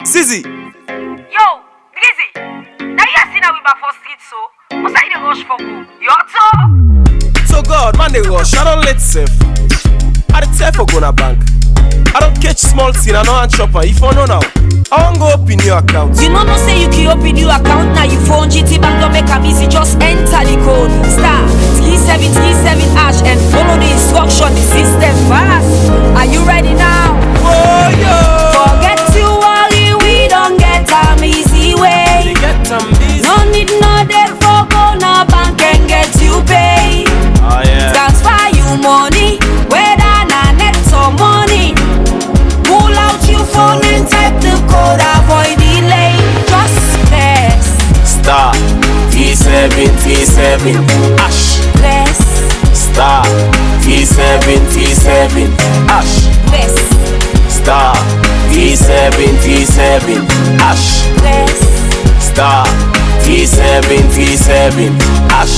Zizi. Yo, Drizzy. Now you see that we back for street so. What's that in the rush for go? You too? So God, man they rush. I don't let safe. I the tell for gonna bank. I don't catch small scene, I know I'm chopper. If I know now, I won't go open your account. You know say you can open your account now. You phone GT Bank don't make a easy. Just enter the code star 3737 hash and follow the instruction. The system fast. Are you ready now? Oh yo. Forget to worry, we don't get an easy way. No need no debt for go now bank and get you pay. Oh yeah. Transfer you money, whether na net or money. Pull out your phone and type the code, avoid delay. Just press Star T7 hash. Press Star T7 hash. Press Star T7 hash. Press Star T7 hash.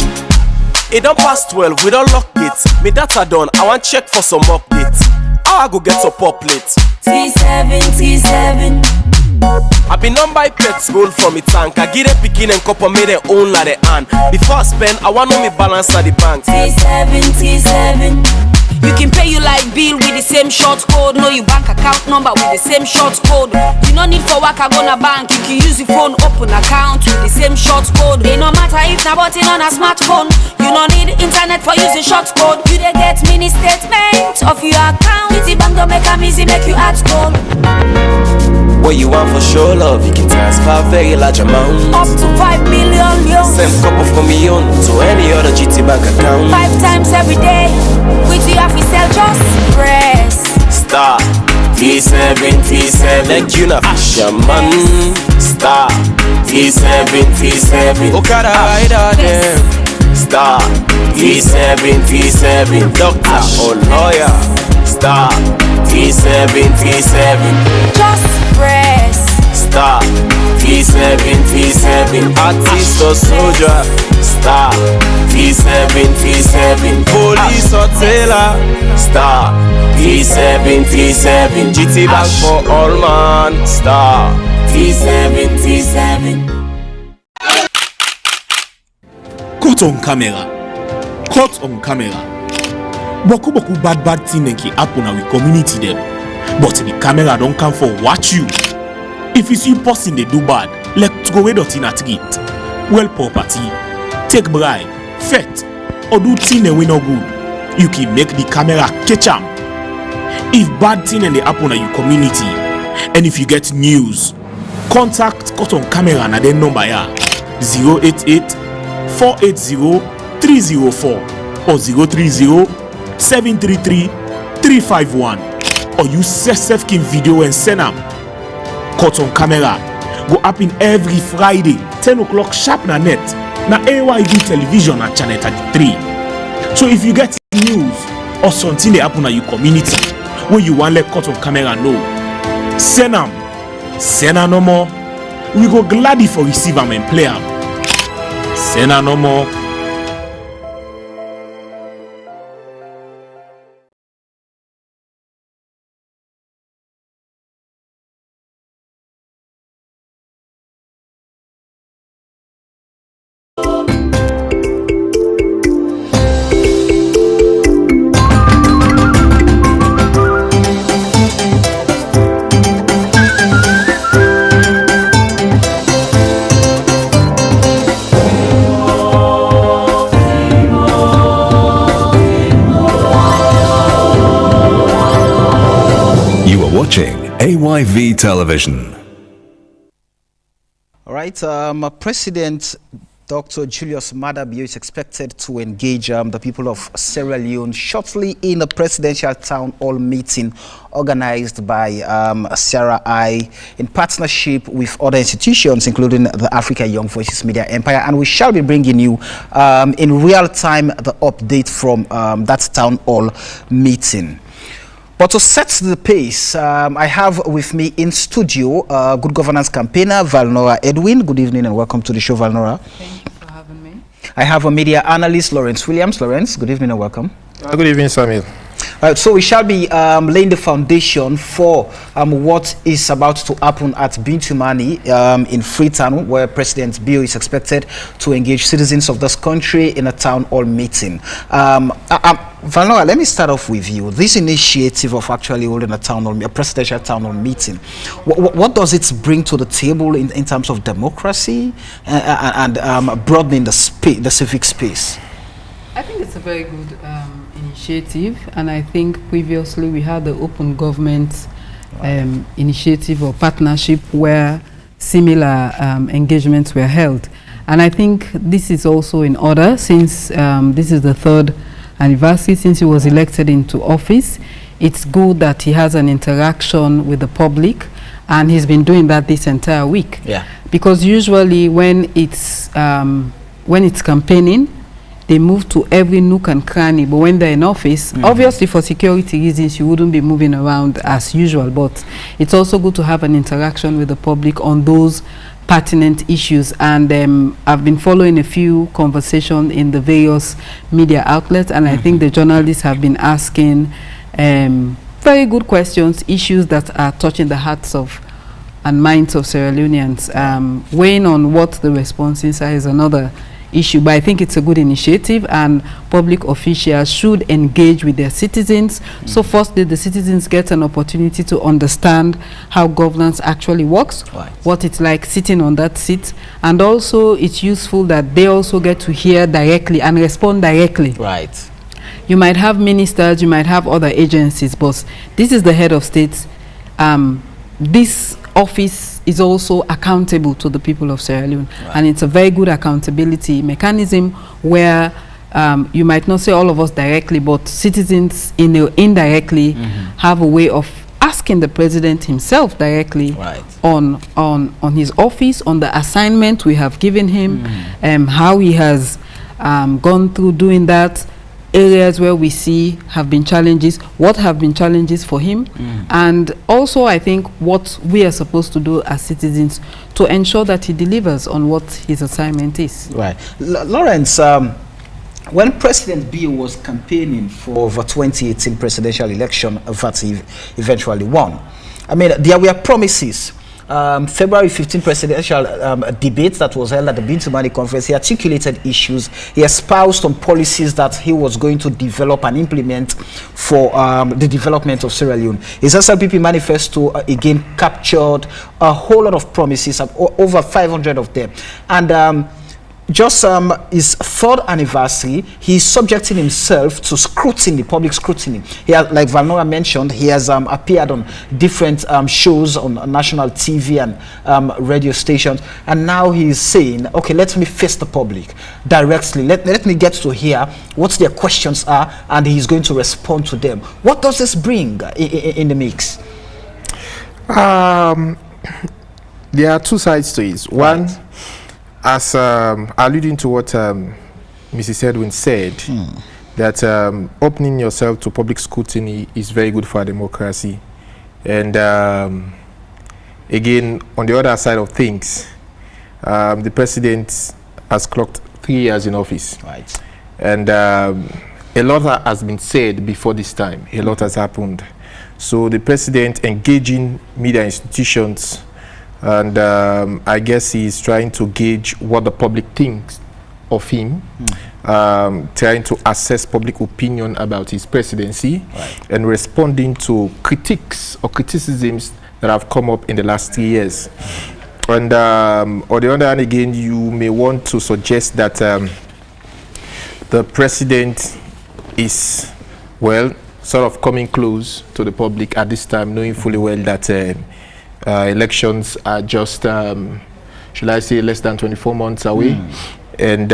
It don't pass 12, we don't lock it. Me data done, I want check for some updates. How I go get up late? T7 I been on by pets gold from me tank. I get a picking and copper made their own like the hand. Before I spend, I want know me balance at the bank. T7 You can pay you like bill with the same short code. Know your bank account number with the same short code. You no need for work, I go na bank. You can use the phone open account with the same short code. It no matter if na button on a smartphone. You no need internet for using short code. You dey get mini statement of your account. City Bank don't make am easy, make you add code. What you want for sure love, you can transfer very large amounts. Up to 5 million loans. Send couple from me on to any other GT Bank account. 5 times every day. With you have we sell, just press Star T7 like you na fisherman. Star T7 Okada rider them. Star T7 doctor or lawyer. Star T7 just press Star T7 artist or soldier. Star T7 police or tailor. Star T7 GT Bank for all man. Star T7 Caught on camera. Caught on camera. Boku bad thing ki happen na we community them. But the camera don't come for watch you. If you see person they do bad, let's go away dot in at it. Well property, take bribe, fet, or do thing and we no good. You can make the camera catch 'em. If bad thing and they happen na your community, and if you get news, contact Caught on Camera na their number ya 088 480 304 or 030 733 351 or use self-kin video and send them. Caught on Camera go happen every Friday 10 o'clock sharp na net na AYV television at channel 33. So if you get news or something they happen at your community where you want let Caught on Camera know, send them. Send her no more. We go gladly for receive them and play them. Send her no more. Watching AYV Television. All right, President Dr. Julius Maada Bio is expected to engage the people of Sierra Leone shortly in a presidential town hall meeting organized by Sierra Eye in partnership with other institutions, including the Africa Young Voices Media Empire. And we shall be bringing you in real time the update from that town hall meeting. But to set the pace, I have with me in studio Good Governance campaigner Valnora Edwin. Good evening and welcome to the show, Valnora. Thank you for having me. I have a media analyst, Lawrence Williams. Lawrence, good evening and welcome. Good evening, Samuel. So we shall be laying the foundation for what is about to happen at Bintumani in Freetown, where President Bio is expected to engage citizens of this country in a town hall meeting. Valnora, let me start off with you. This initiative of actually holding a presidential town hall meeting, what does it bring to the table in terms of democracy and broadening the civic space? I think it's a very good initiative, and I think previously we had the open government initiative or partnership where similar engagements were held. And I think this is also in order since this is the 3rd anniversary since he was elected into office. It's good that he has an interaction with the public, and he's been doing that this entire week. Yeah. Because usually when it's campaigning, they move to every nook and cranny, but when they're in office, obviously for security reasons, you wouldn't be moving around as usual, but it's also good to have an interaction with the public on those pertinent issues. And I've been following a few conversations in the various media outlets, and I think the journalists have been asking very good questions, issues that are touching the hearts of and minds of Sierra Leoneans. Weighing on what the responses are is another issue, but I think it's a good initiative, and public officials should engage with their citizens. So firstly, the citizens get an opportunity to understand how governance actually works, what it's like sitting on that seat, and also it's useful that they also get to hear directly and respond directly. Right. You might have ministers, you might have other agencies, but this is the head of state. This office is also accountable to the people of Sierra Leone, and it's a very good accountability mechanism where you might not say all of us directly, but citizens indirectly have a way of asking the president himself directly on his office, on the assignment we have given him, how he has gone through doing that, areas where we see have been challenges, what have been challenges for him, and also I think what we are supposed to do as citizens to ensure that he delivers on what his assignment is. Right. Lawrence, when President Bio was campaigning for the 2018 presidential election that he eventually won, I mean, there were promises. February 15 presidential debate that was held at the Bintumani conference, he articulated issues. He espoused on policies that he was going to develop and implement for the development of Sierra Leone. His SLPP manifesto again captured a whole lot of promises, over 500 of them. And just his 3rd anniversary, he's subjecting himself to scrutiny, public scrutiny. He has, like Valnora mentioned, he has appeared on different shows on national TV and radio stations, and now he's saying, okay, let me face the public directly. Let me get to hear what their questions are, and he's going to respond to them. What does this bring in the mix? There are two sides to it. One, as alluding to what Mrs. Edwin said, that opening yourself to public scrutiny is very good for democracy. And again, on the other side of things, the president has clocked 3 years in office. And a lot has been said before this time. A lot has happened. So the president engaging media institutions, and I guess he's trying to gauge what the public thinks of him, trying to assess public opinion about his presidency, and responding to critiques or criticisms that have come up in the last 3 years. And on the other hand, again, you may want to suggest that the president is, well, sort of coming close to the public at this time, knowing fully well that elections are just, should I say, less than 24 months away. And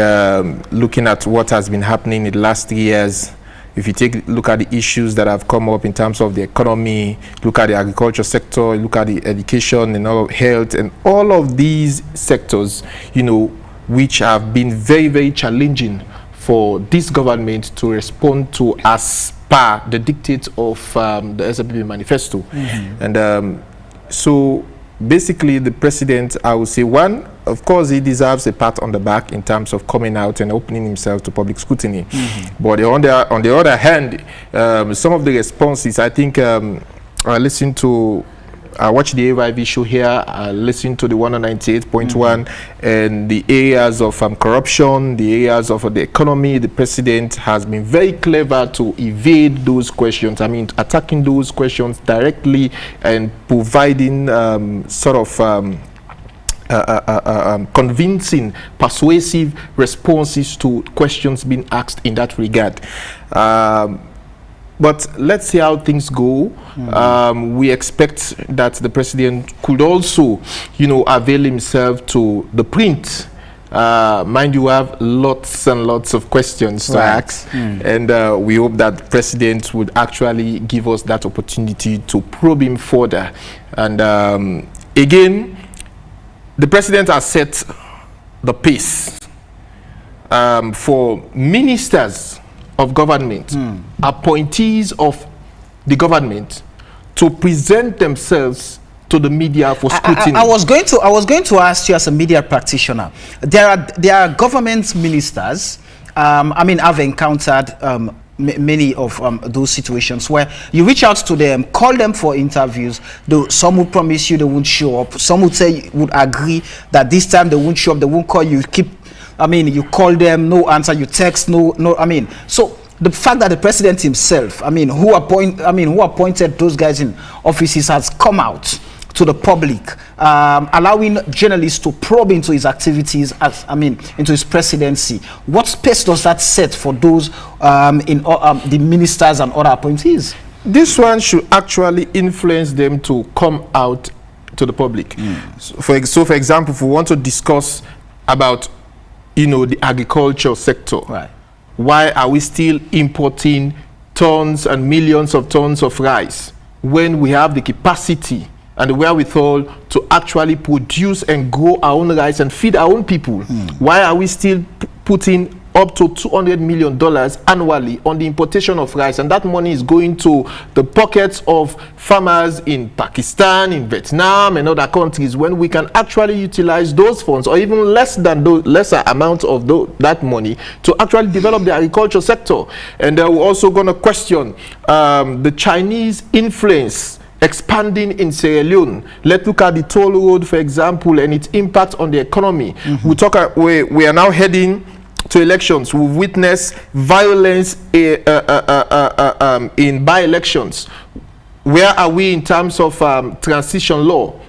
looking at what has been happening in the last 3 years, if you look at the issues that have come up in terms of the economy, look at the agriculture sector, look at the education and all of health and all of these sectors, you know, which have been very, very challenging for this government to respond to as per the dictates of the SLPP manifesto. And so basically the president, I would say, one, of course, he deserves a pat on the back in terms of coming out and opening himself to public scrutiny. But on the other hand, some of the responses, I think, I watched the AYV show here, I listened to the 198.1, and the areas of corruption, the areas of the economy. The president has been very clever to evade those questions. I mean, attacking those questions directly and providing convincing, persuasive responses to questions being asked in that regard. But let's see how things go. We expect that the president could also, avail himself to the print. Mind you, have lots and lots of questions to ask, and we hope that the president would actually give us that opportunity to probe him further. And again, the president has set the pace for ministers of government, appointees of the government, to present themselves to the media for scrutiny. I was going to ask you, as a media practitioner, there are government ministers. I mean, I've encountered many of those situations where you reach out to them, call them for interviews. Some would promise you they won't show up. Some would say, would agree that this time they won't show up, they won't call you. You call them, no answer. You text, no. So the fact that the president himself, who appointed those guys in offices, has come out to the public, allowing journalists to probe into his activities, into his presidency. What space does that set for those the ministers and other appointees? This one should actually influence them to come out to the public. So for example, if we want to discuss about the agriculture sector, right? Why are we still importing tons and millions of tons of rice when we have the capacity and the wherewithal to actually produce and grow our own rice and feed our own people? Why are we still putting up to $200 million annually on the importation of rice, and that money is going to the pockets of farmers in Pakistan, in Vietnam, and other countries, when we can actually utilize those funds, or even lesser amount of that money, to actually develop the agriculture sector? And we're also going to question the Chinese influence expanding in Sierra Leone. Let's look at the toll road, for example, and its impact on the economy. We are now heading to elections. We've witnessed violence in by-elections. Where are we in terms of transition law?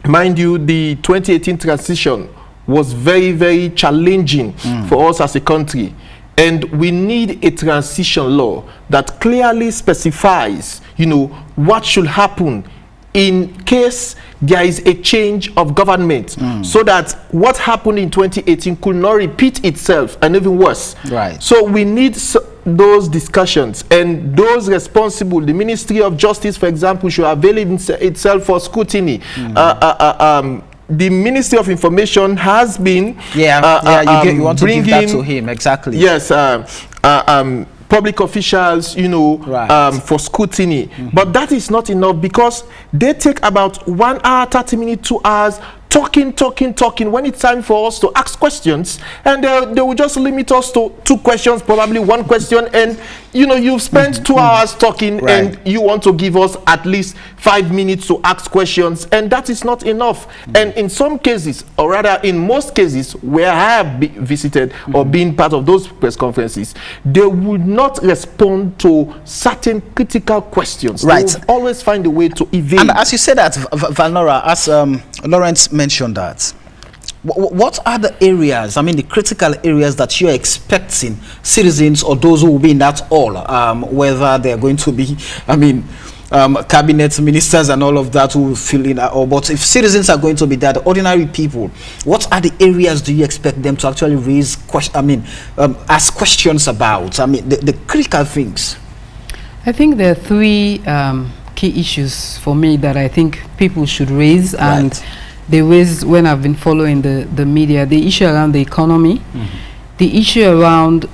Mind you, the 2018 transition was very, very challenging for us as a country. And we need a transition law that clearly specifies, what should happen in case there is a change of government, so that what happened in 2018 could not repeat itself, and even worse. Right. So we need those discussions, and those responsible, the Ministry of Justice, for example, should avail itself for scrutiny. The Ministry of Information has been you want to give that to him, exactly. Yes. Public officials, for scrutiny. But that is not enough, because they take about 1 hour, 30 minutes, 2 hours, talking when it's time for us to ask questions, and they will just limit us to 2 questions, probably 1 question, and you've spent 2 hours talking, and you want to give us at least 5 minutes to ask questions, and that is not enough. And in some cases, or rather in most cases where I have visited or been part of those press conferences, they would not respond to certain critical questions. Right. They will always find a way to evade. And as you said that, Valnora, as Lawrence mentioned that, what are the areas, the critical areas that you're expecting citizens or those who will be in that hall, whether they're going to be, cabinet ministers and all of that who will fill in, but if citizens are going to be there, the ordinary people, what are the areas do you expect them to actually raise ask questions about? The critical things. I think there are 3 key issues for me that I think people should raise, and they raise when I've been following the media. The issue around the economy, the issue around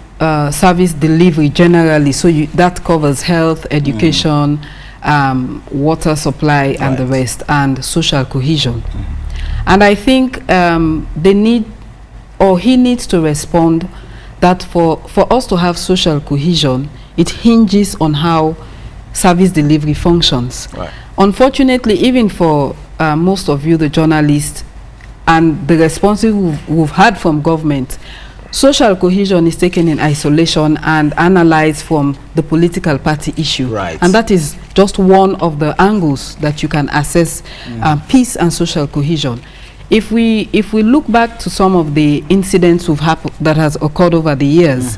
service delivery generally, so that covers health, education, water supply, and the rest, and social cohesion. And I think they need, or he needs to respond that for us to have social cohesion, it hinges on how service delivery functions. Right. Unfortunately, even for most of you, the journalists, and the responses we've had from government, social cohesion is taken in isolation and analyzed from the political party issue. Right. And that is just one of the angles that you can assess peace and social cohesion. If we look back to some of the incidents that has occurred over the years,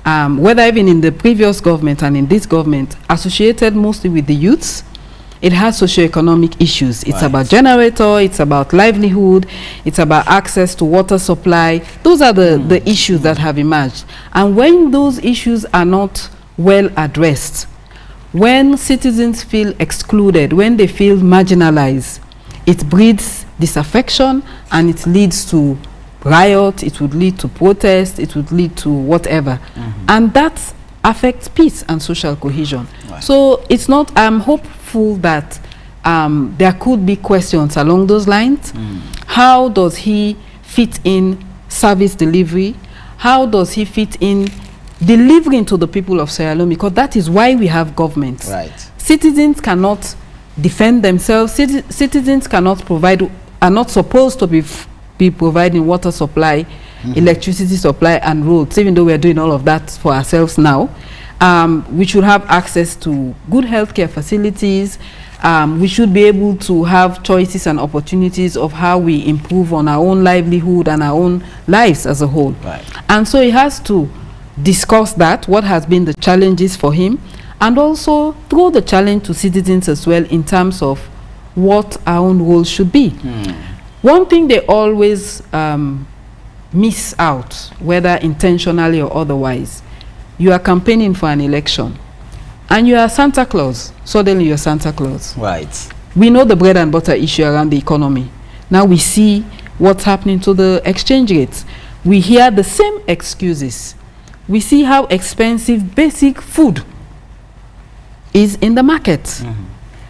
whether even in the previous government and in this government, associated mostly with the youths, it has socioeconomic issues. It's about generator, it's about livelihood, it's about access to water supply. Those are the issues that have emerged. And when those issues are not well addressed, when citizens feel excluded, when they feel marginalized, it breeds disaffection and it leads to riot, it would lead to protest, it would lead to whatever. And that affects peace and social cohesion. Right. So it's not, I'm hopeful that there could be questions along those lines. How does he fit in service delivery? How does he fit in delivering to the people of Sierra Leone? Because that is why we have government. Right. Citizens cannot defend themselves. Citizens cannot provide, are not supposed to be providing water supply, electricity supply and roads, even though we are doing all of that for ourselves now. We should have access to good healthcare facilities. We should be able to have choices and opportunities of how we improve on our own livelihood and our own lives as a whole. Right. And so he has to discuss that, what has been the challenges for him, and also throw the challenge to citizens as well in terms of what our own role should be. One thing they always miss out, whether intentionally or otherwise, you are campaigning for an election and you are Santa Claus. Suddenly you're Santa Claus. Right. We know the bread and butter issue around the economy. Now we see what's happening to the exchange rates. We hear the same excuses. We see how expensive basic food is in the market.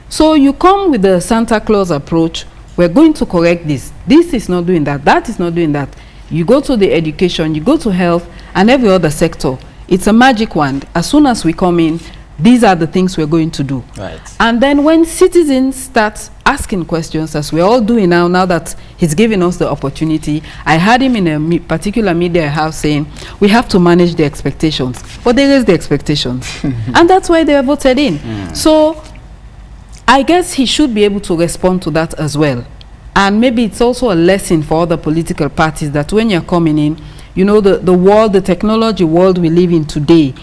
So you come with the Santa Claus approach. We're going to correct this. This is not doing that. That is not doing that. You go to the education, you go to health, and every other sector. It's a magic wand. As soon as we come in, these are the things we're going to do. Right. And then when citizens start asking questions, as we're all doing now that he's giving us the opportunity, I heard him in a particular media house saying, we have to manage the expectations. But they raise the expectations. And that's why they are voted in. So I guess he should be able to respond to that as well. And maybe it's also a lesson for other political parties that when you're coming in, you know, the world, the technology world we live in today,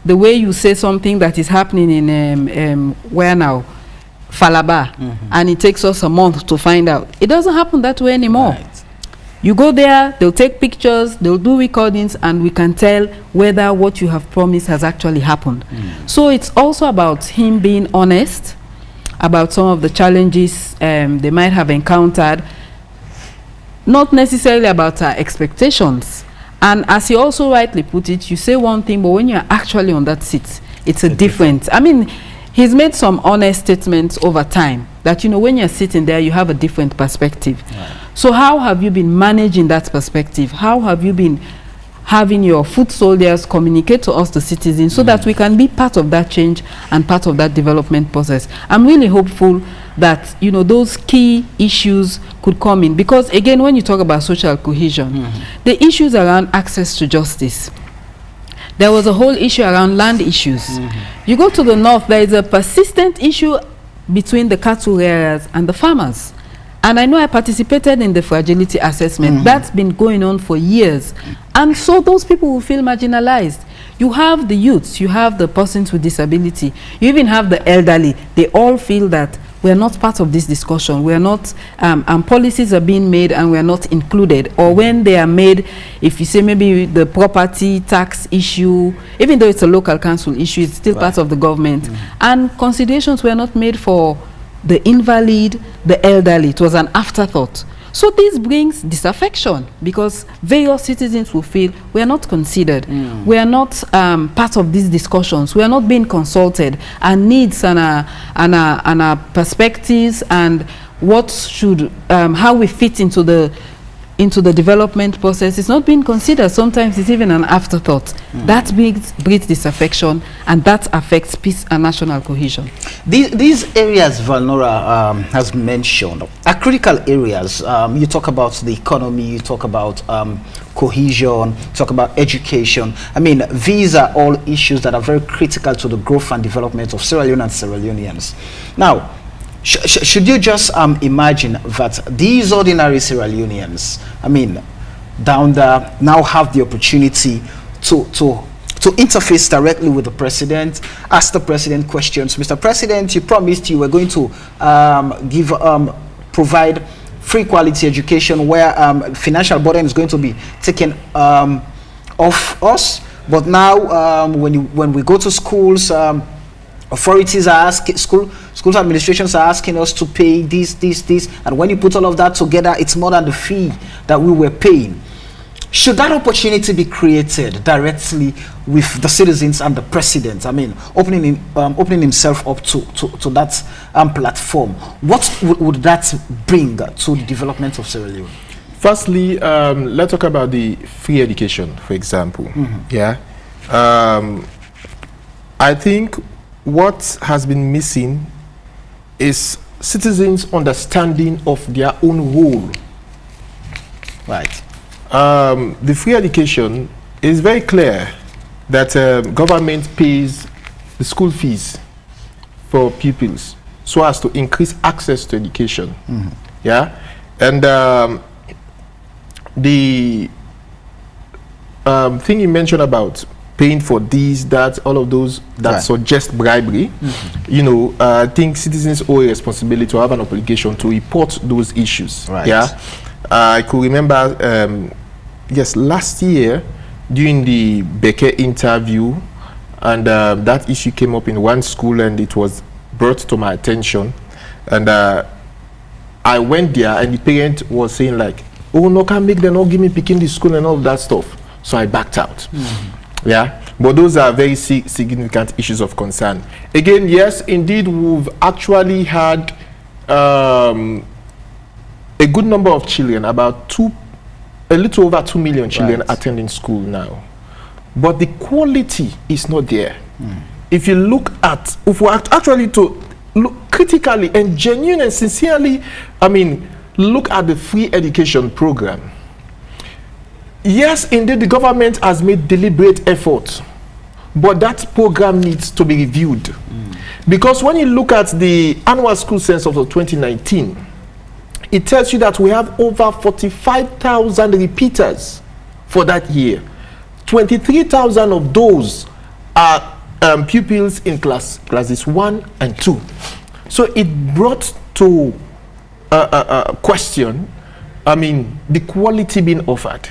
the way you say something that is happening in, where now? Falaba, and it takes us a month to find out. It doesn't happen that way anymore. Right. You go there, they'll take pictures, they'll do recordings, and we can tell whether what you have promised has actually happened. So it's also about him being honest about some of the challenges they might have encountered, not necessarily about our expectations. And as you also rightly put it, you say one thing, but when you're actually on that seat, it's a different. I mean, he's made some honest statements over time that, you know, when you're sitting there, you have a different perspective. Right. So how have you been managing that perspective? How have you been having your foot soldiers communicate to us, the citizens, so that we can be part of that change and part of that development process? I'm really hopeful that, you know, those key issues could come in, because again, when you talk about social cohesion, the issues around access to justice, there was a whole issue around land issues. You go to the north, there is a persistent issue between the cattle rearers and the farmers. And I know I participated in the fragility assessment. That's been going on for years. And so those people will feel marginalized. You have the youths, you have the persons with disability, you even have the elderly. They all feel that we're not part of this discussion. We're not, and policies are being made and we're not included. Or when they are made, if you say maybe the property tax issue, even though it's a local council issue, it's still part of the government. And considerations were not made for the invalid, the elderly. It was an afterthought. So this brings disaffection, because various citizens will feel we are not considered. We are not part of these discussions. We are not being consulted. Our needs and our perspectives and how we fit into the development process is not being considered. Sometimes it's even an afterthought. That breeds disaffection, and that affects peace and national cohesion. These areas Valnora has mentioned are critical areas. You talk about the economy, you talk about cohesion, talk about education. I mean, these are all issues that are very critical to the growth and development of Sierra Leone and Sierra Leoneans. Now, should you just imagine that these ordinary Sierra Leoneans, I mean, down there, now have the opportunity to interface directly with the president, ask the president questions. Mr. President, you promised you were going to provide free quality education where financial burden is going to be taken off us. But now, when we go to schools, authorities are asking, schools administrations are asking us to pay this, and when you put all of that together, it's more than the fee that we were paying. Should that opportunity be created directly with the citizens and the president? I mean, opening himself up to that platform. What would that bring to the development of Sierra Leone? Firstly, let's talk about the free education, for example. Yeah, I think what has been missing is citizens' understanding of their own role. Right. The free education is very clear that government pays the school fees for pupils so as to increase access to education. Yeah, and the thing you mentioned about paying for these, that, all of those that suggest bribery, you know, I think citizens owe a responsibility to have an obligation to report those issues. Right. Yeah, I could remember, yes, last year during the Becker interview, and that issue came up in one school, and it was brought to my attention, and I went there, and the parent was saying like, "Oh no, can't make them not give me picking the school and all of that stuff." So I backed out. Yeah, but those are very significant issues of concern. Again, yes, indeed, we've actually had a good number of children, about a little over 2 million children attending school now, but the quality is not there. If you look at, if we actually to look critically and genuinely and sincerely, I mean, look at the free education program. Yes, indeed, the government has made deliberate effort, but that program needs to be reviewed. Because when you look at the annual school census of 2019, it tells you that we have over 45,000 repeaters for that year. 23,000 of those are pupils in classes 1 and 2. So it brought to a question, I mean, the quality being offered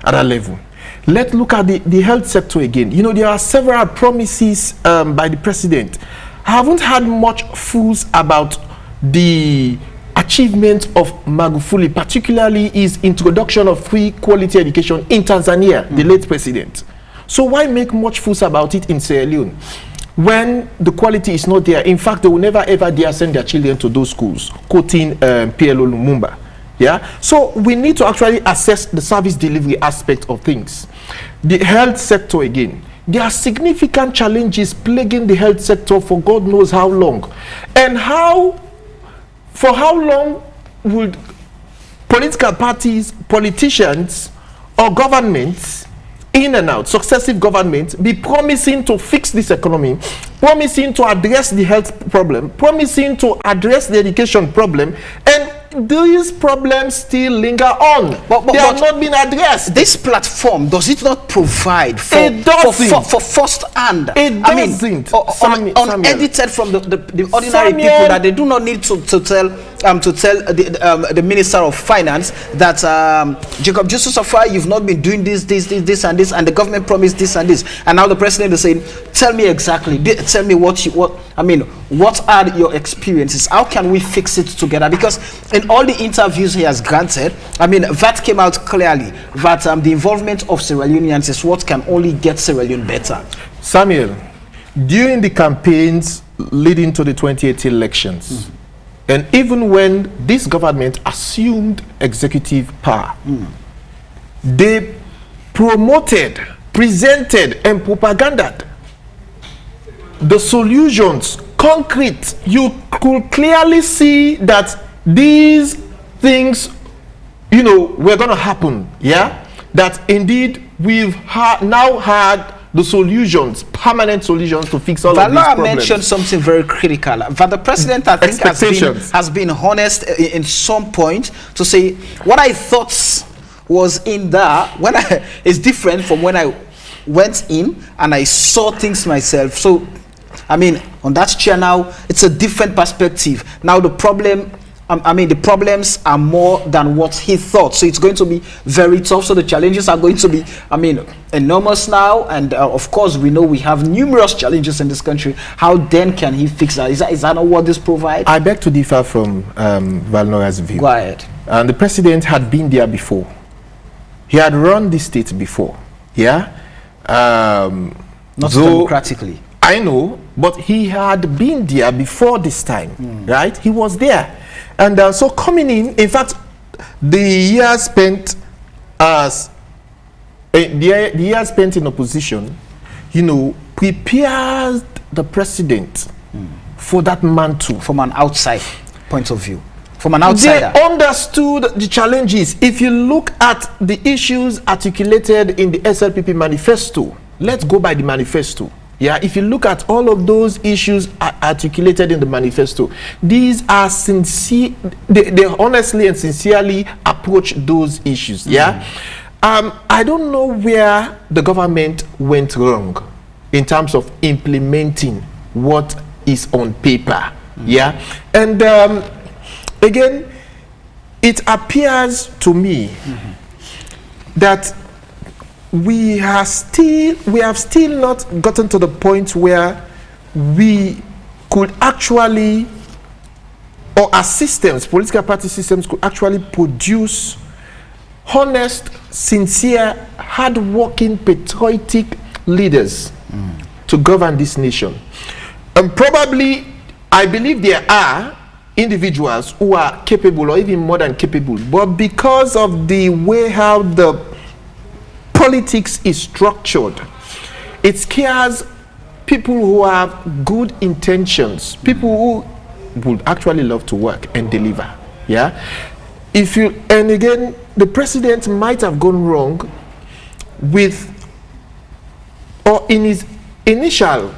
at that level. Let's look at the health sector again. You know, there are several promises by the president. I haven't had much fools about the achievement of Magufuli, particularly his introduction of free quality education in Tanzania, the late president. So why make much fuss about it in Sierra Leone when the quality is not there? In fact, they will never ever dare send their children to those schools, quoting PLO Lumumba. Yeah, so we need to actually assess the service delivery aspect of things. The health sector again, there are significant challenges plaguing the health sector for God knows how long. And for how long would political parties, politicians, or governments, in and out, successive governments, be promising to fix this economy, promising to address the health problem, promising to address the education problem, and these problems still linger on. They have not been addressed. This platform, does it not provide for first-hand? It doesn't. Unedited from the ordinary people, that they do not need to tell the Minister of Finance that Jacob Jusuf, you've not been doing this and this, and the government promised this and this, and now the president is saying, tell me exactly, tell me what are your experiences? How can we fix it together? Because in all the interviews he has granted, I mean, that came out clearly that the involvement of Sierra Leoneans is what can only get Sierra Leone better. Samuel, during the campaigns leading to the 2018 elections, And even when this government assumed executive power, they promoted, presented, and propagandized the solutions, concrete. You could clearly see that these things, you know, were going to happen. Yeah, that indeed we've now had the solutions, permanent solutions to fix all of these problems. mentioned something very critical. But the president, I think, has been honest in some point to say what I thought was in there is different from when I went in and I saw things myself. So, I mean, on that chair now, it's a different perspective. Now the problem, the problems are more than what he thought. So it's going to be very tough. So the challenges are going to be, enormous now. And of course, we know we have numerous challenges in this country. How then can he fix that? Is that not what this provides? I beg to differ from Valnora's view. Go ahead. And the president had been there before. He had run the state before. Yeah. Not democratically. I know, but he had been there before this time, right? He was there. And so coming in fact, the year spent in opposition, you know, prepared the president for that mantle. From an outside point of view. From an outsider. They understood the challenges. If you look at the issues articulated in the SLPP manifesto, let's go by the manifesto. Yeah, if you look at all of those issues articulated in the manifesto, these are sincere. They honestly and sincerely approach those issues. Yeah, I don't know where the government went wrong in terms of implementing what is on paper. Yeah, and again, it appears to me that we have still not gotten to the point where we could actually, or our systems, political party systems, could actually produce honest, sincere, hard-working, patriotic leaders to govern this nation. And probably, I believe there are individuals who are capable, or even more than capable, but because of the way how the politics is structured, it scares people who have good intentions, people who would actually love to work and deliver. Yeah, and again, the president might have gone wrong with, or in his initial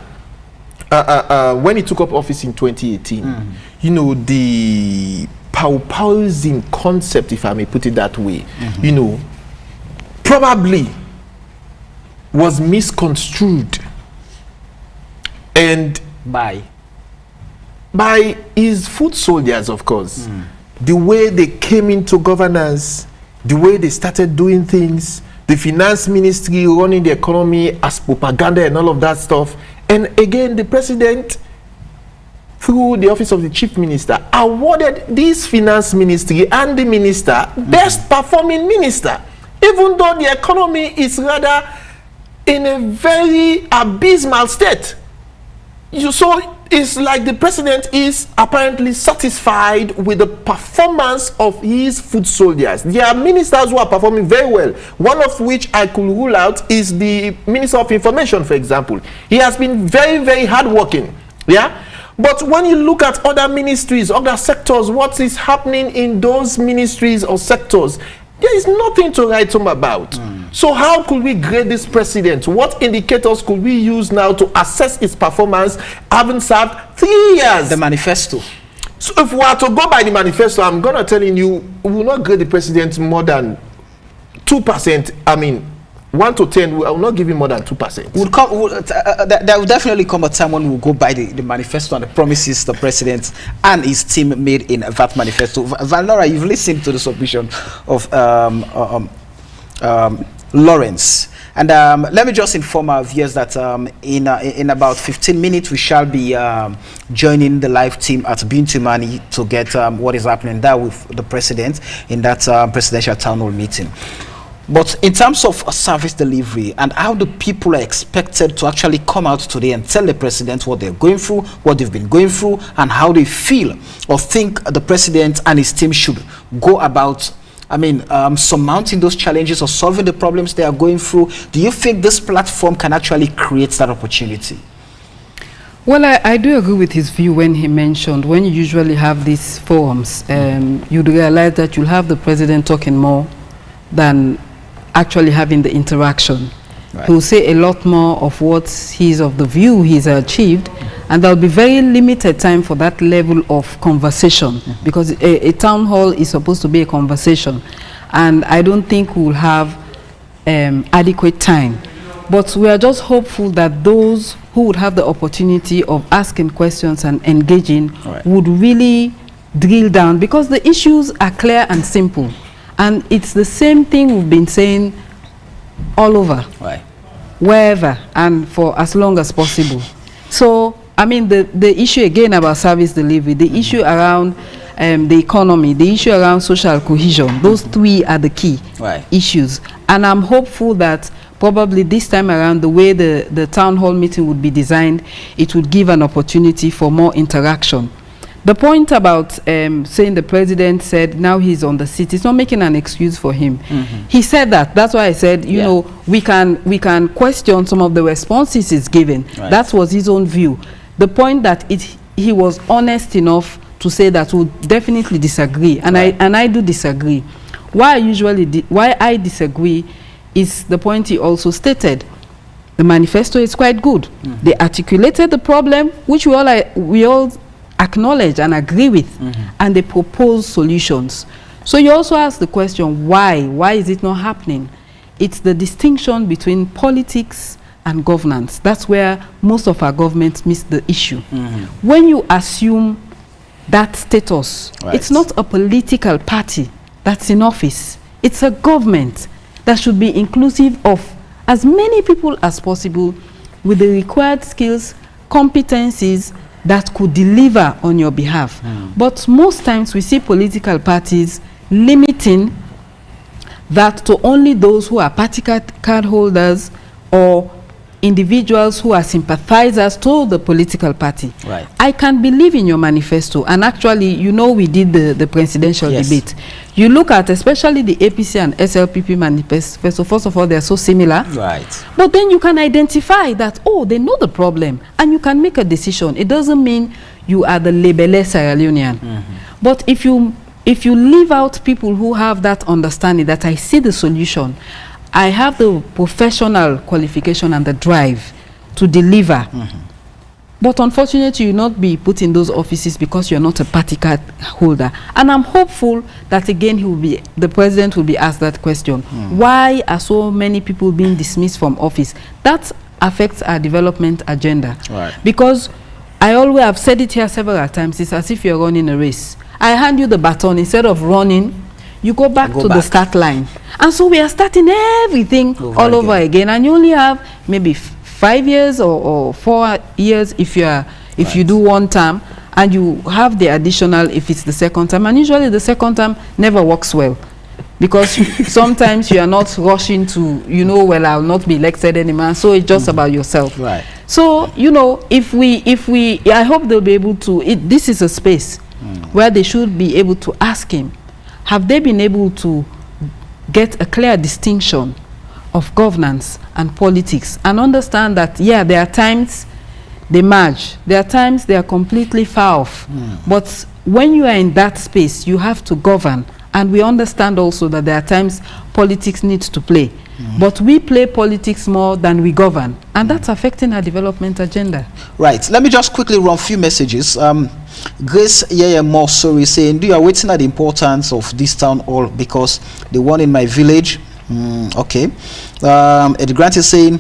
when he took up office in 2018, you know, the pauperism concept, if I may put it that way, you know, probably was misconstrued, and by his foot soldiers, of course. The way they came into governance, the way they started doing things, the finance ministry running the economy as propaganda and all of that stuff. And again, the president, through the office of the chief minister, awarded this finance ministry and the minister best performing minister, even though the economy is rather in a very abysmal state. So it's like the president is apparently satisfied with the performance of his foot soldiers. There are ministers who are performing very well, one of which I could rule out is the Minister of Information, for example. He has been very, very hardworking. Yeah. But when you look at other ministries, other sectors, what is happening in those ministries or sectors, there is nothing to write home about. So how could we grade this president? What indicators could we use now to assess his performance, having served 3 years? The manifesto. So if we are to go by the manifesto, I'm going to tell you, we will not grade the president more than 2%. I mean, 1 to 10, I will not give him more than 2%. There will definitely come a time when we will go by the manifesto and the promises the president and his team made in that manifesto. Valnora, you've listened to the submission of Lawrence. And let me just inform our viewers that in about 15 minutes, we shall be joining the live team at Bintimani to get what is happening there with the president in that presidential town hall meeting. But in terms of service delivery and how the people are expected to actually come out today and tell the president what they're going through, what they've been going through, and how they feel or think the president and his team should go about, surmounting those challenges or solving the problems they are going through, do you think this platform can actually create that opportunity? Well, I do agree with his view when he mentioned when you usually have these forums, you'd realize that you'll have the president talking more than actually having the interaction. Right. He'll say a lot more of what he's of the view he's achieved, and there'll be very limited time for that level of conversation, because a town hall is supposed to be a conversation, and I don't think we'll have adequate time. But we are just hopeful that those who would have the opportunity of asking questions and engaging would really drill down, because the issues are clear and simple. And it's the same thing we've been saying all over, wherever, and for as long as possible. So, the issue again about service delivery, the issue around the economy, the issue around social cohesion, those three are the key issues. And I'm hopeful that probably this time around, the way the town hall meeting would be designed, it would give an opportunity for more interaction. The point about saying the president said now he's on the seat, it's not making an excuse for him. He said that. That's why I said, you know, we can question some of the responses he's given. That was his own view. The point that he was honest enough to say that would definitely disagree, and I do disagree. Why I disagree is the point he also stated. The manifesto is quite good. They articulated the problem, which we all acknowledge and agree with, and they propose solutions. So you also ask the question, why is it not happening? It's the distinction between politics and governance. That's where most of our governments miss the issue. When you assume that status, it's not a political party that's in office, it's a government that should be inclusive of as many people as possible with the required skills, competencies that could deliver on your behalf. But most times we see political parties limiting that to only those who are party card holders or individuals who are sympathizers to the political party. I can believe in your manifesto, and actually, you know, we did the presidential debate. You look at especially the APC and SLPP manifesto, first of all, they're so similar. But then you can identify that, oh, they know the problem, and you can make a decision. It doesn't mean you are the labeled Sierra Leonean. But if you leave out people who have that understanding that I see the solution, I have the professional qualification and the drive to deliver. But unfortunately, you will not be put in those offices because you're not a party card holder. And I'm hopeful that again the president will be asked that question. Why are so many people being dismissed from office? That affects our development agenda. Because I always have said it here several times, it's as if you're running a race. I hand you the baton, instead of running, you go back to the start line. And so we are starting everything all over again. And you only have maybe 5 years or 4 years if you do one term, and you have the additional if it's the second term. And usually the second term never works well, because sometimes you are not rushing to, well, I'll not be elected anymore. So it's just about yourself. So, I hope they'll be able to, this is a space where they should be able to ask him, have they been able to get a clear distinction of governance and politics, and understand that, there are times they merge, there are times they are completely far off. But when you are in that space, you have to govern. And we understand also that there are times politics needs to play. But we play politics more than we govern. And that's affecting our development agenda. Let me just quickly run a few messages. Grace Yeye Mosori saying, do you are waiting at the importance of this town hall because the one in my village? Eddie Grant is saying,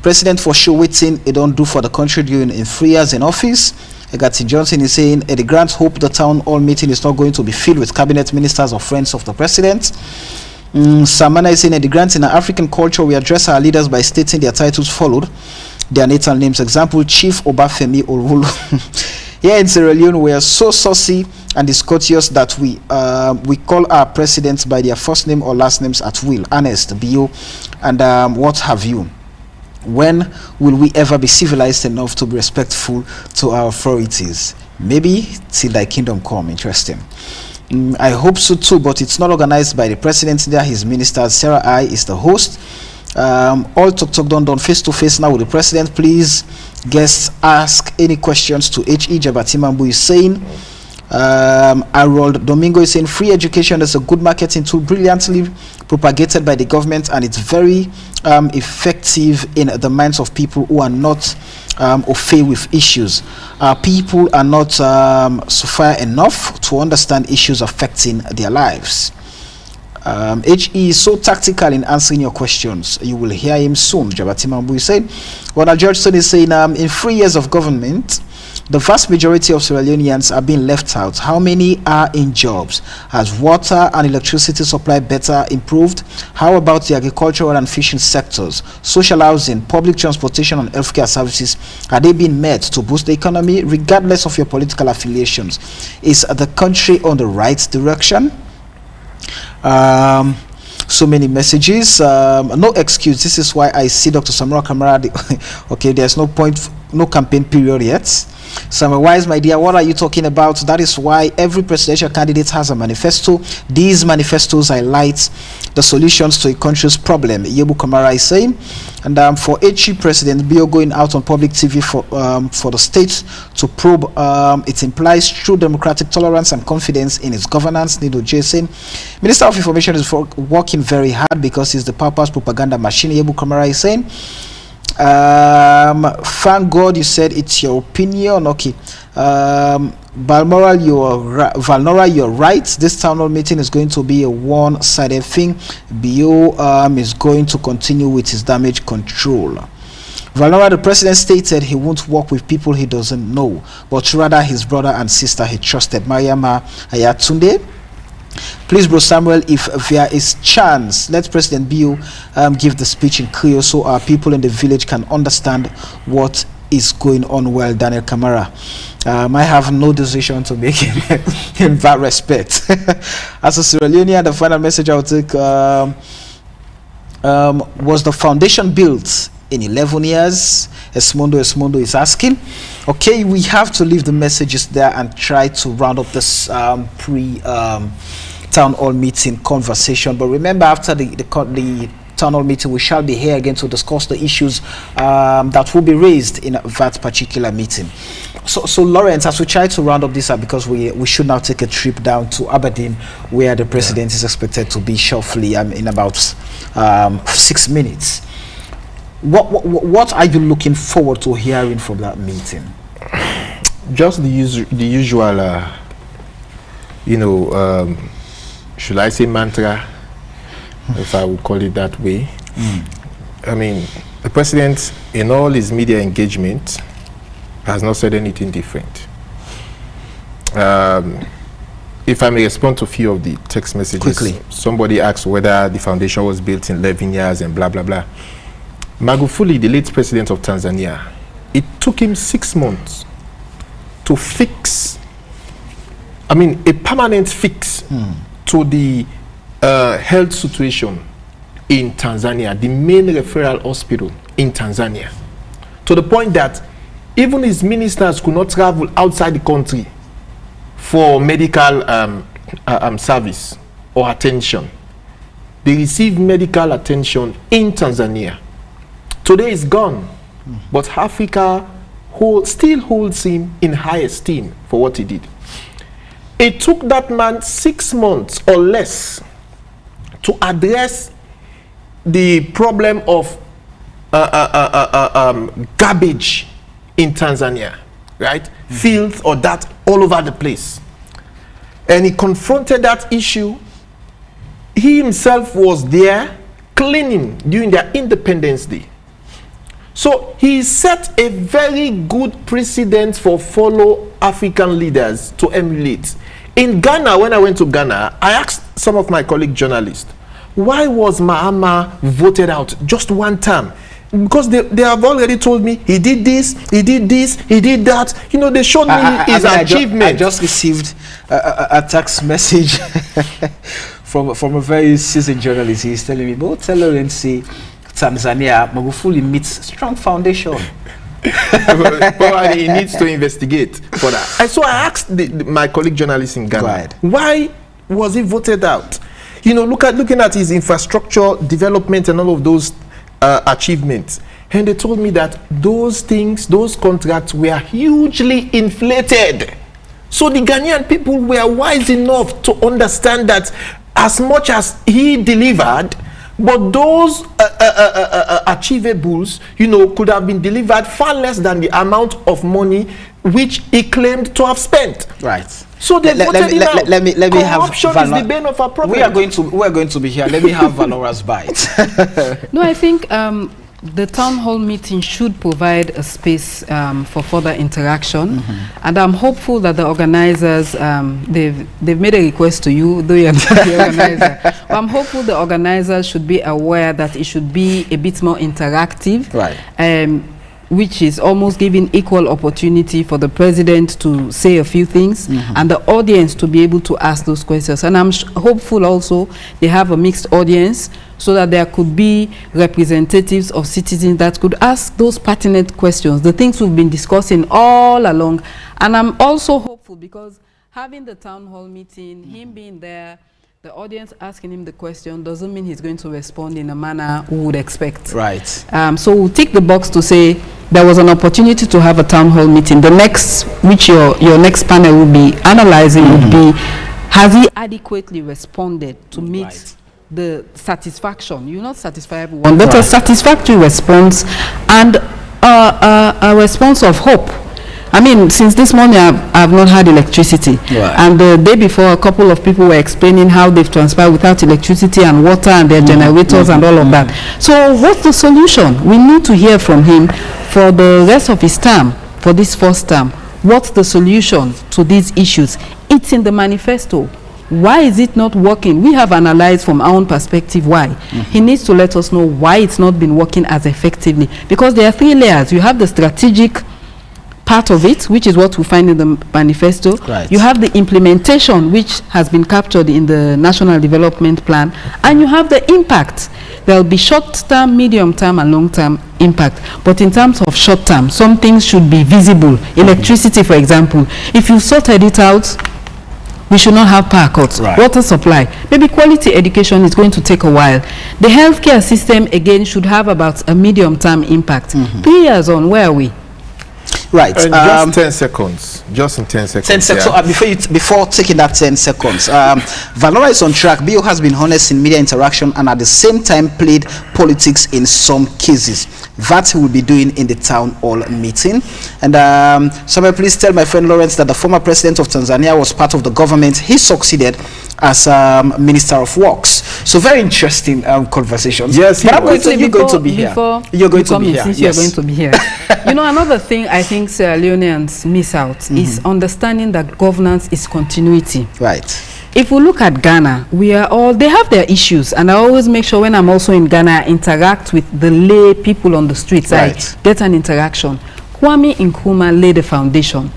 President for sure waiting, it don't do for the country during in 3 years in office. Egati Johnson is saying, Eddie Grant hope the town hall meeting is not going to be filled with cabinet ministers or friends of the president. Samana is saying, Eddie Grant, in our African culture, we address our leaders by stating their titles followed their natal names. Example, Chief Obafemi Oluwulu. Here in Sierra Leone, we are so saucy and is courteous that we call our presidents by their first name or last names at will. Ernest, Bio, and what have you. When will we ever be civilized enough to be respectful to our authorities? Maybe till thy kingdom come. Interesting. I hope so too, but it's not organized by the president. There, his ministers. Sarah I is the host. All talk done face to face now with the president. Please, guests, ask any questions to H.E. Jabatimambu is saying. Harold Domingo is saying free education is a good marketing tool, brilliantly propagated by the government, and it's very effective in the minds of people who are not au fait with issues. People are not suffer enough to understand issues affecting their lives. HE is so tactical in answering your questions. You will hear him soon. Jabatimambu said. Ronald Georgeson is saying in 3 years of government, the vast majority of Sierra Leoneans are being left out. How many are in jobs? Has water and electricity supply better improved? How about the agricultural and fishing sectors? Social housing, public transportation and healthcare services, are they being met to boost the economy regardless of your political affiliations? Is the country on the right direction? So many messages. No excuse. This is why I see Dr. Samura Kamara. Okay, there's no point, no campaign period yet. Samuel Wise, my dear, what are you talking about? That is why every presidential candidate has a manifesto. These manifestos highlight the solutions to a country's problem. Yebu Kamara is saying. And for HE President Bio going out on public TV for the state to probe, it implies true democratic tolerance and confidence in its governance. Nido J saying, Minister of Information is working very hard because he's the purpose propaganda machine. Yebu Kamara is saying. Thank God you said it's your opinion. Okay. Valnora, you're right. This town hall meeting is going to be a one-sided thing. BO is going to continue with his damage control. Valnora, the president stated he won't work with people he doesn't know, but rather his brother and sister he trusted. Mariama Ayatunde. Please, Bro Samuel, if there is chance, let President Bio give the speech in Creole so our people in the village can understand what is going on. Well, Daniel Kamara, I have no decision to make in that respect. As a Sierra Leonean, the final message I would take was the foundation built in 11 years. Esmondo is asking. Okay, we have to leave the messages there and try to round up this town hall meeting conversation. But remember, after the town hall meeting, we shall be here again to discuss the issues that will be raised in that particular meeting. So Lawrence, as we try to round up this up, because we should now take a trip down to Aberdeen, where the president is expected to be shortly in about 6 minutes. What are you looking forward to hearing from that meeting? Just the usual, should I say mantra, if I would call it that way. I mean, the president, in all his media engagement, has not said anything different. If I may respond to a few of the text messages. Quickly. Somebody asked whether the foundation was built in 11 years and blah, blah, blah. Magufuli, the late president of Tanzania, it took him 6 months to fix, a permanent fix to the health situation in Tanzania, the main referral hospital in Tanzania, to the point that even his ministers could not travel outside the country for medical service or attention. They received medical attention in Tanzania. Today is gone, but Africa still holds him in high esteem for what he did. It took that man 6 months or less to address the problem of garbage in Tanzania, right? Filth or that all over the place. And he confronted that issue. He himself was there cleaning during their Independence Day. So he set a very good precedent for fellow African leaders to emulate. In Ghana, when I went to Ghana, I asked some of my colleague journalists, why was Mahama voted out just one time? because they have already told me he did this, he did that. You know, they showed me his achievement. I just received a text message from a very seasoned journalist. He's telling me, "Bo tell Lawrence, say Tanzania Magufuli meets strong foundation." But he needs to investigate for that. And so I asked my colleague journalist in Ghana, why was he voted out? You know, looking at his infrastructure development and all of those achievements, and they told me that those contracts were hugely inflated. So the Ghanaian people were wise enough to understand that as much as he delivered, but those achievables, you know, could have been delivered far less than the amount of money which he claimed to have spent. Right. So they voted him out. Let me have corruption is the bane of our problem. We are going to be here. Let me have Valora's bite. No, I think the town hall meeting should provide a space for further interaction, and I'm hopeful that the organizers they've made a request to you, though you're not the organizer. But I'm hopeful the organizers should be aware that it should be a bit more interactive, right? Which is almost giving equal opportunity for the president to say a few things and the audience to be able to ask those questions. And I'm hopeful also they have a mixed audience so that there could be representatives of citizens that could ask those pertinent questions, the things we've been discussing all along. And I'm also hopeful because having the town hall meeting, him being there, the audience asking him the question doesn't mean he's going to respond in a manner we would expect. Right. So we'll tick the box to say there was an opportunity to have a town hall meeting. The next, which your next panel will be analyzing, would be, has he adequately responded to meet the satisfaction? You not satisfy everyone, but a satisfactory response and a response of hope. I mean, since this morning, I've not had electricity. And the day before, a couple of people were explaining how they've transpired without electricity and water and their generators and all of that. So what's the solution? We need to hear from him for the rest of his term, for this first term. What's the solution to these issues? It's in the manifesto. Why is it not working? We have analyzed from our own perspective why. He needs to let us know why it's not been working as effectively. Because there are three layers. You have the strategic part of it, which is what we find in the manifesto. Right. You have the implementation, which has been captured in the National Development Plan, and you have the impact. There will be short-term, medium-term, and long-term impact. But in terms of short-term, some things should be visible. Electricity, for example, if you sorted it out, we should not have power cuts. Water supply, maybe quality education is going to take a while. The healthcare system, again, should have about a medium-term impact. 3 years on, where are we? Right. Just 10 seconds. Just in 10 seconds. 10 seconds. So, before taking that 10 seconds, Valora is on track. BO has been honest in media interaction and at the same time played politics in some cases. That he will be doing in the town hall meeting. And somebody please tell my friend Lawrence that the former president of Tanzania was part of the government. He succeeded as Minister of Works. So very interesting conversations. Yes, but you're going to be here. You're going to be here. Yes. You're going to be here. You know, another thing I think Sierra Leoneans miss out is understanding that governance is continuity. Right. If we look at Ghana, they have their issues, and I always make sure when I'm also in Ghana, I interact with the lay people on the streets. I get an interaction. Kwame Nkrumah laid a foundation.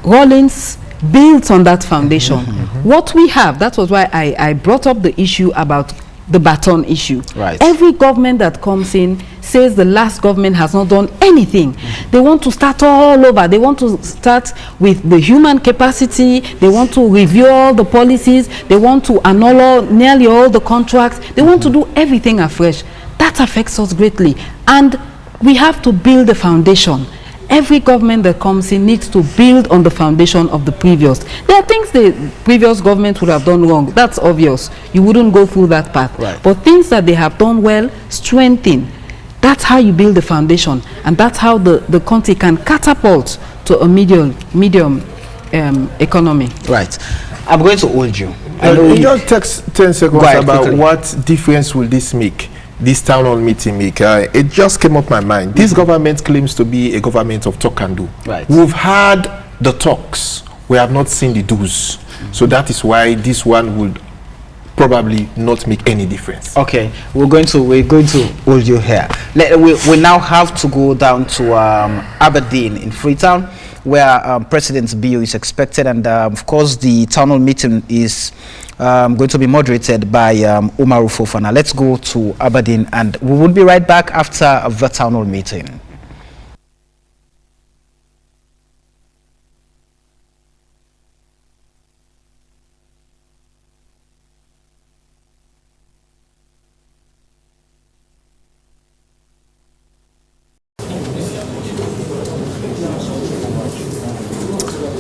Rawlings built on that foundation. What we have, that was why I brought up the issue about the baton issue. Right. Every government that comes in says the last government has not done anything. They want to start all over. They want to start with the human capacity. They want to review all the policies. They want to annul nearly all the contracts. They want to do everything afresh. That affects us greatly. And we have to build a foundation. Every government that comes in needs to build on the foundation of the previous. There are things the previous government would have done wrong. That's obvious. You wouldn't go through that path. Right. But things that they have done well, strengthen. That's how you build the foundation. And that's how the country can catapult to a medium economy. Right. I'm going to hold you. Just text 10 seconds about quickly. What difference will this make? This town hall meeting make it just came up my mind. This government claims to be a government of talk and do. Right. We've had the talks, we have not seen the do's. So that is why this one would probably not make any difference. Okay, we're going to hold you here. We now have to go down to Aberdeen in Freetown, where President Bio is expected, and of course the town hall meeting is going to be moderated by Umaru Fofana. Let's go to Aberdeen, and we will be right back after the town hall meeting.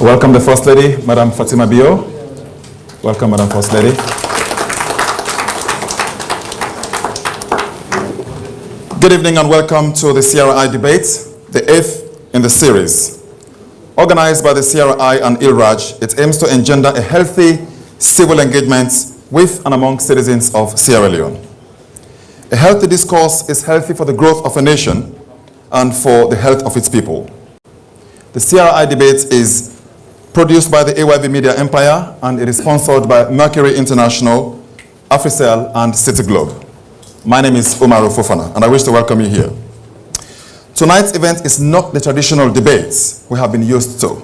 Welcome the First Lady, Madam Fatima Bio. Welcome, Madam First Lady. Good evening and welcome to the CRI debate, the 8th in the series. Organized by the CRI and ILRAJ, it aims to engender a healthy civil engagement with and among citizens of Sierra Leone. A healthy discourse is healthy for the growth of a nation and for the health of its people. The CRI debate is produced by the AYV Media Empire, and it is sponsored by Mercury International, Africell, and City Globe. My name is Umaru Fofana, and I wish to welcome you here. Tonight's event is not the traditional debates we have been used to.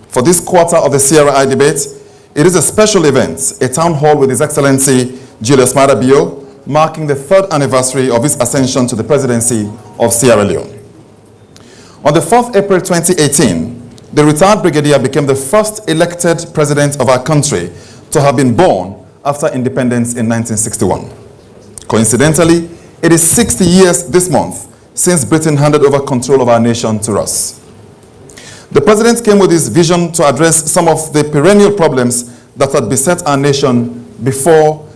For this quarter of the CRI debate, it is a special event, a town hall with His Excellency Julius Maada Bio, marking the 3rd anniversary of his ascension to the presidency of Sierra Leone. On the 4th April 2018, the retired brigadier became the first elected president of our country to have been born after independence in 1961. Coincidentally, it is 60 years this month since Britain handed over control of our nation to us. The president came with his vision to address some of the perennial problems that had beset our nation before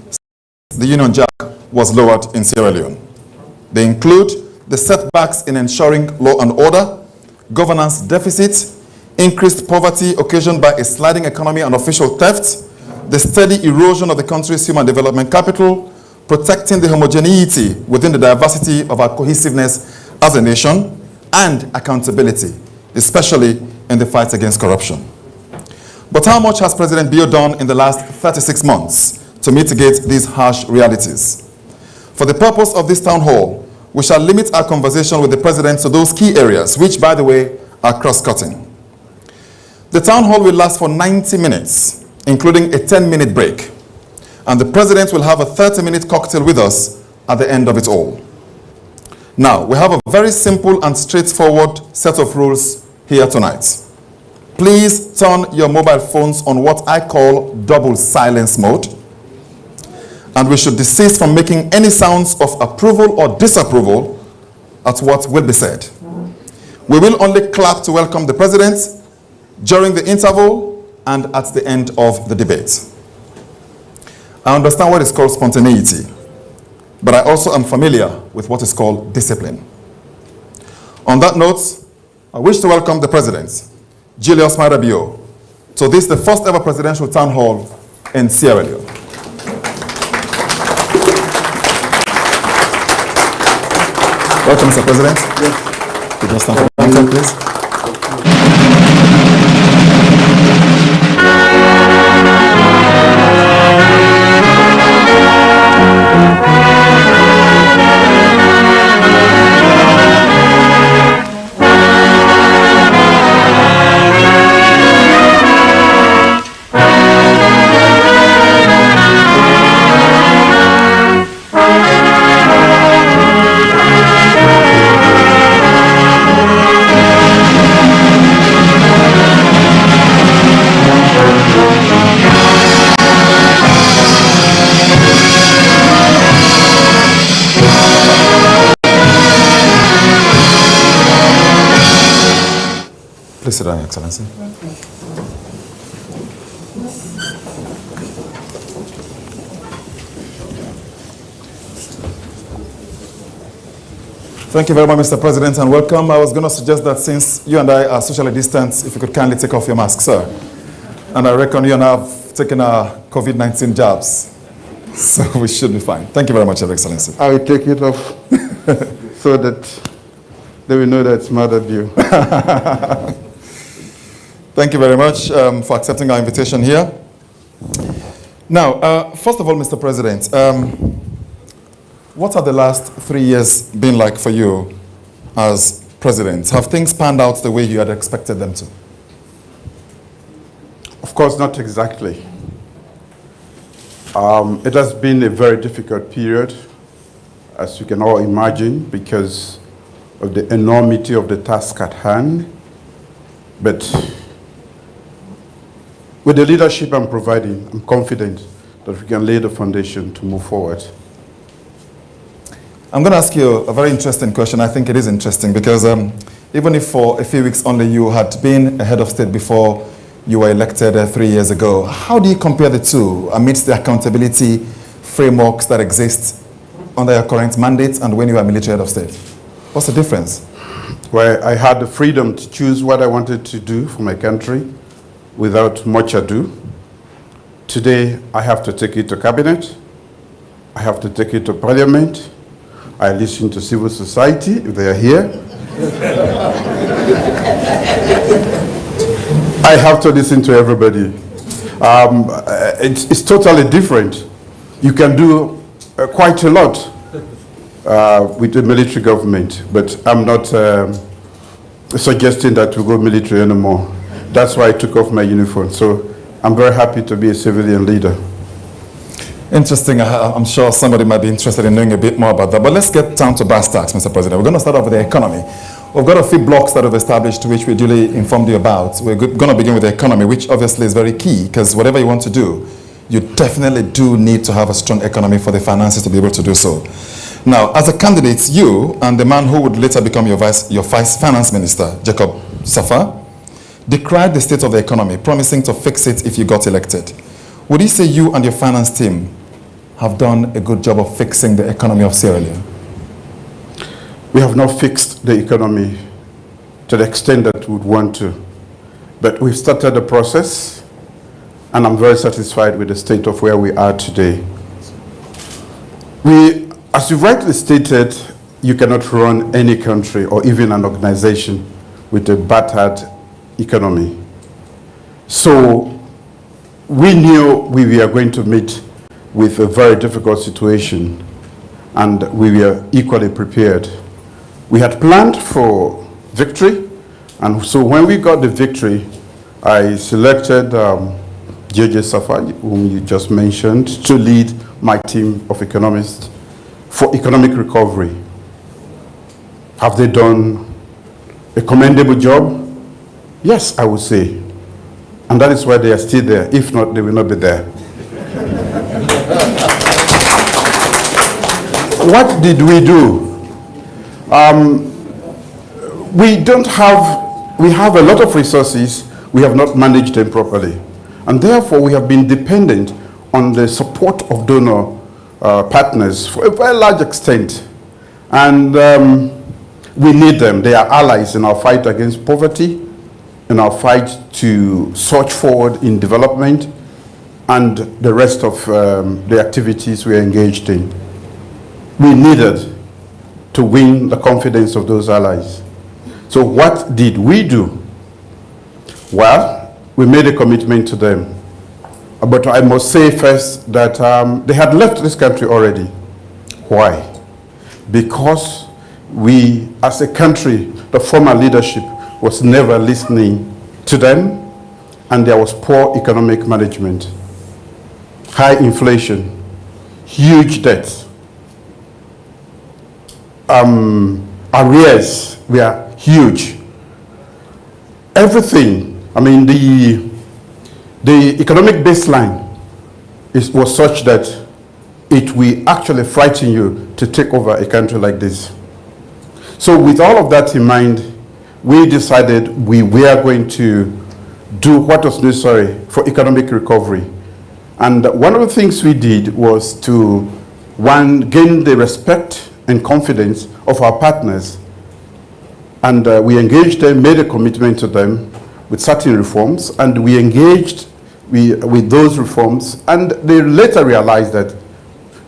the Union Jack was lowered in Sierra Leone. They include the setbacks in ensuring law and order, governance deficit, increased poverty occasioned by a sliding economy and official theft, the steady erosion of the country's human development capital, protecting the homogeneity within the diversity of our cohesiveness as a nation, and accountability, especially in the fight against corruption. But how much has President Bio done in the last 36 months to mitigate these harsh realities? For the purpose of this town hall, we shall limit our conversation with the president to those key areas, which, by the way, are cross-cutting. The town hall will last for 90 minutes, including a 10-minute break. And the president will have a 30-minute cocktail with us at the end of it all. Now, we have a very simple and straightforward set of rules here tonight. Please turn your mobile phones on what I call double silence mode. And we should desist from making any sounds of approval or disapproval at what will be said. We will only clap to welcome the president during the interval and at the end of the debate. I understand what is called spontaneity, but I also am familiar with what is called discipline. On that note, I wish to welcome the president, Julius Maada Bio, to this, the first ever presidential town hall in Sierra Leone. Welcome, Mr. President. Yes. Could you stand for the mic, please? Please sit down, Your Excellency. Thank you very much, Mr. President, and welcome. I was going to suggest that since you and I are socially distant, if you could kindly take off your mask, sir. And I reckon you and I have taken our COVID-19 jabs, so we should be fine. Thank you very much, Your Excellency. I will take it off so that they will know that it's Maada Bio. Thank you very much for accepting our invitation here. Now, first of all, Mr. President, what have the last 3 years been like for you as president? Have things panned out the way you had expected them to? Of course, not exactly. It has been a very difficult period, as you can all imagine, because of the enormity of the task at hand. But with the leadership I'm providing, I'm confident that we can lay the foundation to move forward. I'm going to ask you a very interesting question. I think it is interesting because even if for a few weeks only you had been a head of state before you were elected 3 years ago, how do you compare the two amidst the accountability frameworks that exist under your current mandate and when you were military head of state? What's the difference? Well, I had the freedom to choose what I wanted to do for my country without much ado. Today, I have to take it to cabinet. I have to take it to parliament. I listen to civil society if they are here. I have to listen to everybody. It's totally different. You can do quite a lot with the military government, but I'm not suggesting that we go military anymore. That's why I took off my uniform. So I'm very happy to be a civilian leader. Interesting. I'm sure somebody might be interested in knowing a bit more about that. But let's get down to brass tacks, Mr. President. We're going to start off with the economy. We've got a few blocks that we've established, which we duly informed you about. We're going to begin with the economy, which obviously is very key, because whatever you want to do, you definitely do need to have a strong economy for the finances to be able to do so. Now, as a candidate, you and the man who would later become your vice finance minister, Jacob Safa, decried the state of the economy, promising to fix it if you got elected. Would you say you and your finance team have done a good job of fixing the economy of Sierra Leone? We have not fixed the economy to the extent that we would want to, but we've started the process, and I'm very satisfied with the state of where we are today. As you rightly stated, you cannot run any country or even an organization with a battered economy. So we knew we were going to meet with a very difficult situation, and we were equally prepared. We had planned for victory, and so when we got the victory, I selected JJ Safa, whom you just mentioned, to lead my team of economists for economic recovery. Have they done a commendable job? Yes, I would say. And that is why they are still there. If not, they will not be there. What did we do? We have a lot of resources. We have not managed them properly. And therefore, we have been dependent on the support of donor partners for a very large extent. And we need them. They are allies in our fight against poverty, in our fight to surge forward in development, and the rest of the activities we are engaged in. We needed to win the confidence of those allies. So what did we do? Well, we made a commitment to them. But I must say first that they had left this country already. Why? Because we, as a country, the former leadership was never listening to them, and there was poor economic management, high inflation, huge debts. Arrears were huge. Everything, I mean, the economic baseline was such that it will actually frighten you to take over a country like this. So with all of that in mind, we decided we were going to do what was necessary for economic recovery. And one of the things we did was to, one, gain the respect and confidence of our partners. And we engaged them, made a commitment to them with certain reforms, and we engaged with those reforms, and they later realized that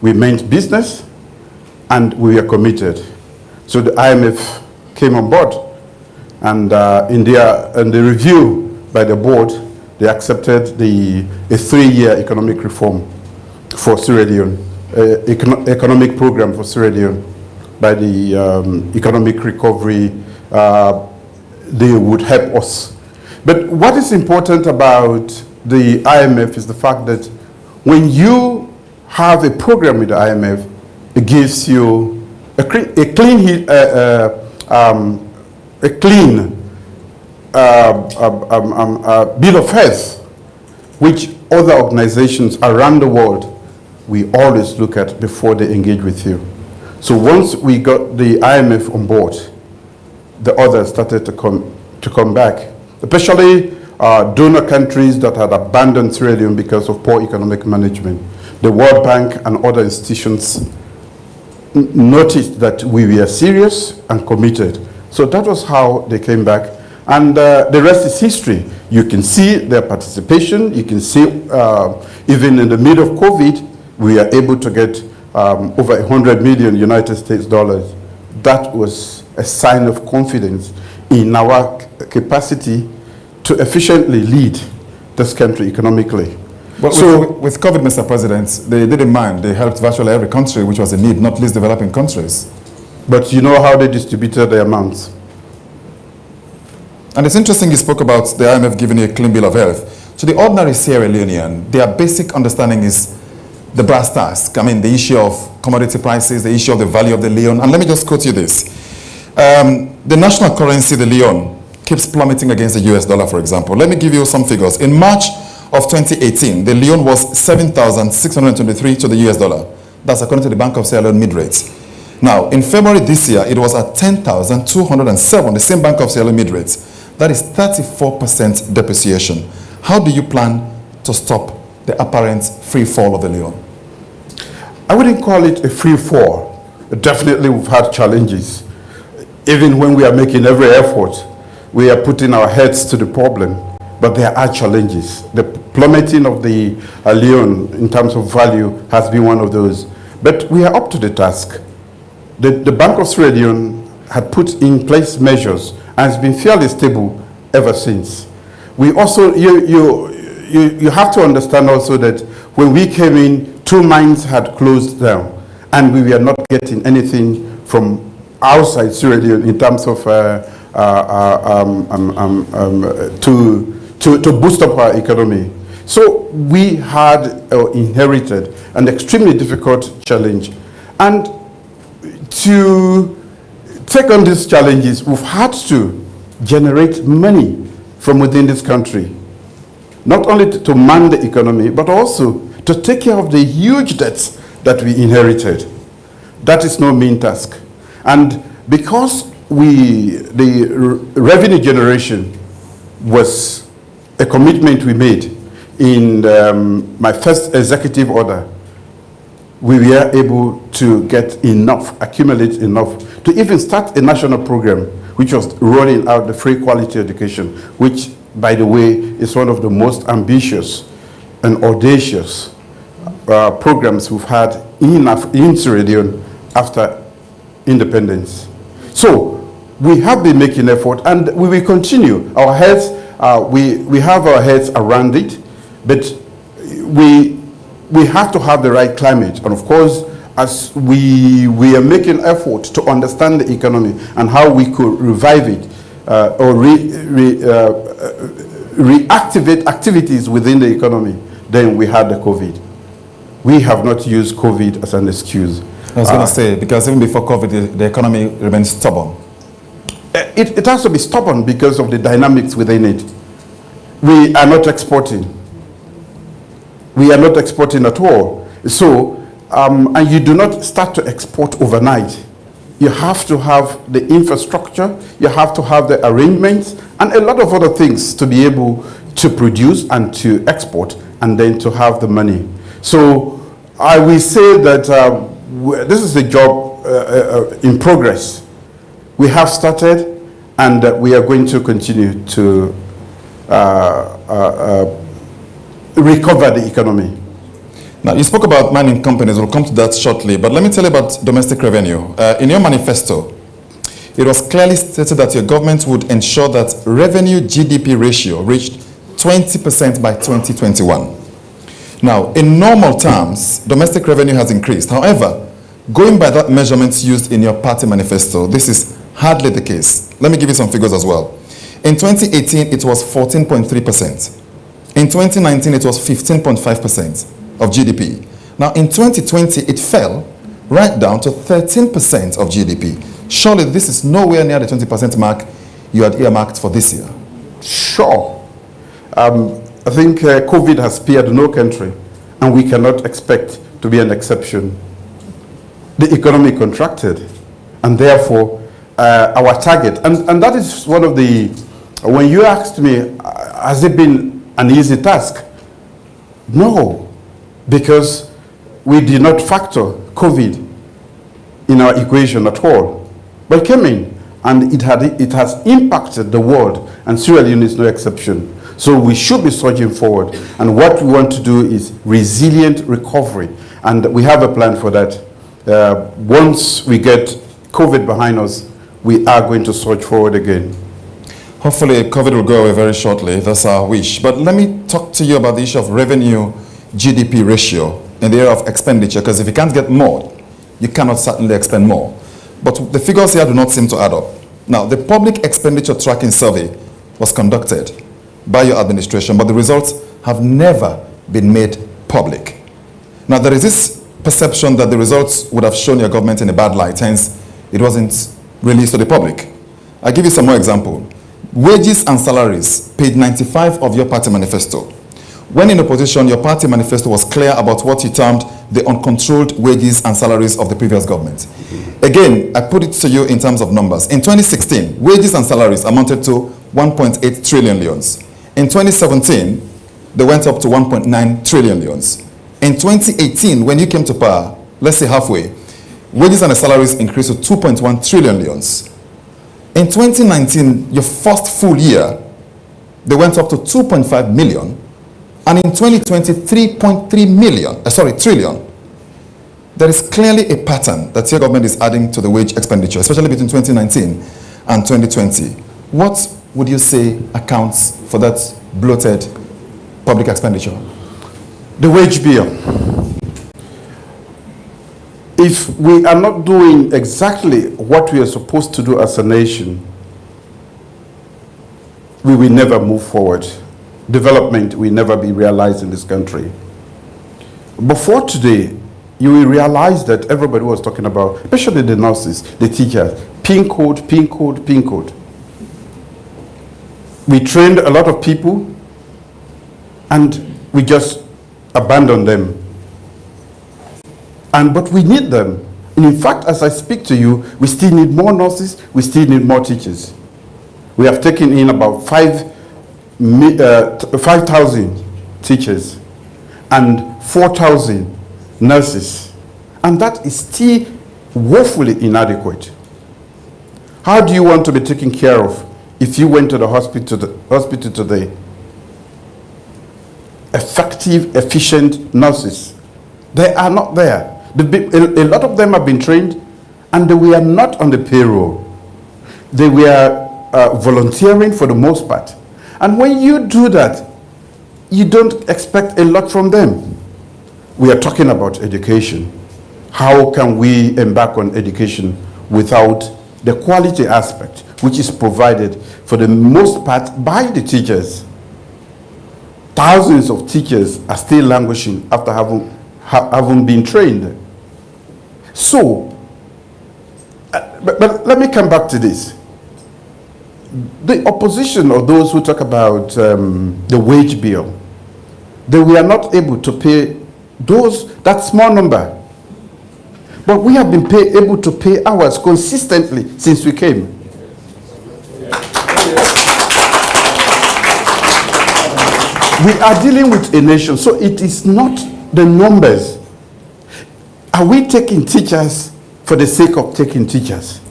we meant business and we were committed. So the IMF came on board, and in the review by the board, they accepted a 3-year economic reform for Sierra Leone, economic program for Sierra Leone by the economic recovery. They would help us. But what is important about the IMF is the fact that when you have a program with the IMF, it gives you a clean bill of health, which other organizations around the world we always look at before they engage with you. So once we got the IMF on board, the others started to come back, especially donor countries that had abandoned Sierra Leone because of poor economic management. The World Bank and other institutions noticed that we were serious and committed. So that was how they came back. And the rest is history. You can see their participation. You can see even in the middle of COVID, we are able to get over 100 million United States dollars. That was a sign of confidence in our capacity to efficiently lead this country economically. But so with COVID, Mr. President, they didn't mind. They helped virtually every country, which was in need, not least developing countries. But you know how they distributed the amounts. And it's interesting you spoke about the IMF giving you a clean bill of health. To the ordinary Sierra Leonean, their basic understanding is the brass task. I mean, the issue of commodity prices, the issue of the value of the leon. And let me just quote you this. The national currency, the leon, keeps plummeting against the US dollar, for example. Let me give you some figures. In March of 2018, the leon was 7,623 to the US dollar. That's according to the Bank of Sierra Leone mid-rates. Now, in February this year, it was at 10,207, the same Bank of Sierra Leone mid-rates. That is 34% depreciation. How do you plan to stop the apparent free fall of the leon? I wouldn't call it a free fall. Definitely we've had challenges. Even when we are making every effort, we are putting our heads to the problem, but there are challenges. The plummeting of the leon in terms of value has been one of those. But we are up to the task. The Bank of Sierra Leone had put in place measures and has been fairly stable ever since. We also, you have to understand also that when we came in, 2 mines had closed down and we were not getting anything from outside Sierra Leone in terms of to boost up our economy. So we had inherited an extremely difficult challenge. And to take on these challenges, we've had to generate money from within this country, not only to man the economy, but also to take care of the huge debts that we inherited. That is no mean task. And because the revenue generation was a commitment we made in my first executive order, we were able to get enough, accumulate enough, to even start a national program which was rolling out the free quality education, which, by the way, is one of the most ambitious and audacious programs we've had in Sierra Leone after independence. So we have been making effort, and we will continue. Our heads, we have our heads around it, but we have to have the right climate. And of course, as we are making effort to understand the economy and how we could revive it or reactivate activities within the economy, then we had the COVID. We have not used COVID as an excuse. I was going to say, because even before COVID, the economy remains stubborn. It has to be stubborn because of the dynamics within it. We are not exporting. We are not exporting at all. So, and you do not start to export overnight. You have to have the infrastructure, you have to have the arrangements, and a lot of other things to be able to produce and to export, and then to have the money. So I will say that this is a job in progress. We have started, and we are going to continue to recover the economy. Now, you spoke about mining companies. We'll come to that shortly. But let me tell you about domestic revenue. In your manifesto, it was clearly stated that your government would ensure that revenue GDP ratio reached 20% by 2021. Now, in normal terms, domestic revenue has increased. However, going by that measurement used in your party manifesto, this is hardly the case. Let me give you some figures as well. In 2018, it was 14.3%. In 2019, it was 15.5% of GDP. Now, in 2020, it fell right down to 13% of GDP. Surely this is nowhere near the 20% mark you had earmarked for this year. Sure. I think COVID has spared no country, and we cannot expect to be an exception. The economy contracted, and therefore our target, and that is one of the, when you asked me, has it been an easy task? No, because we did not factor COVID in our equation at all. But it came in, and it has impacted the world, and Sierra Leone is no exception. So we should be surging forward. And what we want to do is resilient recovery. And we have a plan for that. Once we get COVID behind us, we are going to surge forward again. Hopefully, COVID will go away very shortly. That's our wish. But let me talk to you about the issue of revenue GDP ratio in the area of expenditure, because if you can't get more, you cannot certainly expend more. But the figures here do not seem to add up. Now, the Public Expenditure Tracking Survey was conducted by your administration, but the results have never been made public. Now, there is this perception that the results would have shown your government in a bad light, hence it wasn't released to the public. I'll give you some more example. Wages and salaries, page 95 of your party manifesto. When in opposition, your party manifesto was clear about what you termed the uncontrolled wages and salaries of the previous government. Again, I put it to you in terms of numbers. In 2016, wages and salaries amounted to 1.8 trillion leones. In 2017, they went up to 1.9 trillion leones. In 2018, when you came to power, let's say halfway, wages and salaries increased to 2.1 trillion leones. In 2019, your first full year, they went up to 2.5 million. And in 2020, 3.3 trillion. There is clearly a pattern that your government is adding to the wage expenditure, especially between 2019 and 2020. What would you say accounts for that bloated public expenditure? The wage bill. If we are not doing exactly what we are supposed to do as a nation, we will never move forward. Development will never be realized in this country. Before today, you will realize that everybody was talking about, especially the nurses, the teachers, PIN code, PIN code, PIN code. We trained a lot of people, and we just abandoned them. But we need them. And in fact, as I speak to you, we still need more nurses, we still need more teachers. We have taken in about 5,000 teachers and 4,000 nurses. And that is still woefully inadequate. How do you want to be taken care of if you went to the hospital today? Effective, efficient nurses. They are not there. A lot of them have been trained, and they were not on the payroll. They were volunteering for the most part. And when you do that, you don't expect a lot from them. We are talking about education. How can we embark on education without the quality aspect, which is provided for the most part by the teachers? Thousands of teachers are still languishing after having been trained. So, but let me come back to this. The opposition, or those who talk about the wage bill, they were not able to pay that small number. But we have been able to pay ours consistently since we came. We are dealing with a nation, so it is not the numbers. Are we taking teachers for the sake of taking teachers?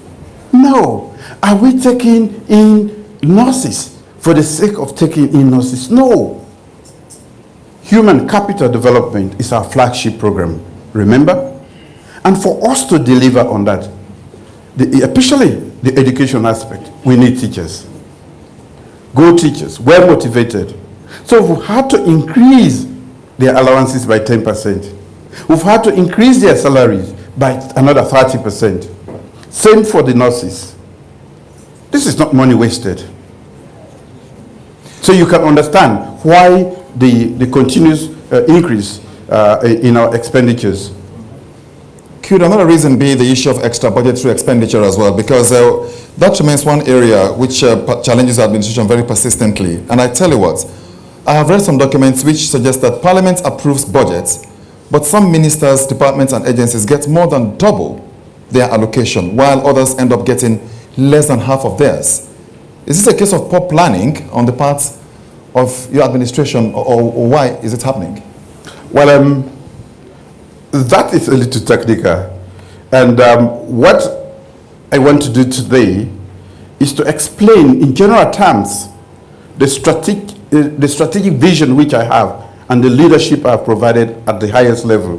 No. Are we taking in nurses for the sake of taking in nurses? No. Human capital development is our flagship program, remember? And for us to deliver on that, especially the education aspect, we need teachers. Good teachers, well motivated, So we've had to increase their allowances by 10%. We've had to increase their salaries by another 30%. Same for the nurses. This is not money wasted. So you can understand why the continuous increase in our expenditures. Could another reason be the issue of extra budgetary expenditure as well? Because that remains one area which challenges the administration very persistently. And I tell you what, I have read some documents which suggest that Parliament approves budgets, but some ministers, departments and agencies get more than double their allocation, while others end up getting less than half of theirs. Is this a case of poor planning on the part of your administration, or why is it happening? Well, that is a little technical. And what I want to do today is to explain in general terms the strategic vision which I have and the leadership I have provided at the highest level.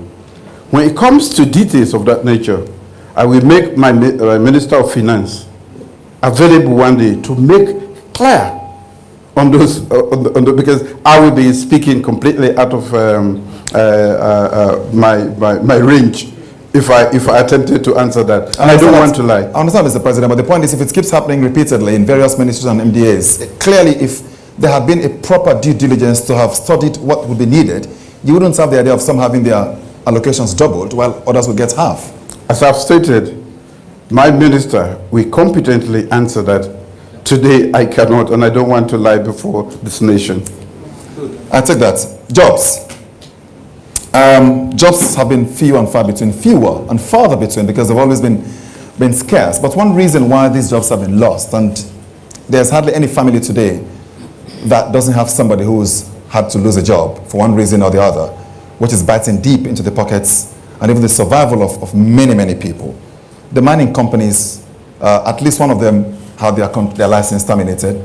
When it comes to details of that nature, I will make my Minister of Finance available one day to make clear on those, because I will be speaking completely out of my range if I attempted to answer that. And I don't want to lie. I understand, Mr. President, but the point is, if it keeps happening repeatedly in various ministries and MDAs, clearly if there had been a proper due diligence to have studied what would be needed, you wouldn't have the idea of some having their allocations doubled while others would get half. As I've stated, my minister will competently answer that. Today I cannot, and I don't want to lie before this nation. I take that. Jobs. Jobs have been few and far between, fewer and farther between, because they've always been scarce. But one reason why these jobs have been lost, and there's hardly any family today that doesn't have somebody who's had to lose a job for one reason or the other, which is biting deep into the pockets and even the survival of many, many people. The mining companies, at least one of them had their license terminated,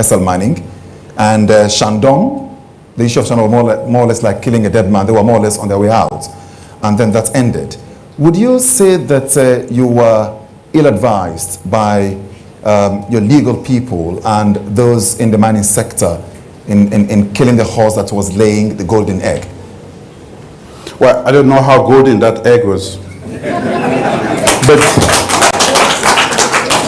SL Mining, and Shandong. The issue of Shandong was more or less like killing a dead man. They were more or less on their way out, and then that ended. Would you say that you were ill-advised by your legal people and those in the mining sector in killing the horse that was laying the golden egg? Well, I don't know how golden that egg was. But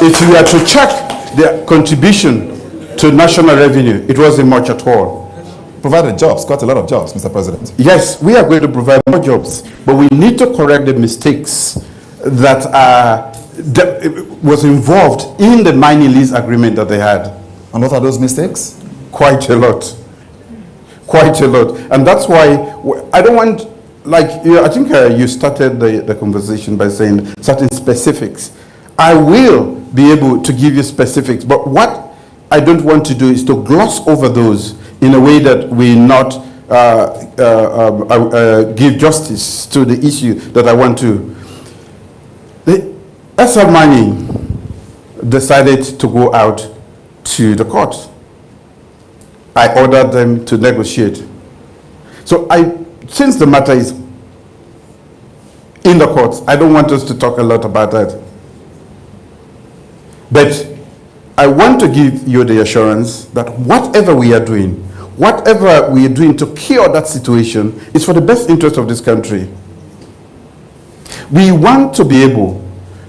if you were to check their contribution to national revenue, it wasn't much at all. Provided jobs, quite a lot of jobs, Mr. President. Yes, we are going to provide more jobs, but we need to correct the mistakes that was involved in the mining lease agreement that they had. And what are those mistakes? Quite a lot. Quite a lot. And that's why I don't want, like, I think you started the conversation by saying certain specifics. I will be able to give you specifics, but what I don't want to do is to gloss over those in a way that we not give justice to the issue that I want to. The SL Mining decided to go out to the court. I ordered them to negotiate. So since the matter is in the courts, I don't want us to talk a lot about that. But I want to give you the assurance that whatever we are doing to cure that situation is for the best interest of this country. We want to be able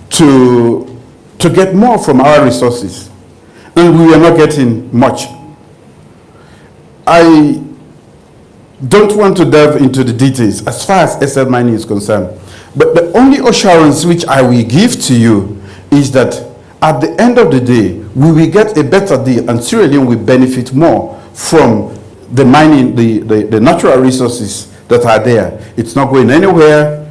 to get more from our resources, and we are not getting much. I don't want to delve into the details as far as SL Mining is concerned, but the only assurance which I will give to you is that at the end of the day, we will get a better deal, and Sierra Leone will benefit more from the mining, the natural resources that are there. It's not going anywhere.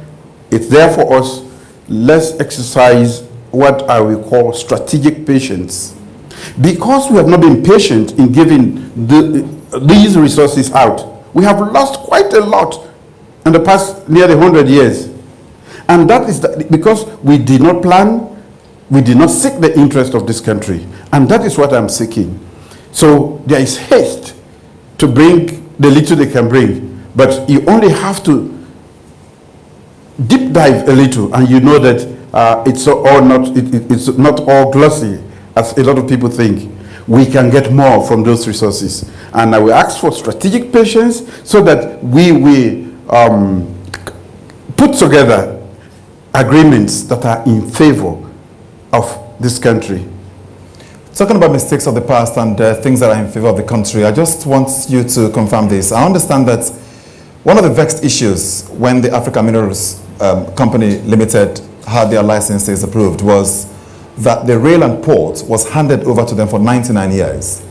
It's there for us. Let's exercise what I will call strategic patience. Because we have not been patient in giving these resources out, we have lost quite a lot in the past nearly 100 years. And that is because we did not plan, we did not seek the interest of this country. And that is what I'm seeking. So there is haste to bring the little they can bring, but you only have to deep dive a little, and you know that it's not all glossy, as a lot of people think. we can get more from those resources. And I will ask for strategic patience so that we put together agreements that are in favor of this country. Talking about mistakes of the past and things that are in favor of the country, I just want you to confirm this. I understand that one of the vexed issues when the Africa Minerals Company Limited had their licenses approved was that the rail and port was handed over to them for 99 years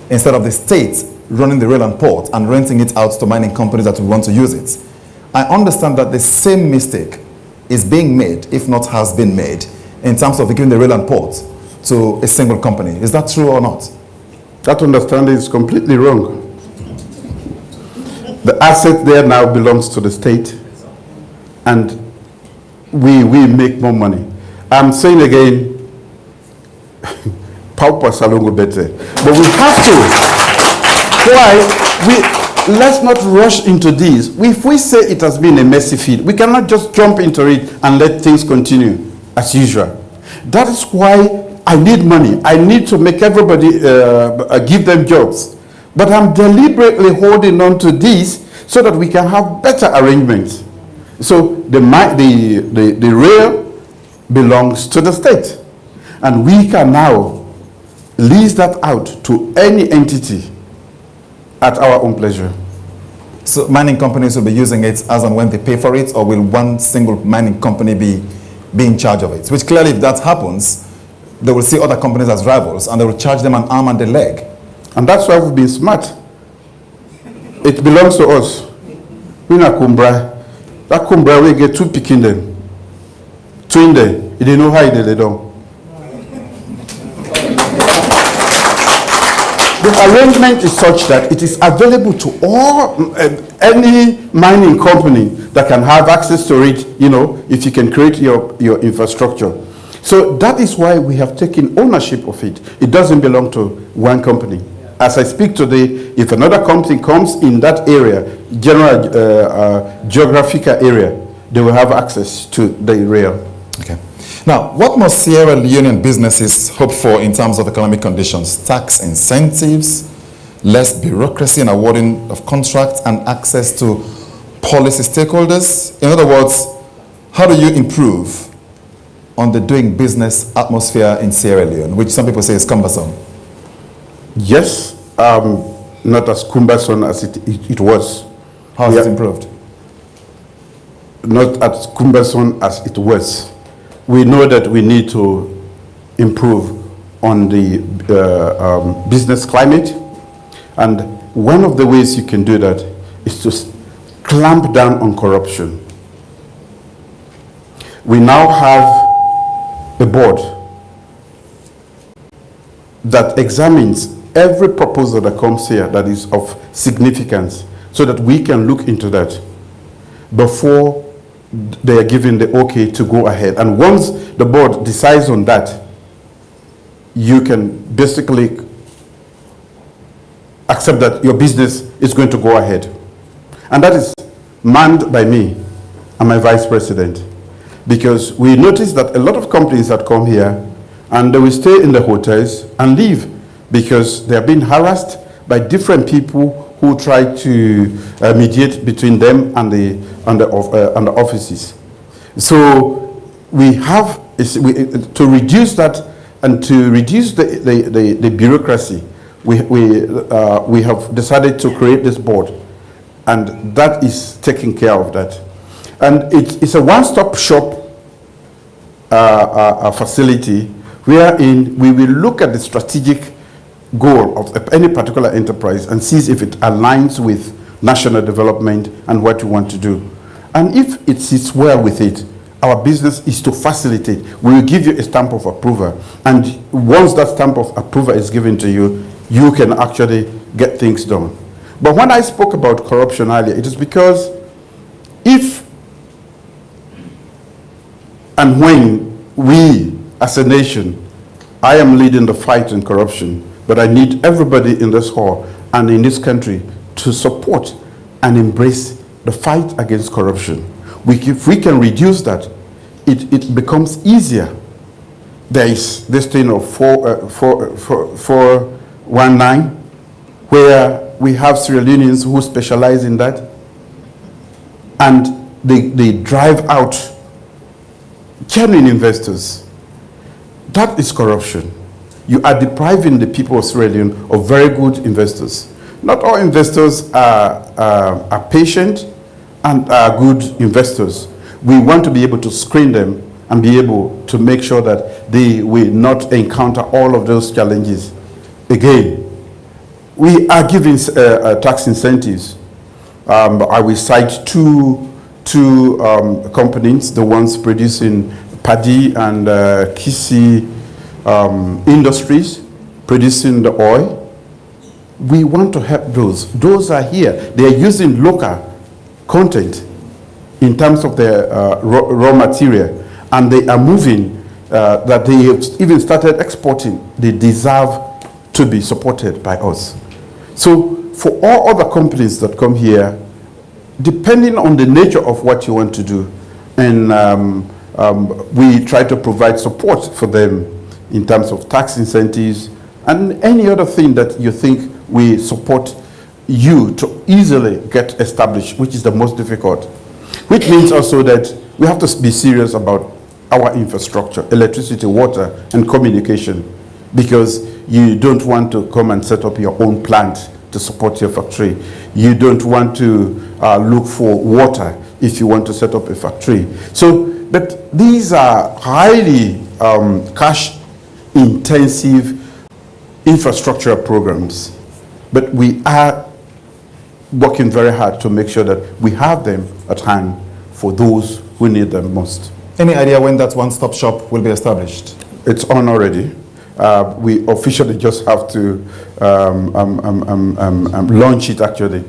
instead of the state running the rail and port and renting it out to mining companies that would want to use it. I understand that the same mistake is being made, if not has been made, in terms of giving the rail and port to a single company. Is that true or not? That understanding is completely wrong. The asset there now belongs to the state, and we make more money. I'm saying again, pauper salongo bete. But we have to. Let's not rush into this. If we say it has been a messy field, we cannot just jump into it and let things continue as usual. That is why I need money. I need to make everybody give them jobs. But I'm deliberately holding on to this so that we can have better arrangements. So the rail belongs to the state. And we can now lease that out to any entity at our own pleasure. So mining companies will be using it as and when they pay for it, or will one single mining company be in charge of it? Which clearly, if that happens, they will see other companies as rivals and they will charge them an arm and a leg. And that's why we've been smart. It belongs to us. We na kumbra. That kumbra we get two picking them. Twin them. They know how they don't. The arrangement is such that it is available to all, any mining company that can have access to it, you know, if you can create your infrastructure. So that is why we have taken ownership of it. It doesn't belong to one company. As I speak today, if another company comes in that area, general geographical area, they will have access to the rail. Okay. Now, what must Sierra Leonean businesses hope for in terms of economic conditions? Tax incentives, less bureaucracy in awarding of contracts, and access to policy stakeholders? In other words, how do you improve on the doing business atmosphere in Sierra Leone, which some people say is cumbersome? Yes, not as cumbersome as it was. How has it improved? Not as cumbersome as it was. We know that we need to improve on the business climate, and one of the ways you can do that is to clamp down on corruption. We now have a board that examines every proposal that comes here that is of significance, so that we can look into that before they are given the okay to go ahead. And once the board decides on that, you can basically accept that your business is going to go ahead. And that is manned by me and my vice president, because we noticed that a lot of companies that come here and they will stay in the hotels and leave because they are being harassed by different people who try to mediate between them and the offices. So we have to reduce that, and to reduce the bureaucracy. We have decided to create this board, and that is taking care of that. And it's a one-stop shop facility wherein we will look at the strategic goal of any particular enterprise and sees if it aligns with national development and what we want to do. And if it sits well with it, our business is to facilitate. We will give you a stamp of approval, and once that stamp of approval is given to you, you can actually get things done. But when I spoke about corruption earlier, it is because if and when we as a nation, I am leading the fight in corruption, but I need everybody in this hall and in this country to support and embrace the fight against corruption. If we can reduce that, it becomes easier. There is this thing of four 19, where we have Sierra Leoneans who specialize in that, and they drive out genuine investors. That is corruption. You are depriving the people of Sierra Leone of very good investors. Not all investors are patient and are good investors. We want to be able to screen them and be able to make sure that they will not encounter all of those challenges again. We are giving tax incentives. I will cite two companies, the ones producing paddy and Kisi industries, producing the oil. We want to help those. Those are here. They are using local content in terms of their raw material, and they are moving, that they have even started exporting. They deserve to be supported by us. So for all other companies that come here, depending on the nature of what you want to do, and we try to provide support for them in terms of tax incentives and any other thing that you think we support you to easily get established, which is the most difficult. Which means also that we have to be serious about our infrastructure, electricity, water, and communication, because you don't want to come and set up your own plant to support your factory. You don't want to look for water if you want to set up a factory. So, but these are highly cash-intensive infrastructure programs. But we are working very hard to make sure that we have them at hand for those who need them most. Any idea when that one-stop shop will be established? It's on already. We officially just have to launch it actually.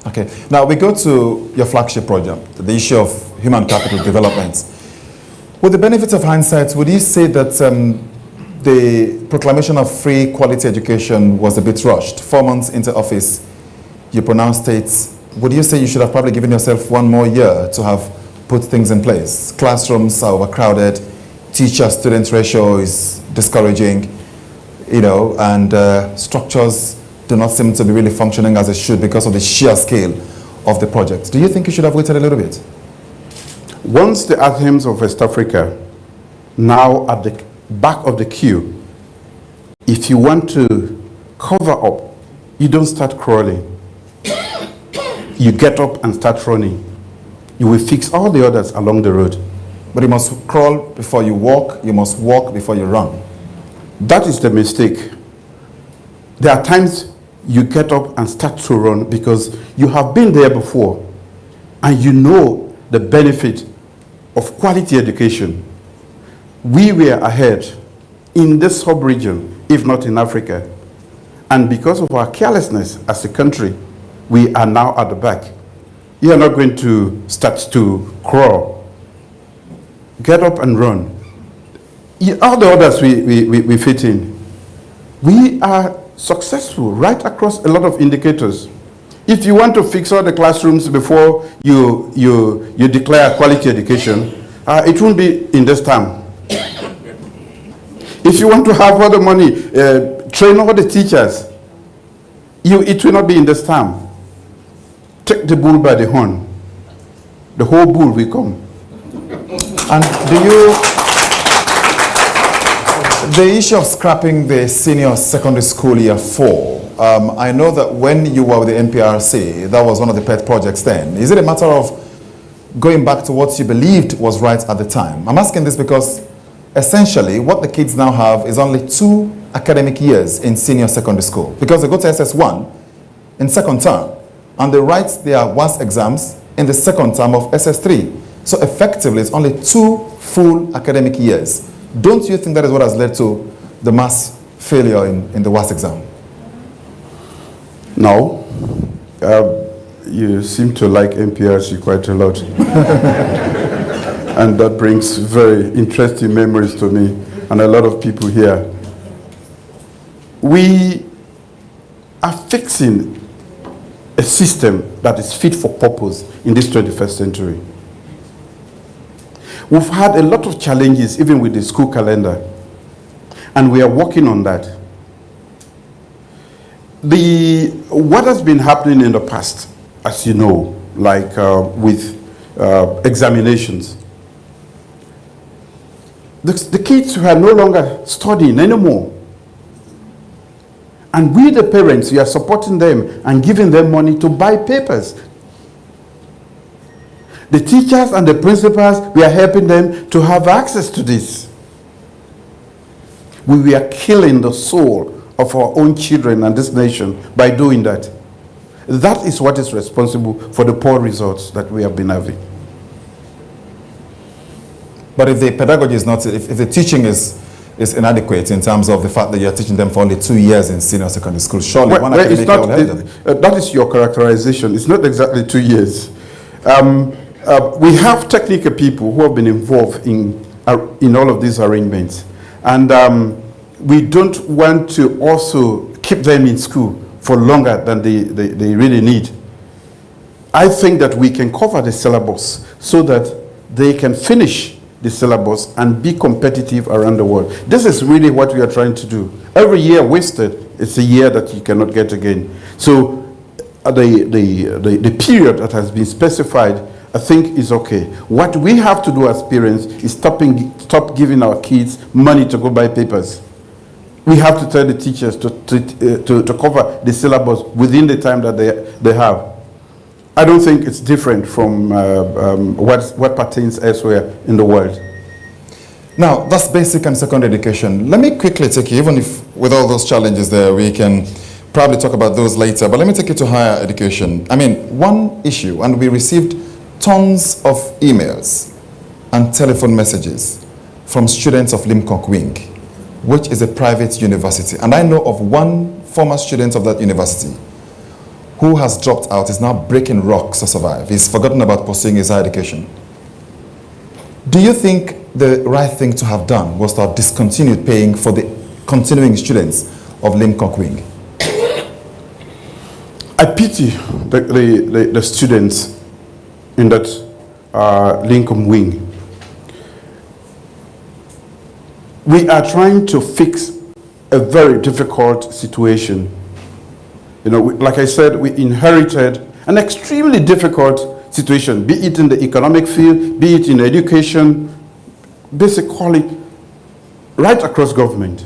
Okay. Now we go to your flagship project, the issue of human capital development. With the benefits of hindsight, would you say that the proclamation of free quality education was a bit rushed? 4 months into office, you pronounced it. Would you say you should have probably given yourself 1 more year to have put things in place? Classrooms are overcrowded, teacher-student ratio is discouraging, and structures do not seem to be really functioning as they should because of the sheer scale of the project. Do you think you should have waited a little bit? Once the Athems of West Africa, now at the back of the queue, if you want to cover up, you don't start crawling. You get up and start running. You will fix all the others along the road. But you must crawl before you walk. You must walk before you run. That is the mistake. There are times you get up and start to run because you have been there before and you know the benefit of quality education. We were ahead in this sub-region, if not in Africa. And because of our carelessness as a country, we are now at the back. You are not going to start to crawl. Get up and run. All the others we fit in. We are successful right across a lot of indicators. If you want to fix all the classrooms before you declare quality education, it won't be in this term. If you want to have all the money, train all the teachers, it will not be in this term. Take the bull by the horn. The whole bull will come. And the issue of scrapping the senior secondary school year 4, I know that when you were with the NPRC, that was one of the pet projects then. Is it a matter of going back to what you believed was right at the time? I'm asking this because essentially what the kids now have is only 2 academic years in senior secondary school, because they go to SS1 in second term and they write their WASSCE exams in the second term of SS3. So effectively, it's only 2 full academic years. Don't you think that is what has led to the mass failure in the WASSCE exam? No. You seem to like NPRC quite a lot. And that brings very interesting memories to me and a lot of people here. We are fixing a system that is fit for purpose in this 21st century. We've had a lot of challenges even with the school calendar, and we are working on that. what has been happening in the past, as you know, like with examinations, the kids who are no longer studying anymore. And we, the parents, we are supporting them and giving them money to buy papers. The teachers and the principals, we are helping them to have access to this. We are killing the soul of our own children and this nation by doing that. That is what is responsible for the poor results that we have been having. But if the pedagogy is not, if the teaching is inadequate in terms of the fact that you're teaching them for only 2 years in senior secondary school, surely one academic year will help them. That is your characterization. It's not exactly 2 years. We have technical people who have been involved in all of these arrangements. And we don't want to also keep them in school for longer than they really need. I think that we can cover the syllabus so that they can finish the syllabus and be competitive around the world. This is really what we are trying to do. Every year wasted, it's a year that you cannot get again. So the period that has been specified, I think, is okay. What we have to do as parents is stop giving our kids money to go buy papers. We have to tell the teachers to cover the syllabus within the time that they have. I don't think it's different from what pertains elsewhere in the world. Now, that's basic and secondary education. Let me quickly take you, even if with all those challenges there, we can probably talk about those later, but let me take you to higher education. I mean, one issue, and we received tons of emails and telephone messages from students of Limpopo Wing, which is a private university. And I know of one former student of that university who has dropped out, is now breaking rocks to survive. He's forgotten about pursuing his higher education. Do you think the right thing to have done was to have discontinued paying for the continuing students of Limpopo Wing? I pity the students in that Lincoln Wing. We are trying to fix a very difficult situation. You know, like I said, we inherited an extremely difficult situation, be it in the economic field, be it in education, basically right across government.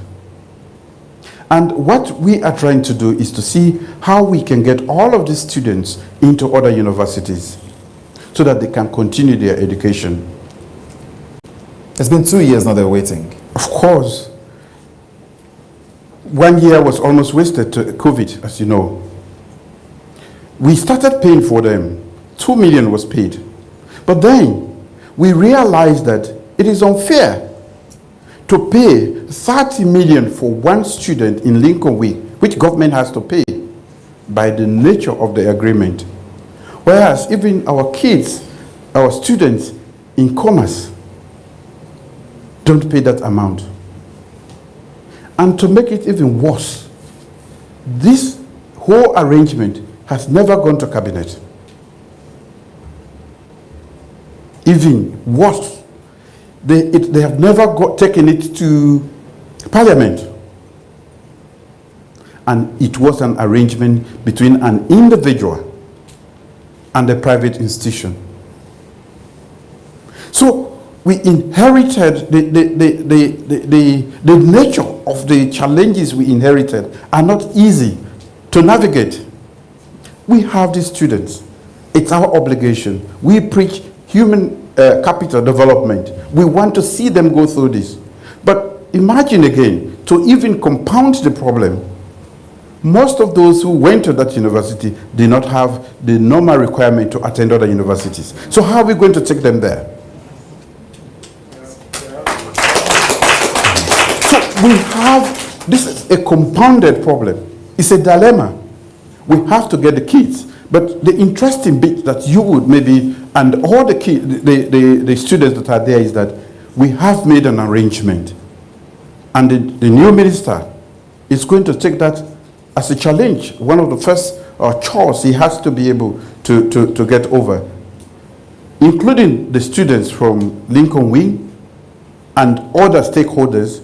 And what we are trying to do is to see how we can get all of these students into other universities so that they can continue their education. It's been 2 years now they're waiting. Of course. 1 year was almost wasted to COVID, as you know. We started paying for them. 2 million was paid. But then we realized that it is unfair to pay 30 million for one student in Lincoln Wing, which government has to pay by the nature of the agreement. Whereas even our kids, our students in commerce, don't pay that amount. And to make it even worse, this whole arrangement has never gone to cabinet. Even worse, they have never taken it to parliament. And it was an arrangement between an individual and a private institution. So we inherited the nature of the challenges we inherited are not easy to navigate. We have these students. It's our obligation. We preach human capital development. We want to see them go through this. But imagine again, to even compound the problem, most of those who went to that university did not have the normal requirement to attend other universities. So how are we going to take them there? We have, this is a compounded problem. It's a dilemma. We have to get the kids. But the interesting bit that you would maybe, and all the kids, the students that are there, is that we have made an arrangement. And the new minister is going to take that as a challenge. One of the first chores he has to be able to get over, including the students from Lincoln Wing and other stakeholders.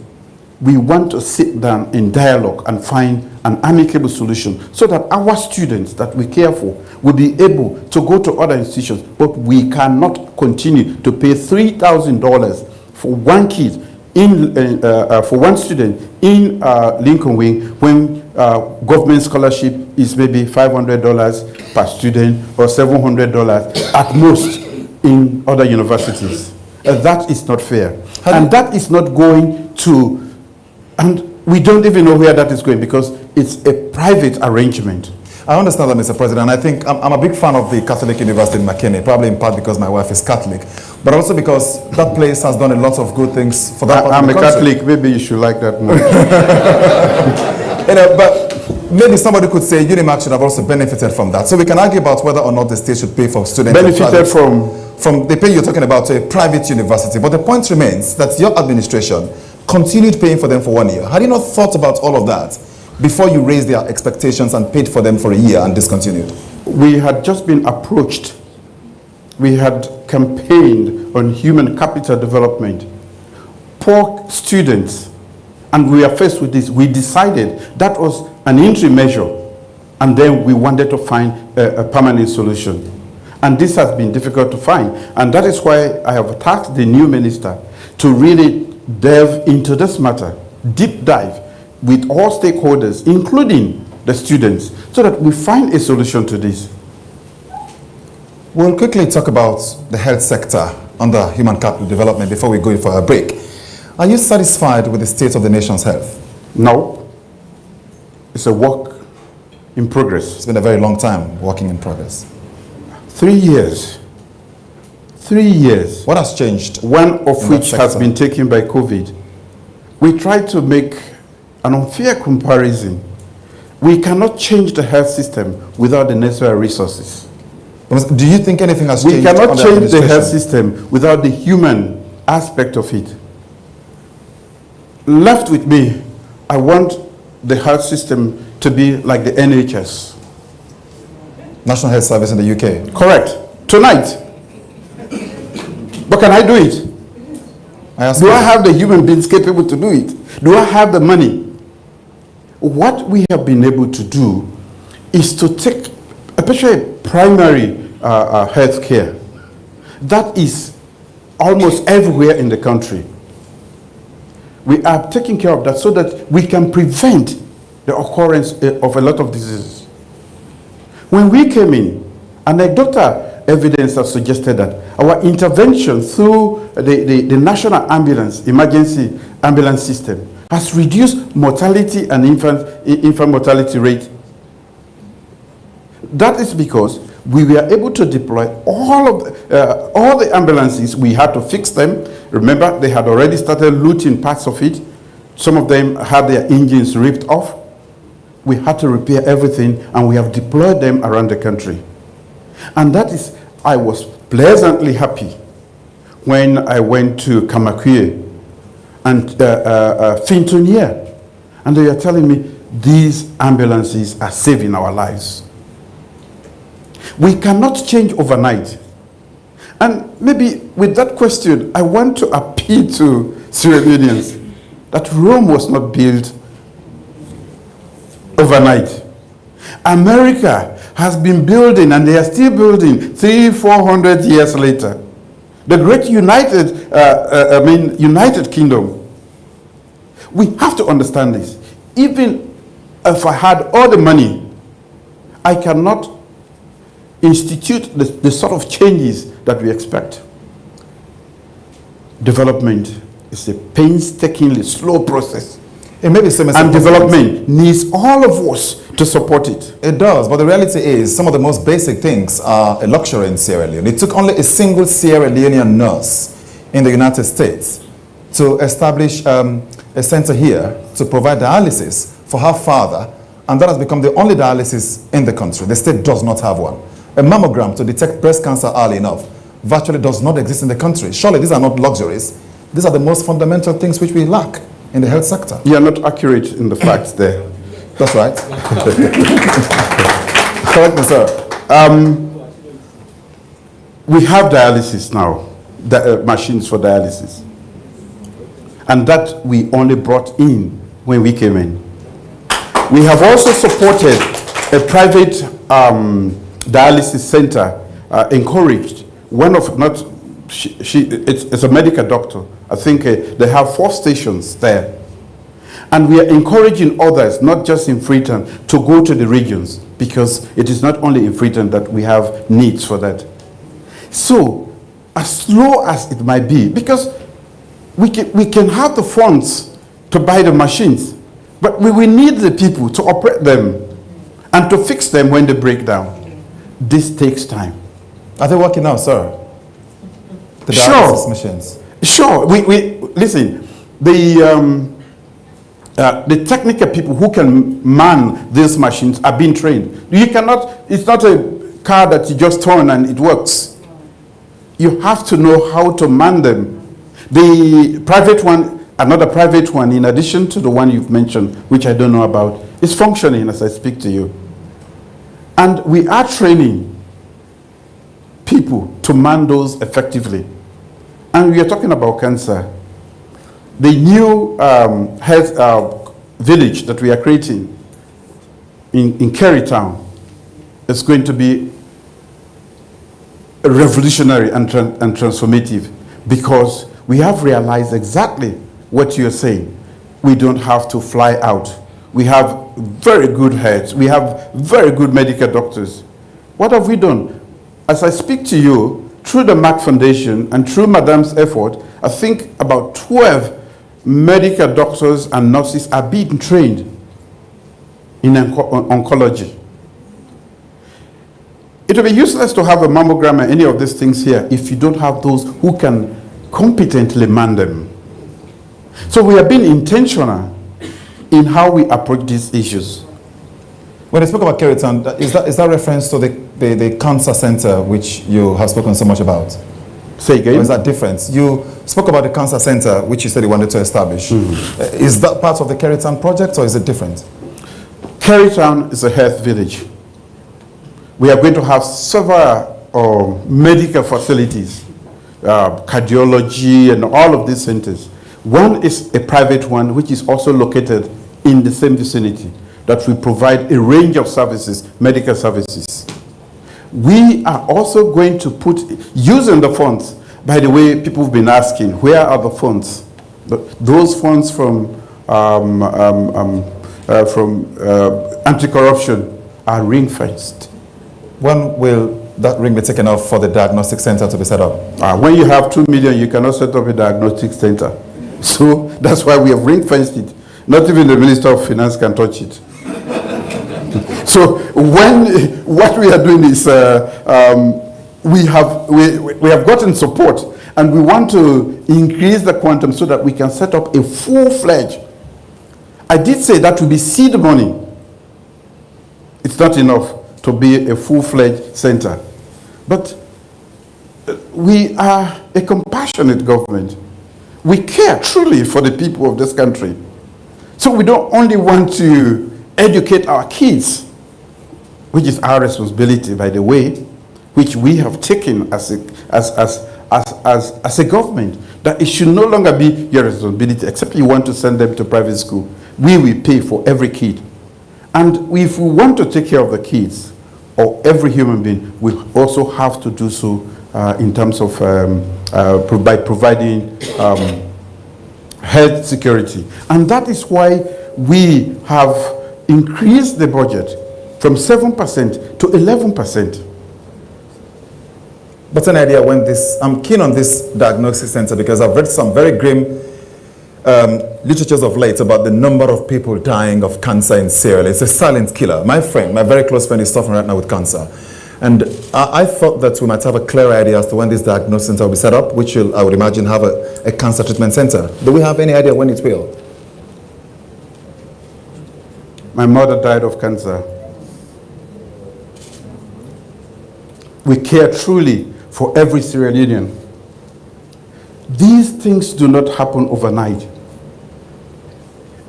we want to sit down in dialogue and find an amicable solution so that our students that we care for will be able to go to other institutions, but we cannot continue to pay $3,000 for one kid for one student in Lincoln Wing when government scholarship is maybe $500 per student or $700 at most in other universities. That is not fair. And that is not going to, and we don't even know where that is going because it's a private arrangement. I understand that, Mr. President. I think I'm a big fan of the Catholic University in McKinney, probably in part because my wife is Catholic, but also because that place has done a lot of good things for that part I'm of the a country. Catholic, maybe you should like that more. But maybe somebody could say Unimac should have also benefited from that. So we can argue about whether or not the state should pay for students. Benefited from the pay you're talking about to a private university. But the point remains that your administration continued paying for them for 1 year. Had you not thought about all of that before you raised their expectations and paid for them for a year and discontinued? We had just been approached. We had campaigned on human capital development. Poor students, and we are faced with this. We decided that was an interim measure, and then we wanted to find a permanent solution. And this has been difficult to find. And that is why I have tasked the new minister to really delve into this matter, deep dive with all stakeholders, including the students, so that we find a solution to this. We'll quickly talk about the health sector under human capital development before we go for a break. Are you satisfied with the state of the nation's health? No. It's a work in progress. It's been a very long time working in progress. 3 years. 3 years. What has changed? One of which has been taken by COVID. We tried to make an unfair comparison. We cannot change the health system without the necessary resources. Do you think anything has changed? We cannot change the health system without the human aspect of it. Left with me, I want the health system to be like the NHS. National Health Service in the UK. Correct. Tonight. But can I do it? Do I have the human beings capable to do it? Do I have the money? What we have been able to do is to take, especially primary health care, that is almost everywhere in the country. We are taking care of that so that we can prevent the occurrence of a lot of diseases. When we came in, anecdotal evidence has suggested that our intervention through the National Ambulance, Emergency Ambulance System has reduced mortality and infant mortality rate. That is because we were able to deploy all the ambulances. We had to fix them. Remember, they had already started looting parts of it. Some of them had their engines ripped off. We had to repair everything, and we have deployed them around the country. And that is, I was pleasantly happy when I went to Kamakwie and Fintonia, and they are telling me these ambulances are saving our lives. We cannot change overnight. And maybe with that question, I want to appeal to Sierra Leoneans that Rome was not built overnight. America has been building, and they are still building 300-400 years later. The great United Kingdom. We have to understand this. Even if I had all the money, I cannot institute the sort of changes that we expect. Development is a painstakingly slow process. And development needs all of us to support it. It does, but the reality is some of the most basic things are a luxury in Sierra Leone. It took only a single Sierra Leonean nurse in the United States to establish a center here to provide dialysis for her father, and that has become the only dialysis in the country. The state does not have one. A mammogram to detect breast cancer early enough virtually does not exist in the country. Surely these are not luxuries. These are the most fundamental things which we lack in the health sector. You are not accurate in the facts there. That's right. Correct me, sir. We have dialysis now, machines for dialysis. And that we only brought in when we came in. We have also supported a private dialysis center, encouraged. One of, not, it's a medical doctor. I think they have 4 stations there. And we are encouraging others, not just in Freetown, to go to the regions, because it is not only in Freetown that we have needs for that. So, as low as it might be, because we can have the funds to buy the machines, but we will need the people to operate them and to fix them when they break down. This takes time. Are they working now, sir? The Sure. dialysis machines? Sure. Listen, the technical people who can man these machines are being trained. You cannot, it's not a car that you just turn and it works. You have to know how to man them. The private one, another private one, in addition to the one you've mentioned, which I don't know about, is functioning as I speak to you. And we are training people to man those effectively. And we are talking about cancer. The new health village that we are creating in Kerry Town is going to be revolutionary and transformative, because we have realized exactly what you're saying. We don't have to fly out. We have very good heads. We have very good medical doctors. What have we done? As I speak to you, through the MAC Foundation and through Madame's effort, I think about 12 medical doctors and nurses are being trained in oncology. It will be useless to have a mammogram and any of these things here if you don't have those who can competently man them. So we have been intentional in how we approach these issues. When I spoke about Kerry Town, is that reference to the cancer center which you have spoken so much about? Say again? Or is that different? You spoke about the cancer center which you said you wanted to establish. Is that part of the Kerry Town project, or is it different? Kerry Town is a health village. We are going to have several medical facilities, cardiology and all of these centers. One is a private one which is also located in the same vicinity, that we provide a range of services, medical services. We are also going to put, using the funds, by the way, people have been asking, where are the funds? Those funds from anti-corruption are ring-fenced. When will that ring be taken off for the diagnostic center to be set up? When you have 2 million, you cannot set up a diagnostic center. So that's why we have ring-fenced it. Not even the Minister of Finance can touch it. So what we are doing is we have gotten support, and we want to increase the quantum so that we can set up a full-fledged. I did say that will be seed money. It's not enough to be a full-fledged center. But we are a compassionate government. We care truly for the people of this country. So we don't only want to educate our kids, which is our responsibility, by the way, which we have taken as a government, that it should no longer be your responsibility, except you want to send them to private school. We will pay for every kid. And if we want to take care of the kids, or every human being, we also have to do so in terms of providing health security. And that is why we have increased the budget from 7% to 11%. What's an idea when this, I'm keen on this diagnostic center because I've read some very grim literatures of late about the number of people dying of cancer in Sierra Leone. It's a silent killer. My friend, my very close friend, is suffering right now with cancer. And I thought that we might have a clear idea as to when this diagnostic center will be set up, which will, I would imagine, have a cancer treatment center. Do we have any idea when it will? My mother died of cancer. We care truly for every Sierra Leonean. These things do not happen overnight.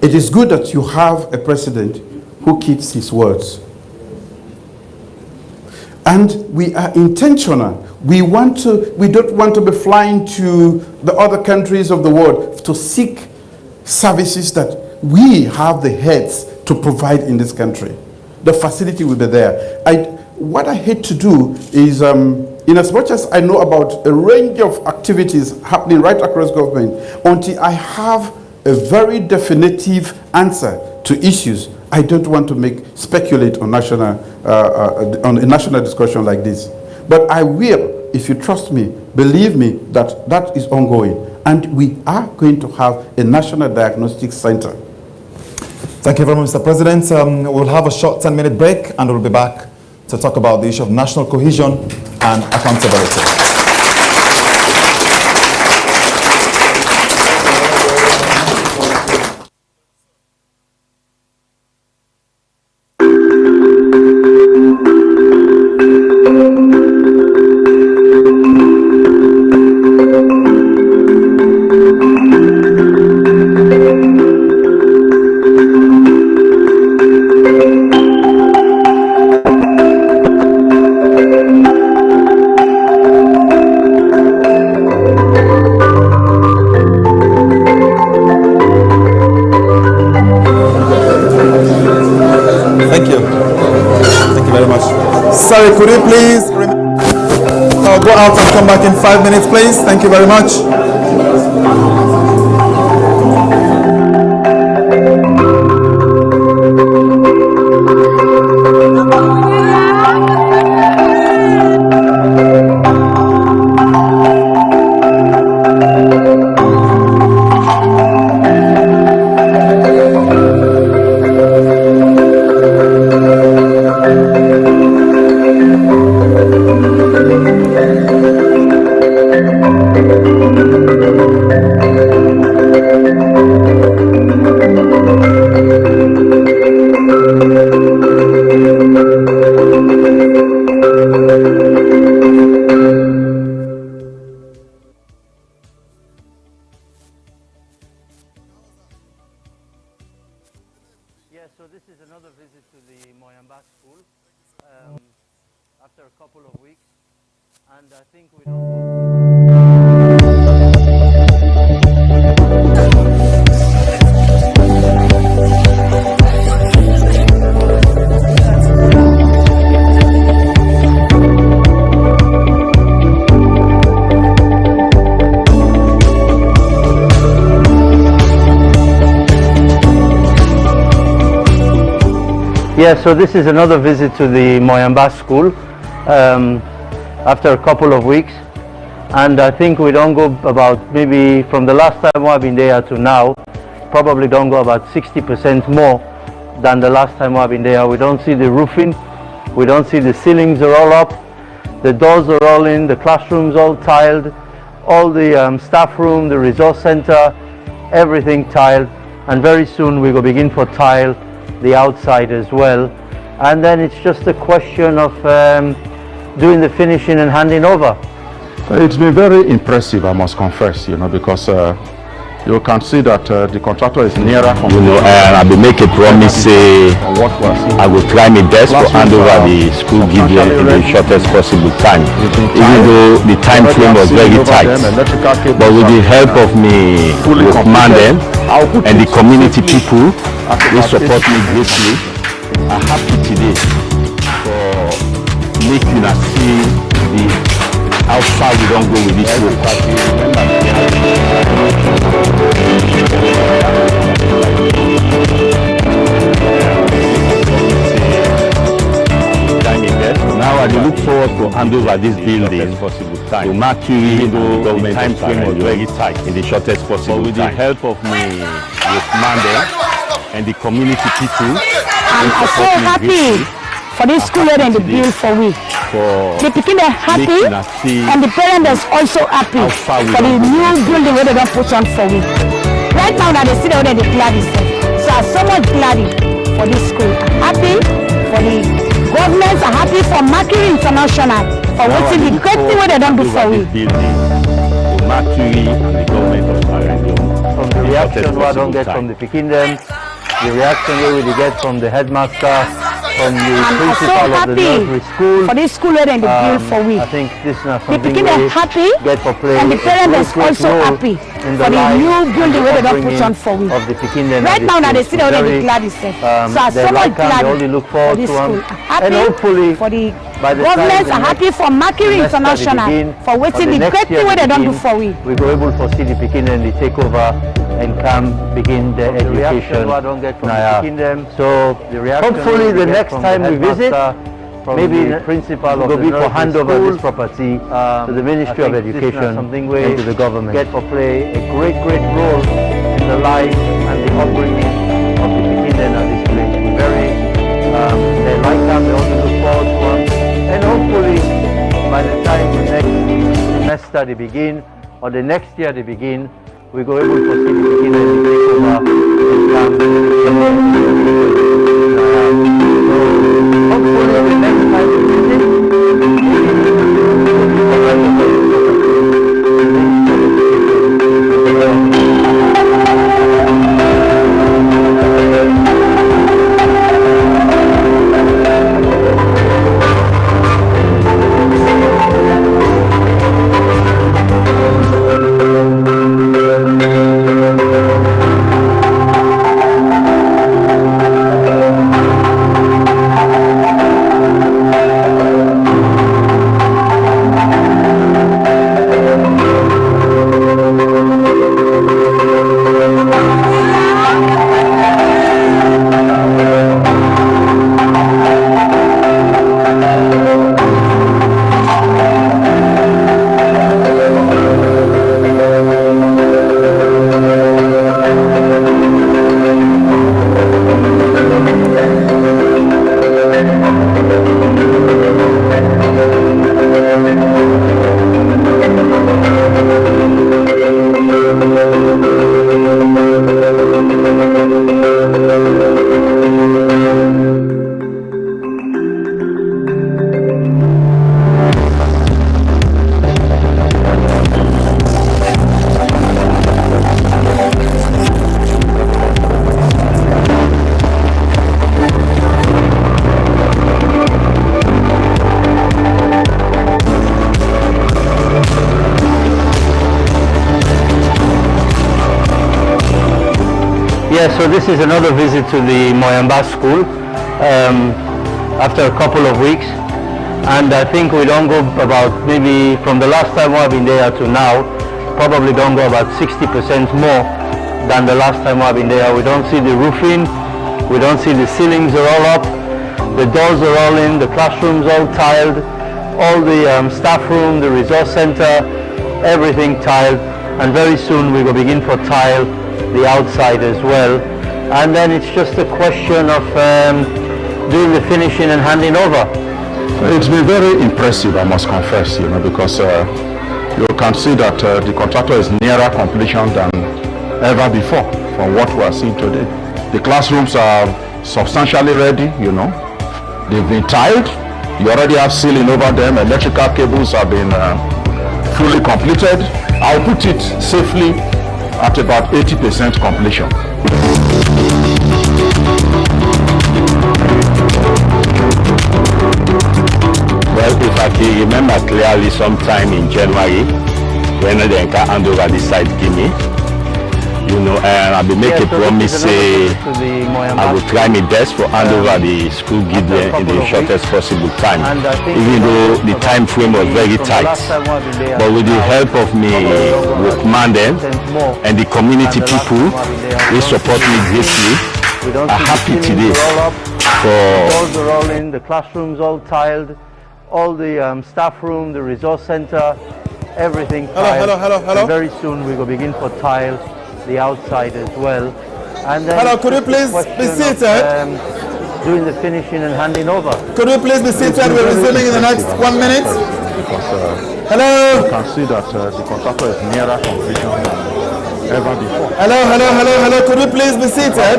It is good that you have a president who keeps his words. And we are intentional. We don't want to be flying to the other countries of the world to seek services that we have the heads to provide in this country. The facility will be there. What I hate to do is, in as much as I know about a range of activities happening right across government, until I have a very definitive answer to issues, I don't want to speculate on on a national discussion like this. But I will, if you trust me, believe me, that is ongoing. And we are going to have a national diagnostic center. Thank you very much, Mr. President. We'll have a short 10-minute break and we'll be back to talk about the issue of national cohesion and accountability. Sorry, could you please go out and come back in 5 minutes, please? Thank you very much. So this is another visit to the Moyamba School after a couple of weeks, and I think we Yeah, so this is another visit to the Moyamba School after a couple of weeks, and I think we don't go about, maybe from the last time I've been there to now, probably don't go about 60% more than the last time I've been there. We don't see the roofing, we don't see the ceilings are all up, the doors are all in, the classrooms all tiled, all the staff room, the resource center, everything tiled, and very soon we will begin for tile the outside as well, and then it's just a question of doing the finishing and handing over. It's been very impressive, I must confess, because you can see that the contractor is nearer from and I will make a promise, I will try my best to hand over the school given in the shortest possible time, even though the time frame was very tight. But with the help of me, with Mandem and the community people who support me greatly, I'm happy today for making us see how far we don't go with this work. Now I look forward to hand over this building to Mercury, though the time frame was very tight, in the shortest possible time. With the help of me, with Mandem and the community people, I'm so happy for this school and the bill for we. The people are happy and the parents are also happy for the new building where they don't put on for we. Right now that they see already the glad is there. So I'm so much glad for this school. I'm happy for the governments, I'm happy for Mercury International for watching the great thing where they don't do for we. Mercury and the government of Maranjo. From the reaction we don't get from the Pikindem, the reaction we will get from the headmaster, from the I'm so principal of the nursery happy school. for this school where they build for we. I think this is The something people are happy get for play. and the parents are also happy for the new building where they don't put on for we. Of the Pikin Right now, they see that they glad itself. So I'm so much glad they only look forward for this to school. them. And Happy hopefully for the by the governments time are happy for Mercury International for waiting the great thing where they don't do for we. We go able to see the Pikin and they take over and come begin their education. So hopefully the next time we visit, maybe the principal will be for hand over this property to the Ministry of Education and to the government. Get for play a great role in the life and the upbringing of the Pikin of this place. We very they like them, they also look forward to them, and hopefully by the time the next semester they begin or the next year they begin, we go able to see the Pikin and take over and come. Hopefully the next time we visit, so this is another visit to the Moyamba school after a couple of weeks, and I think we don't go about maybe from the last time I've been there to now, probably don't go about 60% more than the last time I've been there. We don't see the roofing, we don't see the ceilings are all up, the doors are all in, the classrooms all tiled, all the staff room, the resource center, everything tiled, and very soon we will begin for tile the outside as well, and then it's just a question of doing the finishing and handing over. It's been very impressive, I must confess, because you can see that the contractor is nearer completion than ever before from what we are seeing today. The classrooms are substantially ready, they've been tiled, you already have ceiling over them, electrical cables have been fully completed. I'll put it safely at about 80% completion. Well, if I can remember clearly, sometime in January, when they can hand over the site Guinea, I will make a promise, say I will try my best to hand over the school Gideon in the shortest possible time, even though the time frame was very tight. But with the help of me workman and the community people, they support me greatly. I'm happy today. The doors are all in, the classrooms all tiled, all the staff room, the resource center, everything tiled. Hello. And very soon we will begin for tile the outside as well. And then hello, could you please be seated? Doing the finishing and handing over. Could you please be seated? We're resuming in the next 1 minute. Hello. You can see that the contractor is nearer completion than ever before. Hello. Could you please be seated?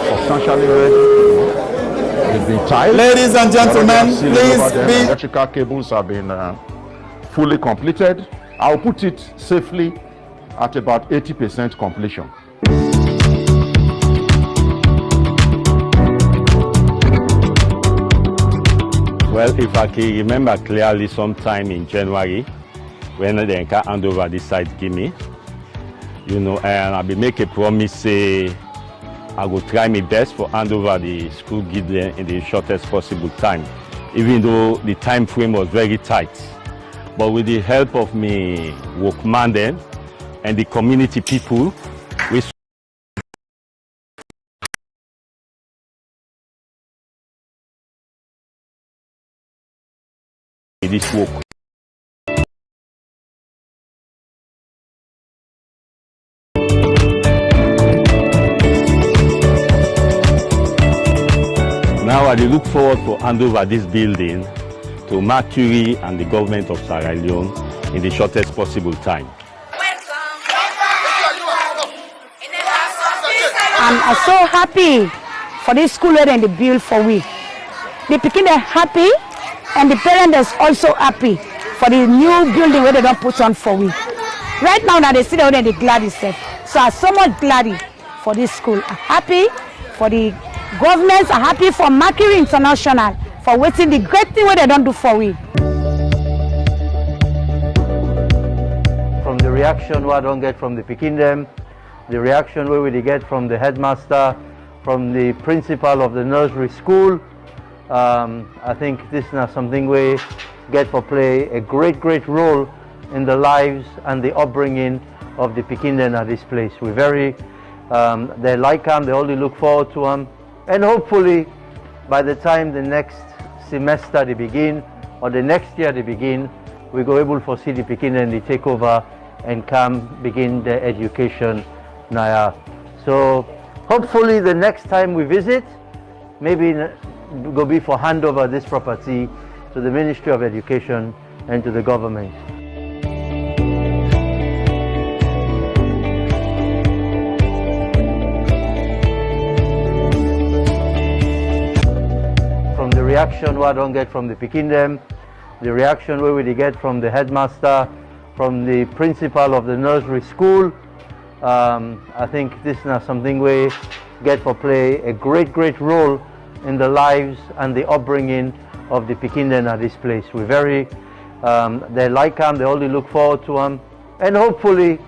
Substantially ready. They've been tiled. Ladies and gentlemen, please be. Electrical cables have been fully completed. I'll put it safely at about 80% completion. Well, if I can remember clearly, sometime in January, when they can hand over this site, give me, you know, and I will make a promise, say, I will try my best for hand over the school give them in the shortest possible time, even though the time frame was very tight. But with the help of me workman then and the community people, we this work. Now I look forward to hand over this building to Mercury and the government of Sierra Leone in the shortest possible time. I'm so happy for this school where they build for we. The pikin are happy and the parents are also happy for the new building where they don't put on for we. Right now that they see there they glad itself. So I'm so much glad for this school. I'm happy for the governments, I'm happy for Mercury International for waiting the great thing where they don't do for we. From the reaction what I don't get from the pikin them, the reaction where we get from the headmaster, from the principal of the nursery school, I think this is now something we get for play a great role in the lives and the upbringing of the pikin them at this place. We're very, they like them, they only look forward to them, and hopefully by the time the next semester they begin or the next year they begin, we go able to see the pikin and they take over and come begin their education now. So hopefully the next time we visit, maybe go be for handover this property to the Ministry of Education and to the government. From the reaction what I don't get from the pikin them, the reaction where we get from the headmaster, from the principal of the nursery school, I think this is now something we get for play a great role in the lives and the upbringing of the pikin them at this place. We're very, they like them, they only look forward to them, and hopefully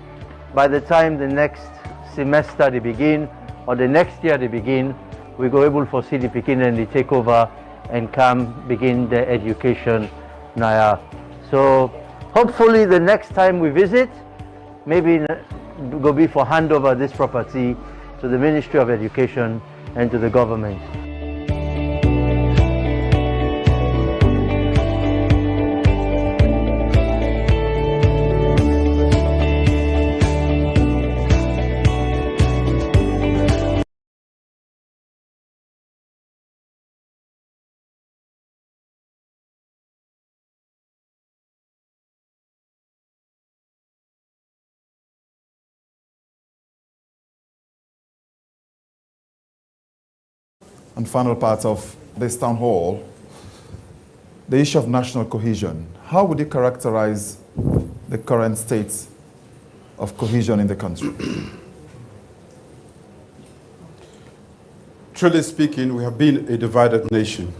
by the time the next semester they begin or the next year they begin, we go able to see the pikin and they take over and come begin their education now. So hopefully the next time we visit, maybe go be for handover this property to the Ministry of Education and to the government. And final part of this town hall, the issue of national cohesion. How would you characterize the current state of cohesion in the country? Truly speaking, we have been a divided nation,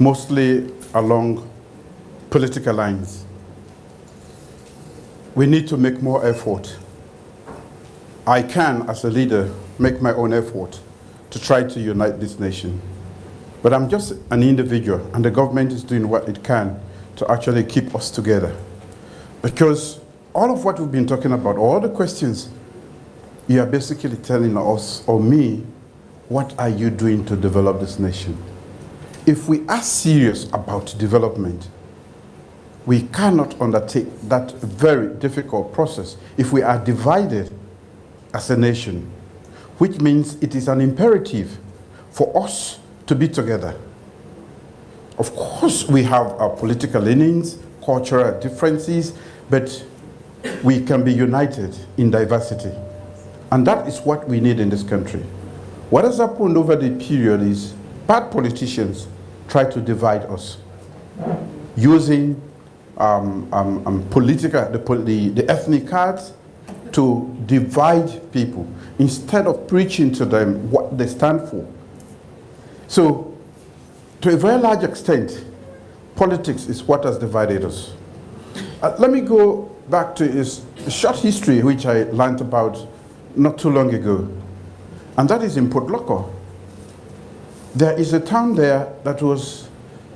mostly along political lines. We need to make more effort. I can, as a leader, make my own effort to try to unite this nation. But I'm just an individual, and the government is doing what it can to actually keep us together. Because all of what we've been talking about, all the questions, you are basically telling us, or me, what are you doing to develop this nation? If we are serious about development, we cannot undertake that very difficult process if we are divided as a nation, which means it is an imperative for us to be together. Of course, we have our political leanings, cultural differences, but we can be united in diversity. And that is what we need in this country. What has happened over the period is bad politicians try to divide us using the ethnic cards to divide people instead of preaching to them what they stand for. So, to a very large extent, politics is what has divided us. Let me go back to a short history which I learned about not too long ago, and that is in Port Loko. There is a town there that was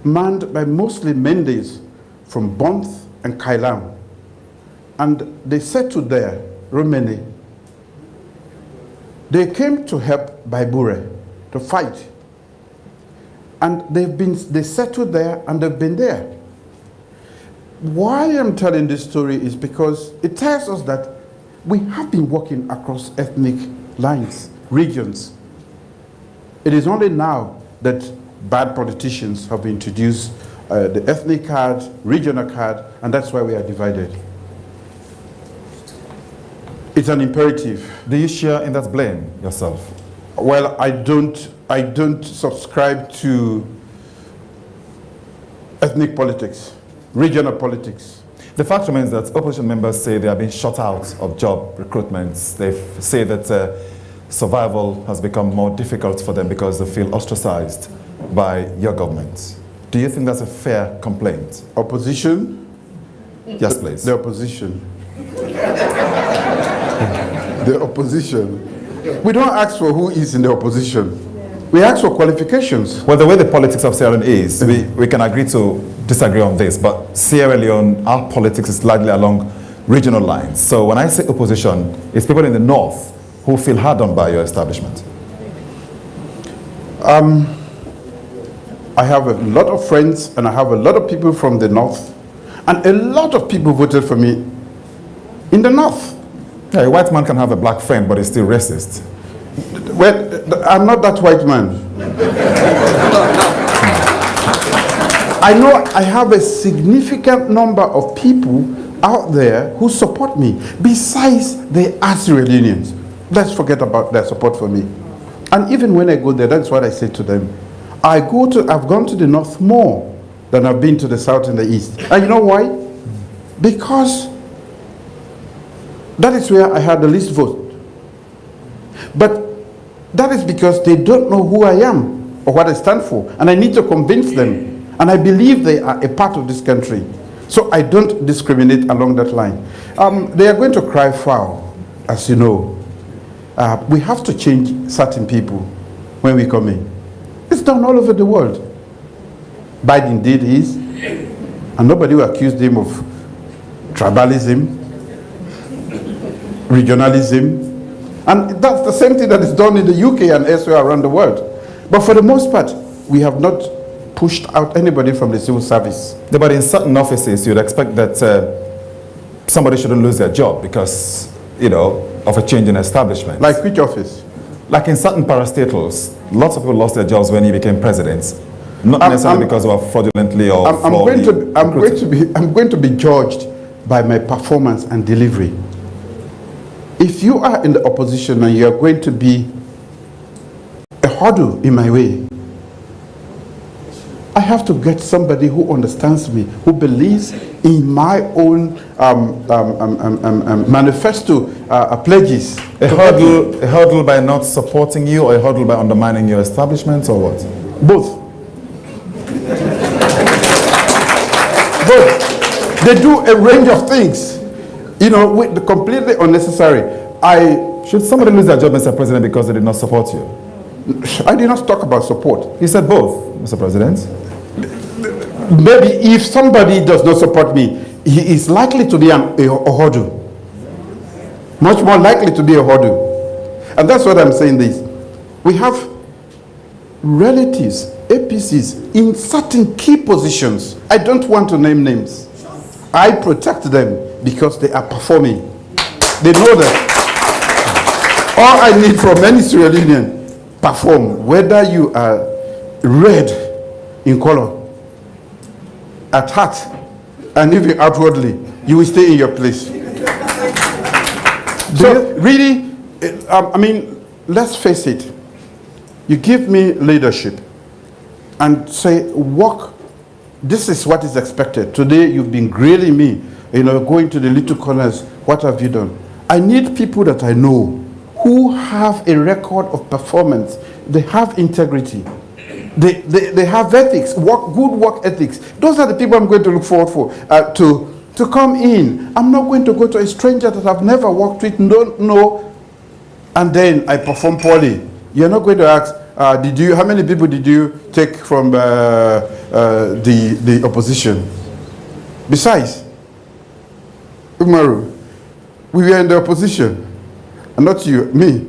manned by mostly Mendes from Bonth and Kailam, and they settled there, Romani. They came to help Baibure to fight, and they settled there and they've been there. Why I'm telling this story is because it tells us that we have been working across ethnic lines, regions. It is only now that bad politicians have introduced the ethnic card, regional card, and that's why we are divided. It's an imperative. Do you share in that blame yourself? Well, I don't subscribe to ethnic politics, regional politics. The fact remains that opposition members say they are being shut out of job recruitments. They say that survival has become more difficult for them because they feel ostracized by your government. Do you think that's a fair complaint? Opposition? Yes, please. The opposition. The opposition. We don't ask for who is in the opposition. We ask for qualifications. Well, the way the politics of Sierra Leone is, we can agree to disagree on this, but Sierra Leone, our politics is largely along regional lines. So when I say opposition, it's people in the north who feel hard on by your establishment. I have a lot of friends and I have a lot of people from the north, and a lot of people voted for me in the north. Yeah, a white man can have a black friend, but he's still racist. Well, I'm not that white man. I know I have a significant number of people out there who support me, besides the Sierra Leoneans. Let's forget about their support for me. And even when I go there, that's what I say to them. I've gone to the north more than I've been to the south and the east. And you know why? Because that is where I had the least vote. But that is because they don't know who I am or what I stand for. And I need to convince them. And I believe they are a part of this country. So I don't discriminate along that line. They are going to cry foul, as you know. We have to change certain people when we come in. It's done all over the world. Biden did his, and nobody will accuse him of tribalism, regionalism, and that's the same thing that is done in the UK and elsewhere around the world. But for the most part, we have not pushed out anybody from the civil service. Yeah, but in certain offices, you'd expect that somebody shouldn't lose their job because, you know, of a change in establishment. Like which office? Like in certain parastatals, lots of people lost their jobs when he became president. Not necessarily because they were fraudulently or I'm going to be judged by my performance and delivery. If you are in the opposition and you are going to be a hurdle in my way, I have to get somebody who understands me, who believes in my own manifesto pledges. A hurdle by not supporting you, or a hurdle by undermining your establishment, or what? Both. Both. They do a range of things, you know, with completely unnecessary. Should somebody lose their job, Mr. President, because they did not support you? I did not talk about support. You said both, Mr. President. Maybe if somebody does not support me, he is likely to be a hurdle. Much more likely to be a hurdle. And that's what I'm saying this. We have relatives, APCs, in certain key positions. I don't want to name names. I protect them because they are performing. They know that. All I need from any Sierra Leonean, perform. Whether you are red in color, at heart, and even outwardly, you will stay in your place. So really, I mean, let's face it. You give me leadership and say, work. This is what is expected. Today, you've been grilling me, you know, going to the little corners. What have you done? I need people that I know who have a record of performance. They have integrity. They have ethics, good work ethics. Those are the people I'm going to look forward for to come in. I'm not going to go to a stranger that I've never worked with, don't know, and then I perform poorly. You're not going to ask, how many people did you take from the opposition? Besides, Umaru, we were in the opposition, and not you, me.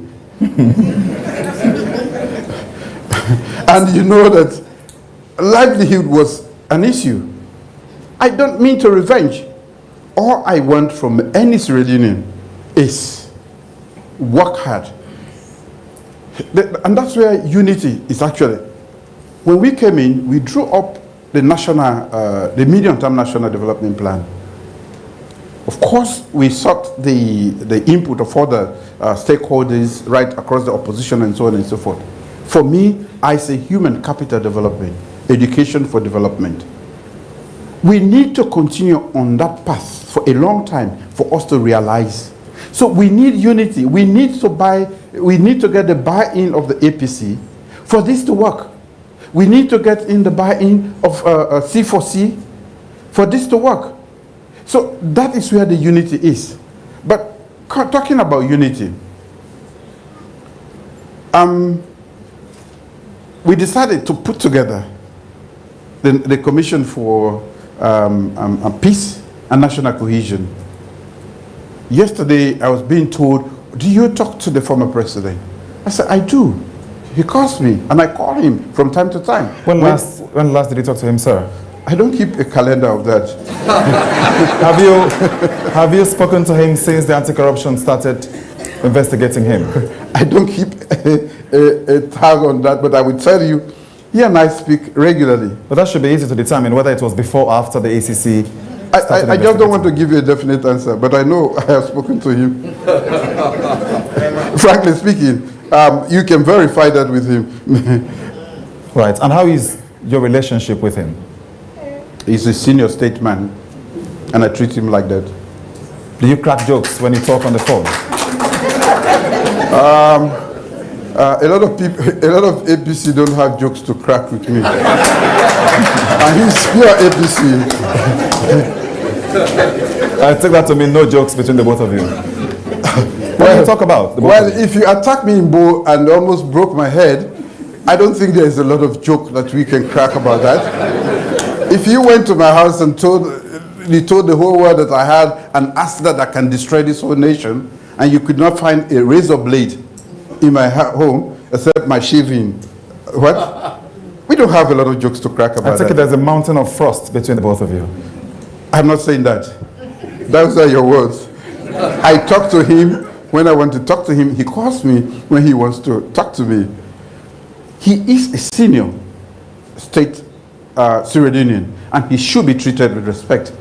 And you know that livelihood was an issue. I don't mean to revenge. All I want from any Sierra Leonean is work hard. And that's where unity is actually. When we came in, we drew up the medium-term national development plan. Of course, we sought the input of other stakeholders right across the opposition and so on and so forth. For me, I say human capital development, education for development. We need to continue on that path for a long time for us to realize. So we need unity. We need to get the buy-in of the APC for this to work. We need to get in the buy-in of C4C for this to work. So that is where the unity is. But talking about unity, we decided to put together the Commission for Peace and National Cohesion. Yesterday, I was being told, do you talk to the former president? I said, I do. He calls me, and I call him from time to time. When last did you talk to him, sir? I don't keep a calendar of that. Have you spoken to him since the anti-corruption started investigating him? I don't keep a tag on that, but I will tell you, he and I speak regularly. But that should be easy to determine whether it was before or after the ACC. I just don't want to give you a definite answer, but I know I have spoken to him. Frankly speaking, you can verify that with him. Right, and how is your relationship with him? He's a senior statesman, and I treat him like that. Do you crack jokes when you talk on the phone? A lot of APC don't have jokes to crack with me. And he's pure APC. I take that to mean no jokes between the both of you. What do you talk about? Well, if you attack me in Bo and almost broke my head, I don't think there's a lot of joke that we can crack about that. If you went to my house and told the whole world that I had an asset that I can destroy this whole nation, and you could not find a razor blade in my home except my shaving, what? We don't have a lot of jokes to crack about I take it there's a mountain of frost between the both of you. I'm not saying that. Those are your words. I talk to him when I want to talk to him. He calls me when he wants to talk to me. He is a senior state Sierra Leonean, and he should be treated with respect.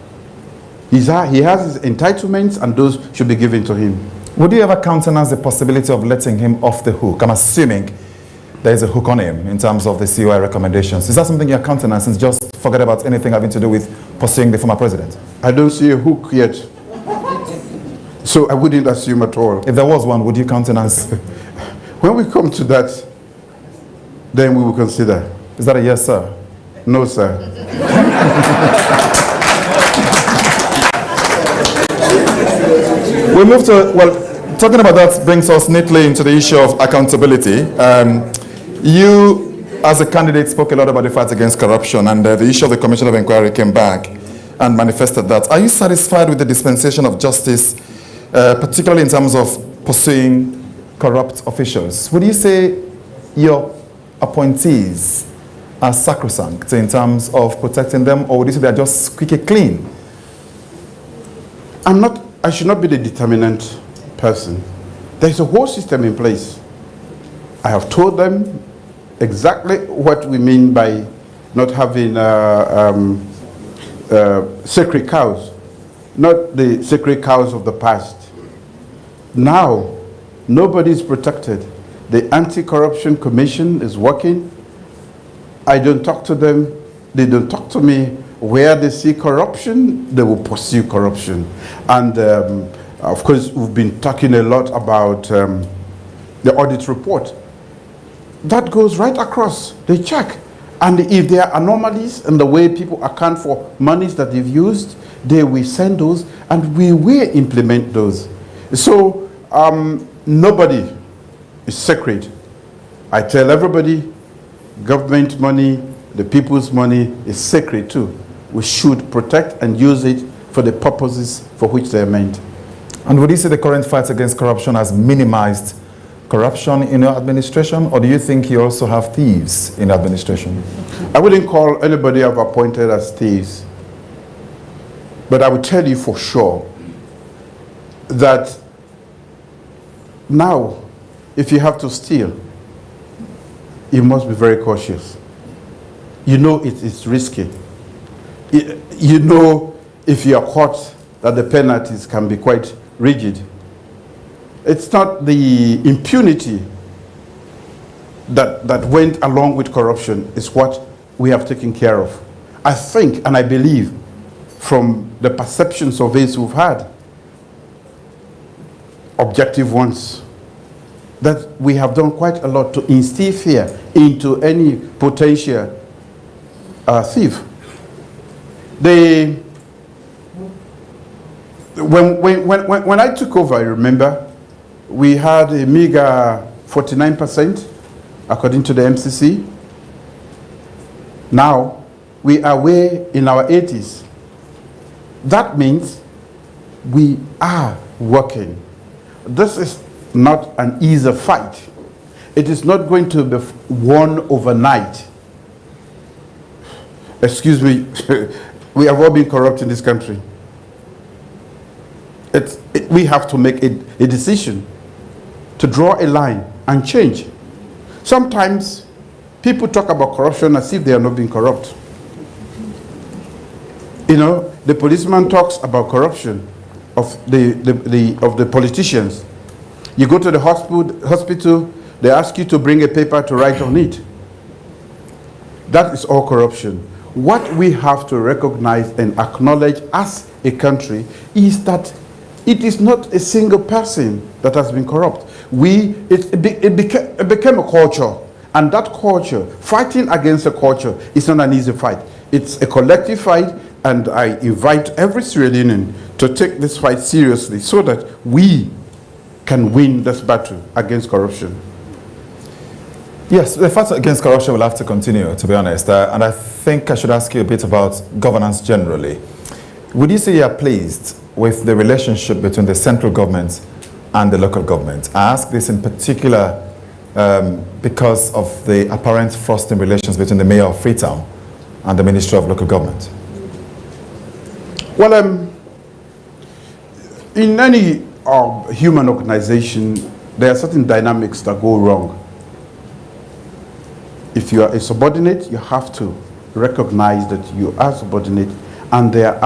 He has his entitlements, and those should be given to him. Would you ever countenance the possibility of letting him off the hook? I'm assuming there is a hook on him in terms of the COI recommendations. Is that something you're countenancing? Just forget about anything having to do with pursuing the former president? I don't see a hook yet. So I wouldn't assume at all. If there was one, would you countenance? When we come to that, then we will consider. Is that a yes, sir? No, sir. We move to, well, talking about that brings us neatly into the issue of accountability. You, as a candidate, spoke a lot about the fight against corruption, and the issue of the Commission of Inquiry came back and manifested that. Are you satisfied with the dispensation of justice, particularly in terms of pursuing corrupt officials? Would you say your appointees are sacrosanct in terms of protecting them, or would you say they're just squeaky clean? I should not be the determinant person. There's a whole system in place. I have told them exactly what we mean by not having sacred cows, not the sacred cows of the past. Now, nobody is protected. The Anti-Corruption Commission is working. I don't talk to them. They don't talk to me. Where they see corruption, they will pursue corruption. And of course, we've been talking a lot about the audit report. That goes right across. They check. And if there are anomalies in the way people account for monies that they've used, they will send those and we will implement those. So nobody is sacred. I tell everybody, government money, the people's money is sacred too. We should protect and use it for the purposes for which they are meant. And would you say the current fight against corruption has minimized corruption in your administration, or do you think you also have thieves in administration? I wouldn't call anybody I've appointed as thieves, but I would tell you for sure that now, if you have to steal, you must be very cautious. You know it's risky. You know if you are caught that the penalties can be quite rigid. It's not the impunity that went along with corruption is what we have taken care of. I think and I believe from the perception surveys we've had, objective ones, that we have done quite a lot to instill fear into any potential thief. When I took over, I remember, we had a meager 49% according to the MCC. Now, we are way in our 80s. That means we are working. This is not an easy fight. It is not going to be won overnight. Excuse me, we have all been corrupt in this country. We have to make a decision to draw a line and change. Sometimes people talk about corruption as if they are not being corrupt. You know, the policeman talks about corruption of the politicians. You go to the hospital, they ask you to bring a paper to write on it. That is all corruption. What we have to recognize and acknowledge as a country is that it is not a single person that has been corrupt. It became a culture, and that culture, fighting against a culture, is not an easy fight. It's a collective fight, and I invite every Sierra Leonean to take this fight seriously so that we can win this battle against corruption. Yes, the fight against corruption will have to continue, to be honest. And I think I should ask you a bit about governance generally. Would you say you are pleased with the relationship between the central government and the local government? I ask this in particular because of the apparent frosting relations between the mayor of Freetown and the Ministry of Local Government. Well, in any human organization, there are certain dynamics that go wrong. If you are a subordinate, you have to recognize that you are subordinate, and there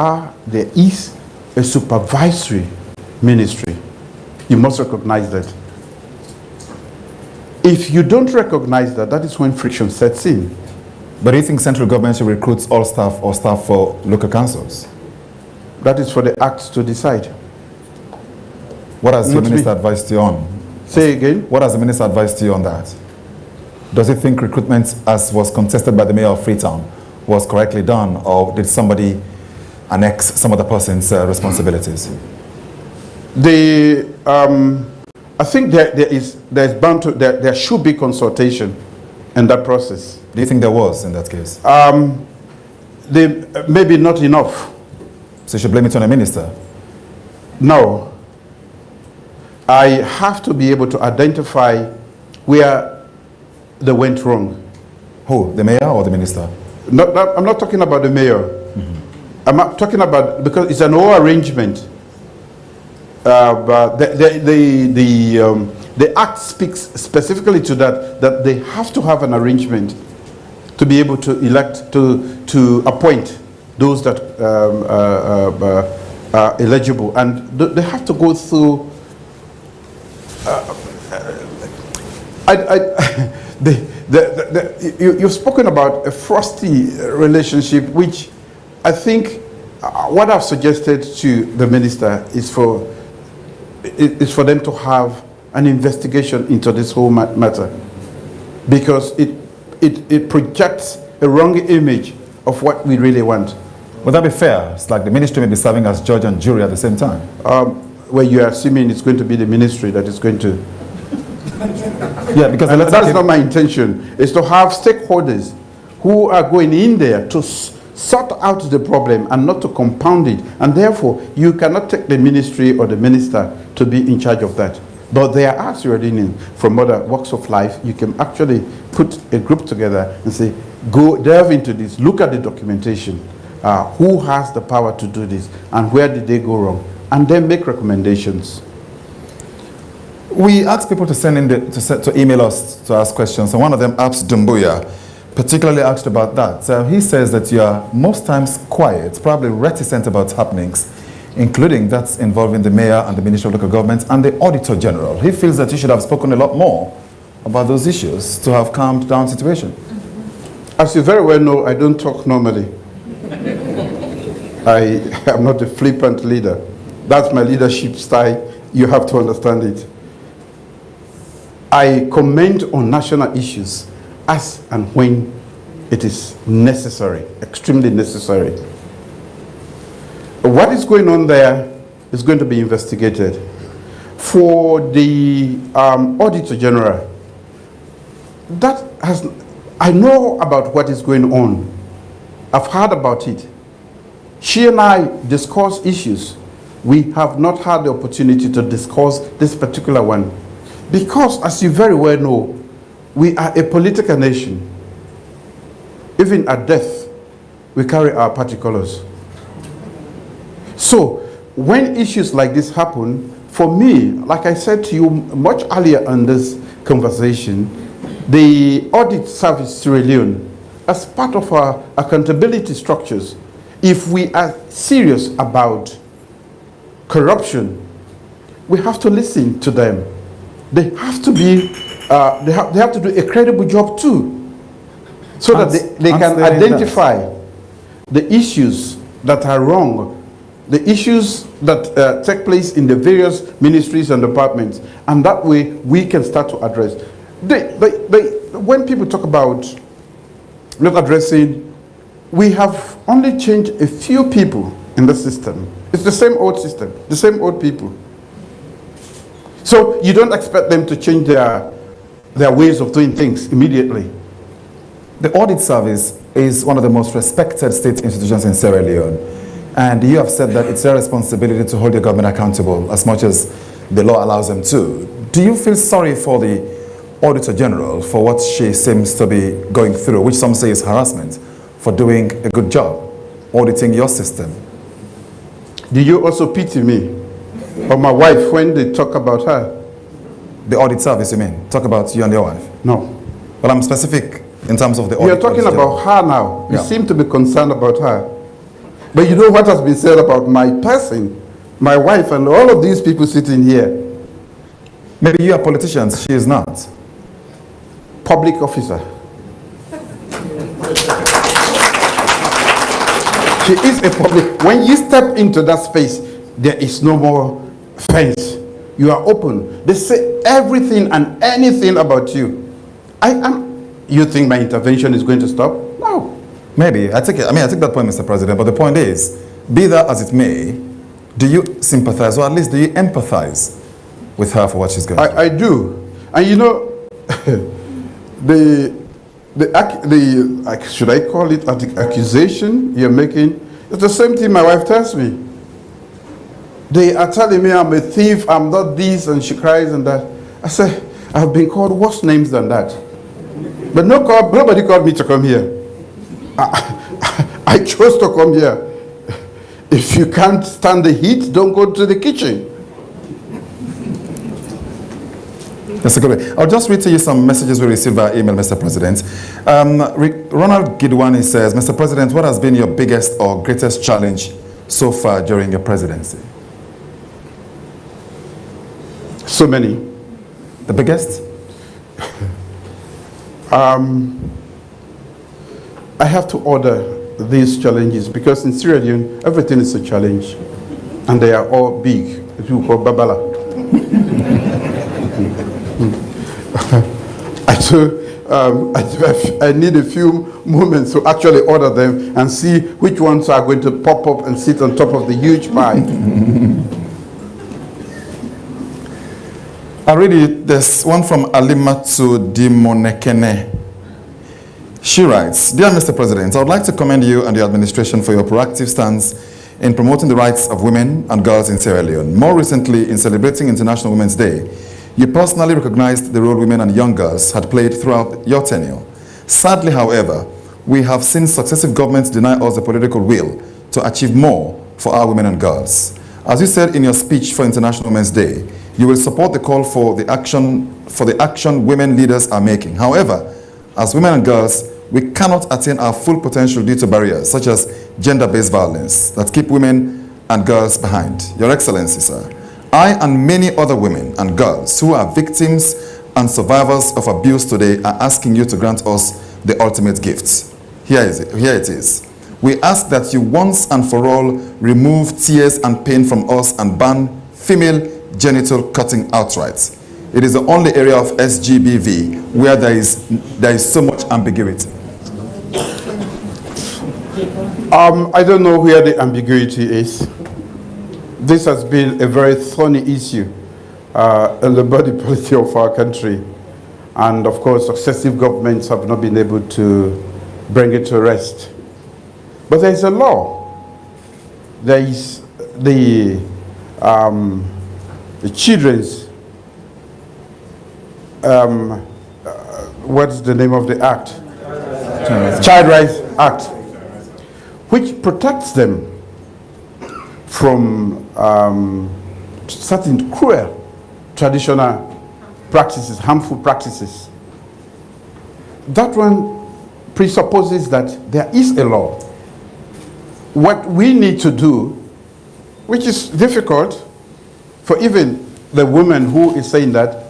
is a supervisory ministry. You must recognize that. If you don't recognize that, that is when friction sets in. But do you think central government should recruit all staff or staff for local councils? That is for the acts to decide. What has the minister advised you on? Say again? What has the minister advised you on that? Does he think recruitment, as was contested by the mayor of Freetown, was correctly done, or did somebody annex some other person's responsibilities? I think there should be consultation in that process. Do you think there was in that case? Maybe not enough. So you should blame it on a minister? No. I have to be able to identify where they went wrong. Who, the mayor or the minister? I'm not talking about the mayor. Mm-hmm. I'm not talking about, because it's an whole arrangement. But the act speaks specifically to that they have to have an arrangement to be able to elect, to appoint those that are eligible, and they have to go through. You've spoken about a frosty relationship, which I think what I've suggested to the minister is for them to have an investigation into this whole matter, because it projects a wrong image of what we really want. Would that be fair? It's like the ministry may be serving as judge and jury at the same time. Well, you are assuming it's going to be the ministry that is going to... Yeah, because that's not my intention. It's to have stakeholders who are going in there to sort out the problem and not to compound it. And therefore, you cannot take the ministry or the minister to be in charge of that. But there are Sierra from other walks of life. You can actually put a group together and say, go delve into this, look at the documentation. Who has the power to do this and where did they go wrong? And then make recommendations. We asked people to send in to email us to ask questions, and one of them, Abs Dumbuya, particularly asked about that. He says that you are most times quiet, probably reticent about happenings, including that's involving the mayor and the Ministry of Local Government and the Auditor General. He feels that you should have spoken a lot more about those issues to have calmed down the situation. As you very well know, I don't talk normally. I am not a flippant leader. That's my leadership style. You have to understand it. I comment on national issues as and when it is necessary, extremely necessary. What is going on there is going to be investigated. For the Auditor General, I know about what is going on. I've heard about it. She and I discuss issues. We have not had the opportunity to discuss this particular one. Because, as you very well know, we are a political nation. Even at death, we carry our party colors. So, when issues like this happen, for me, like I said to you much earlier in this conversation, the Audit Service Sierra Leone, as part of our accountability structures, if we are serious about corruption, we have to listen to them. They have to be, they have to do a credible job too, so that they can identify the issues that are wrong, the issues that take place in the various ministries and departments, and that way we can start to address. When people talk about not addressing, we have only changed a few people in the system. It's the same old system, the same old people. So you don't expect them to change their ways of doing things immediately. The Audit Service is one of the most respected state institutions in Sierra Leone. And you have said that it's their responsibility to hold your government accountable as much as the law allows them to. Do you feel sorry for the Auditor General for what she seems to be going through, which some say is harassment, for doing a good job, auditing your system? Do you also pity me or my wife when they talk about her? The Audit Service, you mean? Talk about you and your wife? No. Well, I'm specific in terms of the audit. You're talking about her now. You Yeah. seem to be concerned about her. But you know what has been said about my person, my wife, and all of these people sitting here? Maybe you are politicians, she is not. Public officer. She is a public. When you step into that space, there is no more fence. You are open. They say everything and anything about you. You think my intervention is going to stop? No. Maybe. I take that point, Mr. President, but the point is, be that as it may, do you sympathize, or at least do you empathize with her for what she's going through? I do. And you know, should I call it the accusation you're making? It's the same thing my wife tells me. They are telling me I'm a thief, I'm not this, and she cries and that. I say, I've been called worse names than that. But nobody called me to come here. I chose to come here. If you can't stand the heat, don't go to the kitchen. That's a good way. I'll just read to you some messages we received via email, Mr. President. Ronald Gidwani says, Mr. President, what has been your biggest or greatest challenge so far during your presidency? So many. The biggest? I have to order these challenges because in Sierra Leone, everything is a challenge. And they are all big. You call Babala. I need a few moments to actually order them and see which ones are going to pop up and sit on top of the huge pie. I read it. There's one from Alimatu Dimonekene. She writes, Dear Mr. President, I would like to commend you and the administration for your proactive stance in promoting the rights of women and girls in Sierra Leone. More recently, in celebrating International Women's Day, you personally recognized the role women and young girls had played throughout your tenure. Sadly, however, we have seen successive governments deny us the political will to achieve more for our women and girls. As you said in your speech for International Women's Day, you will support the call for the action women leaders are making. However, as women and girls, we cannot attain our full potential due to barriers such as gender-based violence that keep women and girls behind. Your Excellency, sir, I and many other women and girls who are victims and survivors of abuse today are asking you to grant us the ultimate gift. Here it is. We ask that you once and for all remove tears and pain from us and ban female genital cutting outright. It is the only area of SGBV where there is so much ambiguity. I don't know where the ambiguity is. This has been a very thorny issue in the body policy of our country. And of course, successive governments have not been able to bring it to rest. But there is a law. There is the children's, what's the name of the act? Child Rights Act, which protects them from certain cruel traditional practices, harmful practices. That one presupposes that there is a law. What we need to do, which is difficult for even the woman who is saying that,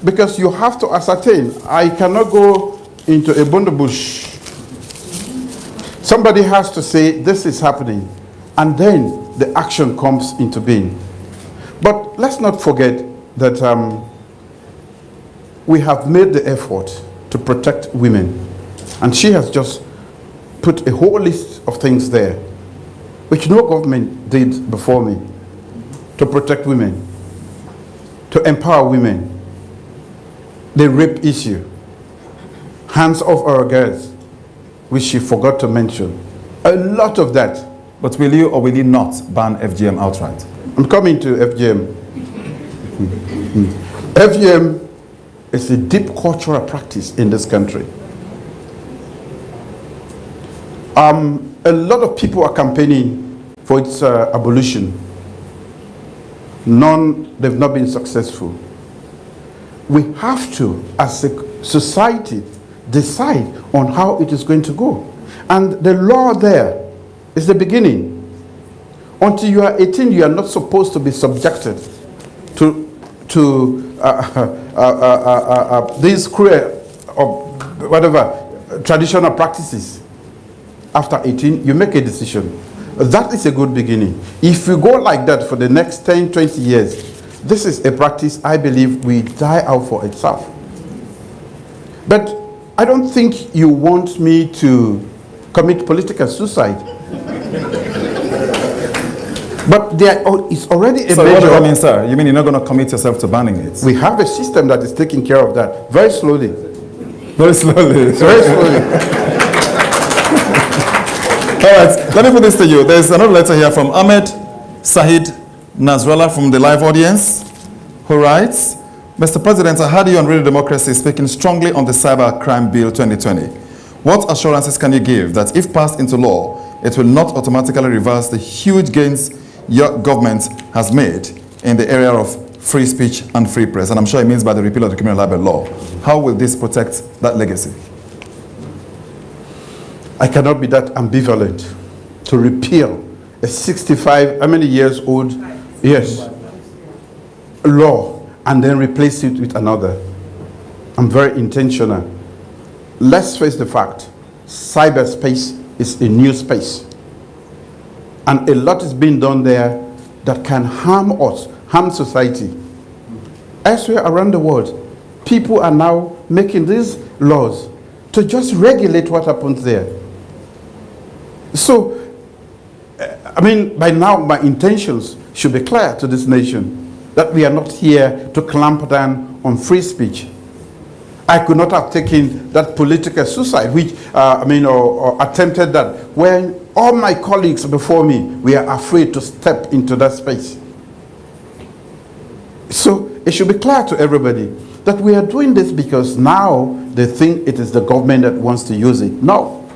because you have to ascertain, I cannot go into a bondo bush. Somebody has to say this is happening, and then the action comes into being. But let's not forget that we have made the effort to protect women, and she has just put a whole list of things there, which no government did before me, to protect women, to empower women. The rape issue, hands off our girls, which she forgot to mention. A lot of that. But will you or will you not ban FGM outright? I'm coming to FGM. FGM is a deep cultural practice in this country. A lot of people are campaigning for its abolition. They've not been successful. We have to, as a society, decide on how it is going to go. And the law there is the beginning. Until you are 18, you are not supposed to be subjected to these cruel or whatever traditional practices. After 18, you make a decision. That is a good beginning. If we go like that for the next 10, 20 years, this is a practice I believe will die out for itself. But I don't think you want me to commit political suicide. But there is already a so major... what does that mean, sir? You mean you're not going to commit yourself to banning it? We have a system that is taking care of that very slowly. Very slowly. Very slowly. All right, let me put this to you. There's another letter here from Ahmed Sahid Nasrallah from the live audience, who writes, Mr. President, I heard you on Radio Democracy speaking strongly on the Cyber Crime Bill 2020. What assurances can you give that if passed into law, it will not automatically reverse the huge gains your government has made in the area of free speech and free press? And I'm sure it means by the repeal of the criminal libel law. How will this protect that legacy? I cannot be that ambivalent to repeal a 65, how many years old? Yes. Law, and then replace it with another. I'm very intentional. Let's face the fact, cyberspace is a new space. And a lot is being done there that can harm us, harm society. Elsewhere around the world, people are now making these laws to just regulate what happens there. So, I mean, by now my intentions should be clear to this nation that we are not here to clamp down on free speech. I could not have taken that political suicide, which, or attempted that when all my colleagues before me were afraid to step into that space. So it should be clear to everybody that we are doing this because now they think it is the government that wants to use it. No.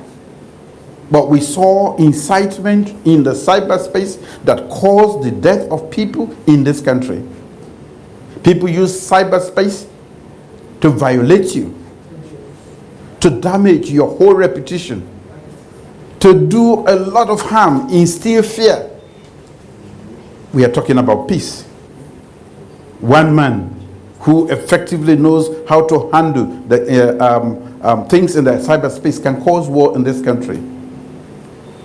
But we saw incitement in the cyberspace that caused the death of people in this country. People use cyberspace to violate you, to damage your whole reputation, to do a lot of harm, instill fear. We are talking about peace. One man who effectively knows how to handle the things in the cyberspace can cause war in this country.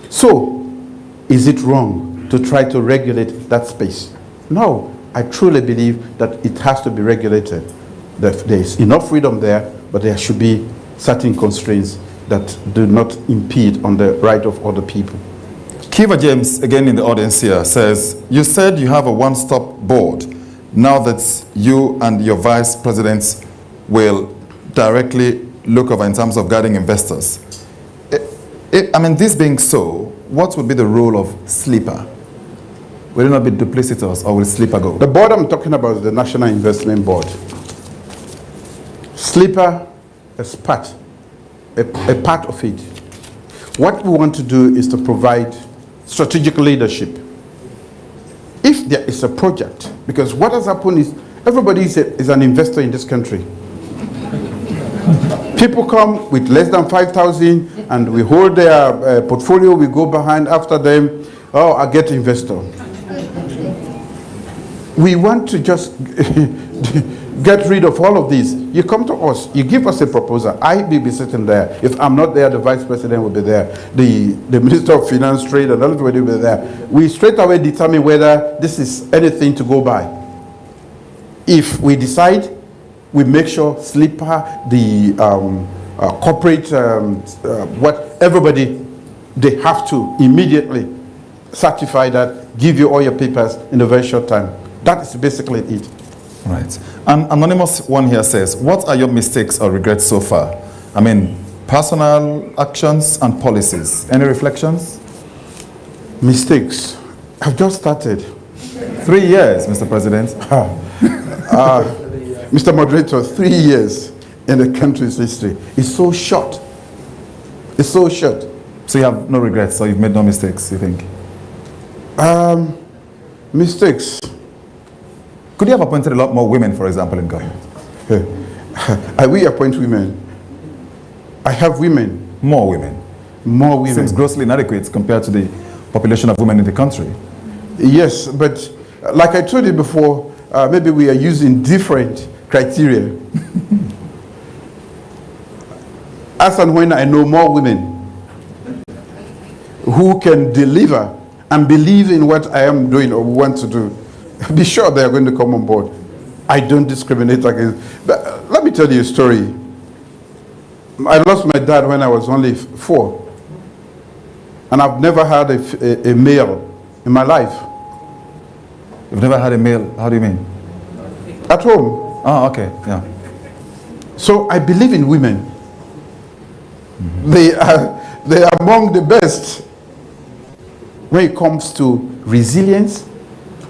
So, is it wrong to try to regulate that space? No, I truly believe that it has to be regulated. There is enough freedom there, but there should be certain constraints that do not impede on the right of other people. Kiva James, again in the audience here, says, you said you have a one-stop board. Now that you and your vice presidents will directly look over in terms of guiding investors. This being so, what would be the role of Sleeper? Will it not be duplicitous, or will Sleeper go? The board I'm talking about is the National Investment Board. Sleeper is a part of it. What we want to do is to provide strategic leadership. If there is a project, because what has happened is everybody is an investor in this country. People come with less than 5,000 and we hold their portfolio, we go behind after them. Oh, I get investor. We want to just get rid of all of these. You come to us, you give us a proposal. I will be sitting there. If I'm not there, the vice president will be there. The Minister of Finance, Trade, and everybody will be there. We straight away determine whether this is anything to go by. If we decide, we make sure Sleeper, the corporate, everybody, they have to immediately certify that, give you all your papers in a very short time. That is basically it. Right. An anonymous one here says, what are your mistakes or regrets so far? Personal actions and policies. Any reflections? Mistakes. I've just started. 3 years, Mr. President. Mr. Moderator, 3 years in the country's history is so short. It's so short. So you have no regrets, so you've made no mistakes, you think? Mistakes. Could you have appointed a lot more women, for example, in government? I will appoint women. I have women. More women? More women. Seems grossly inadequate compared to the population of women in the country. Yes, but like I told you before, maybe we are using different criteria. As and when I know more women who can deliver and believe in what I am doing or want to do, be sure they are going to come on board. I don't discriminate against. But let me tell you a story. I lost my dad when I was only 4. And I've never had a male in my life. You've never had a male? How do you mean? At home. Oh, okay, yeah. So I believe in women. Mm-hmm. They are among the best when it comes to resilience,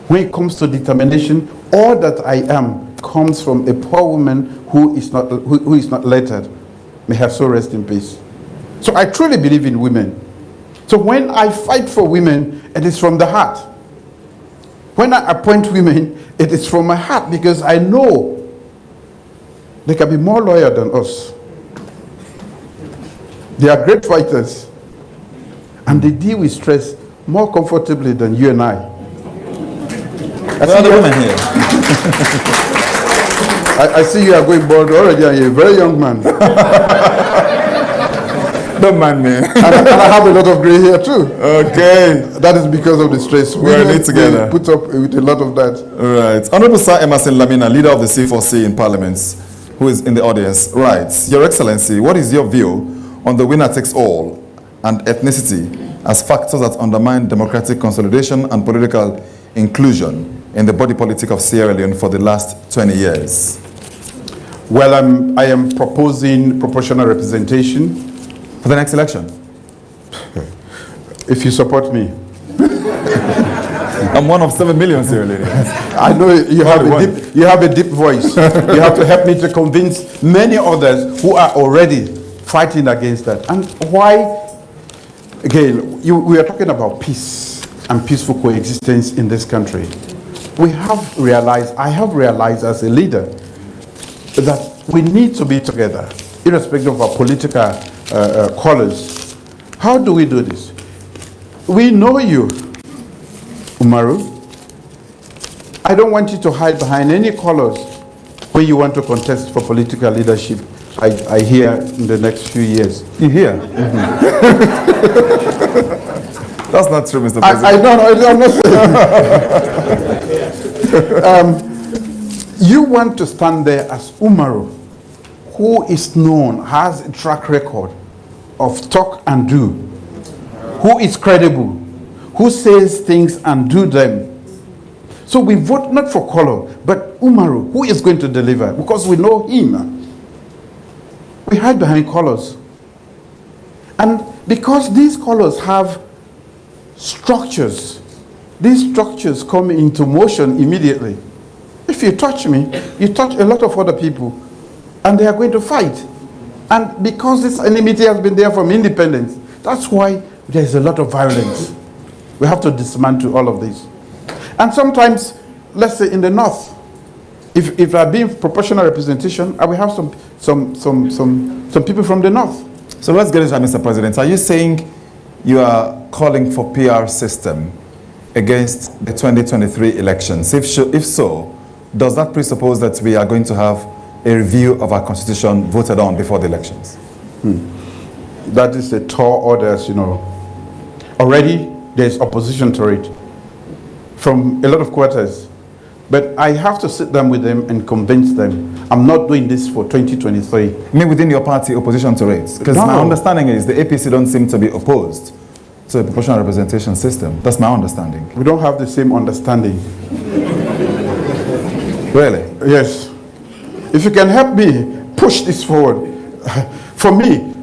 when it comes to determination. All that I am comes from a poor woman who is not lettered. May her soul rest in peace. So I truly believe in women. So when I fight for women, it is from the heart. When I appoint women, it is from my heart, because I know they can be more loyal than us. They are great fighters, and they deal with stress more comfortably than you and I. Where are the women here? I see you are going bald already, and you're a very young man. Don't mind me. and I have a lot of gray hair too. Okay. That is because of the stress. We're in it together. We put up with a lot of that. Right. Honorable Sir Emerson Lamina, leader of the C4C in Parliament. who is in the audience, writes, Your Excellency, what is your view on the winner takes all and ethnicity as factors that undermine democratic consolidation and political inclusion in the body politic of Sierra Leone for the last 20 years? Well, I am proposing proportional representation. For the next election? If you support me. I'm one of 7 million Sierra Leoneans. I know you have a deep voice. You have to help me to convince many others who are already fighting against that. And why, again, we are talking about peace and peaceful coexistence in this country. I have realized as a leader that we need to be together, irrespective of our political colors. How do we do this? We know you, Umaru. I don't want you to hide behind any colors when you want to contest for political leadership. I hear in the next few years. You hear? That's not true, Mr. President. I don't know. You want to stand there as Umaru, who is known, has a track record of talk and do, who is credible, who says things and do them. So we vote not for color, but Umaru, who is going to deliver, because we know him. We hide behind colors. And because these colors have structures, these structures come into motion immediately. If you touch me, you touch a lot of other people, and they are going to fight. And because this enmity has been there from independence, that's why there's a lot of violence. We have to dismantle all of this. And sometimes, let's say in the north, if I be proportional representation, I will have some people from the north. So let's get into that, Mr. President. Are you saying you are calling for PR system against the 2023 elections? If so, does that presuppose that we are going to have a review of our constitution voted on before the elections? That is a tall order, as you know. Already there's opposition to it from a lot of quarters. But I have to sit down with them and convince them. I'm not doing this for 2023. I mean, within your party, opposition to it? Because my understanding is the APC don't seem to be opposed to a proportional representation system. That's my understanding. We don't have the same understanding. Really? Yes. If you can help me push this forward. For me,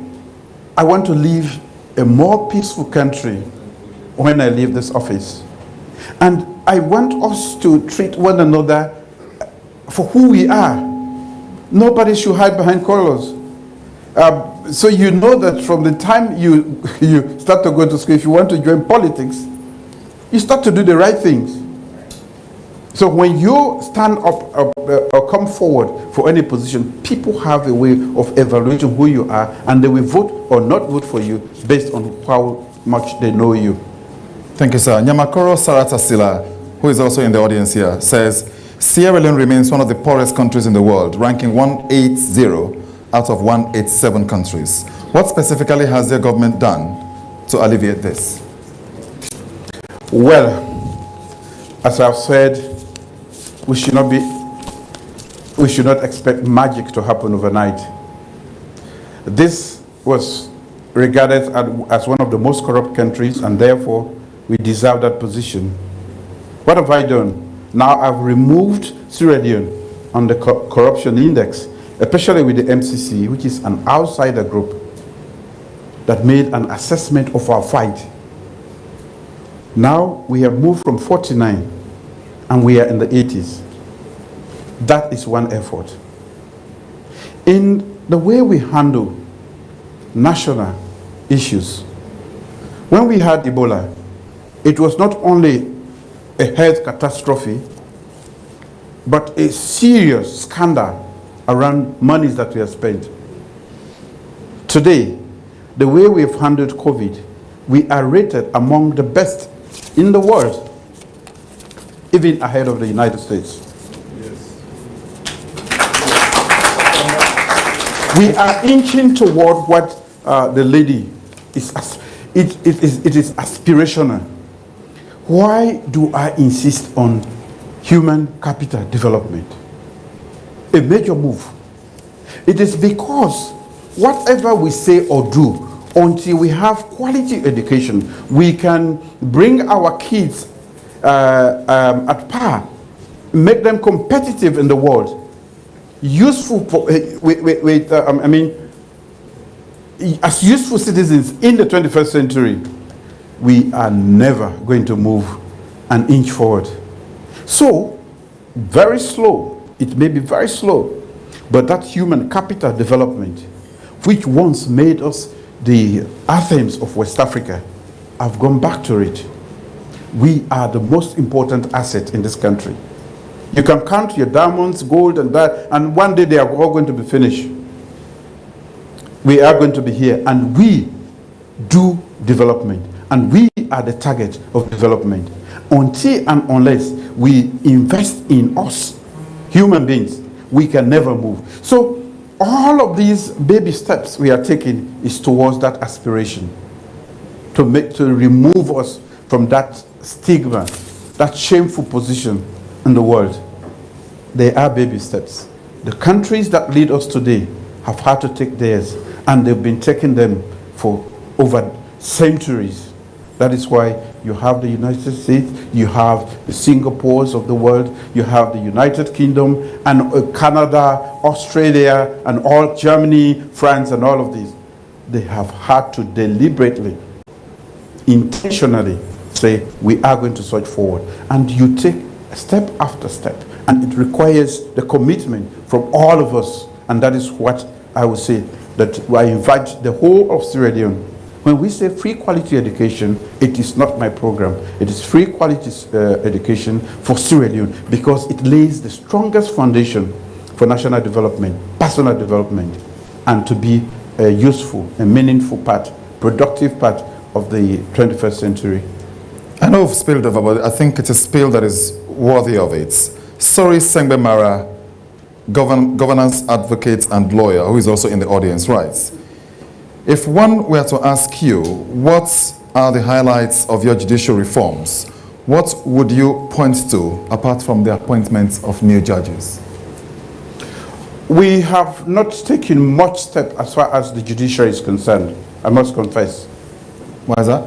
I want to leave a more peaceful country when I leave this office. And I want us to treat one another for who we are. Nobody should hide behind colors. So you know that from the time you start to go to school, if you want to join politics, you start to do the right things. So when you stand up or come forward for any position, people have a way of evaluating who you are, and they will vote or not vote for you based on how much they know you. Thank you, sir. Nyamakoro Sarata Sila, who is also in the audience here, says, Sierra Leone remains one of the poorest countries in the world, ranking 180 out of 187 countries. What specifically has their government done to alleviate this? Well, as I've said, we should not expect magic to happen overnight. This was regarded as one of the most corrupt countries, and therefore we deserve that position. What have I done? Now I've removed Sierra Leone on the corruption index, especially with the MCC, which is an outsider group that made an assessment of our fight. Now we have moved from 49 and we are in the 80s. That is one effort. In the way we handle national issues, when we had Ebola, it was not only a health catastrophe, but a serious scandal around monies that we have spent. Today, the way we've handled COVID, we are rated among the best in the world, even ahead of the United States. Yes. We are inching toward what the lady is. It is aspirational. Why do I insist on human capital development? A major move It is because whatever we say or do, until we have quality education, we can bring our kids at par, make them competitive in the world, useful for, as useful citizens in the 21st century, we are never going to move an inch forward. So, very slow, it may be very slow, but that human capital development, which once made us the Athens of West Africa, I've gone back to it. We are the most important asset in this country. You can count your diamonds, gold, and that, and one day they are all going to be finished. We are going to be here, and we do development, and we are the target of development. Until and unless we invest in us, human beings, we can never move. So all of these baby steps we are taking is towards that aspiration, to remove us from that stigma, that shameful position in the world. They are baby steps. The countries that lead us today have had to take theirs, and they've been taking them for over centuries. That is why you have the United States, you have the Singapores of the world, you have the United Kingdom, and Canada, Australia, and all Germany, France, and all of these. They have had to deliberately, intentionally say, we are going to surge forward. And you take step after step, and it requires the commitment from all of us. And that is what I would say, that I invite the whole of Sierra Leone. When we say free quality education, it is not my program. It is free quality education for Sierra Leone, because it lays the strongest foundation for national development, personal development, and to be a useful and meaningful part, productive part of the 21st century. I know I've spilled over, but I think it's a spill that is worthy of it. Sorry, Sengbe Mara, governance advocate and lawyer, who is also in the audience, writes, if one were to ask you, what are the highlights of your judicial reforms, what would you point to apart from the appointment of new judges? We have not taken much step as far as the judiciary is concerned, I must confess. Why is that?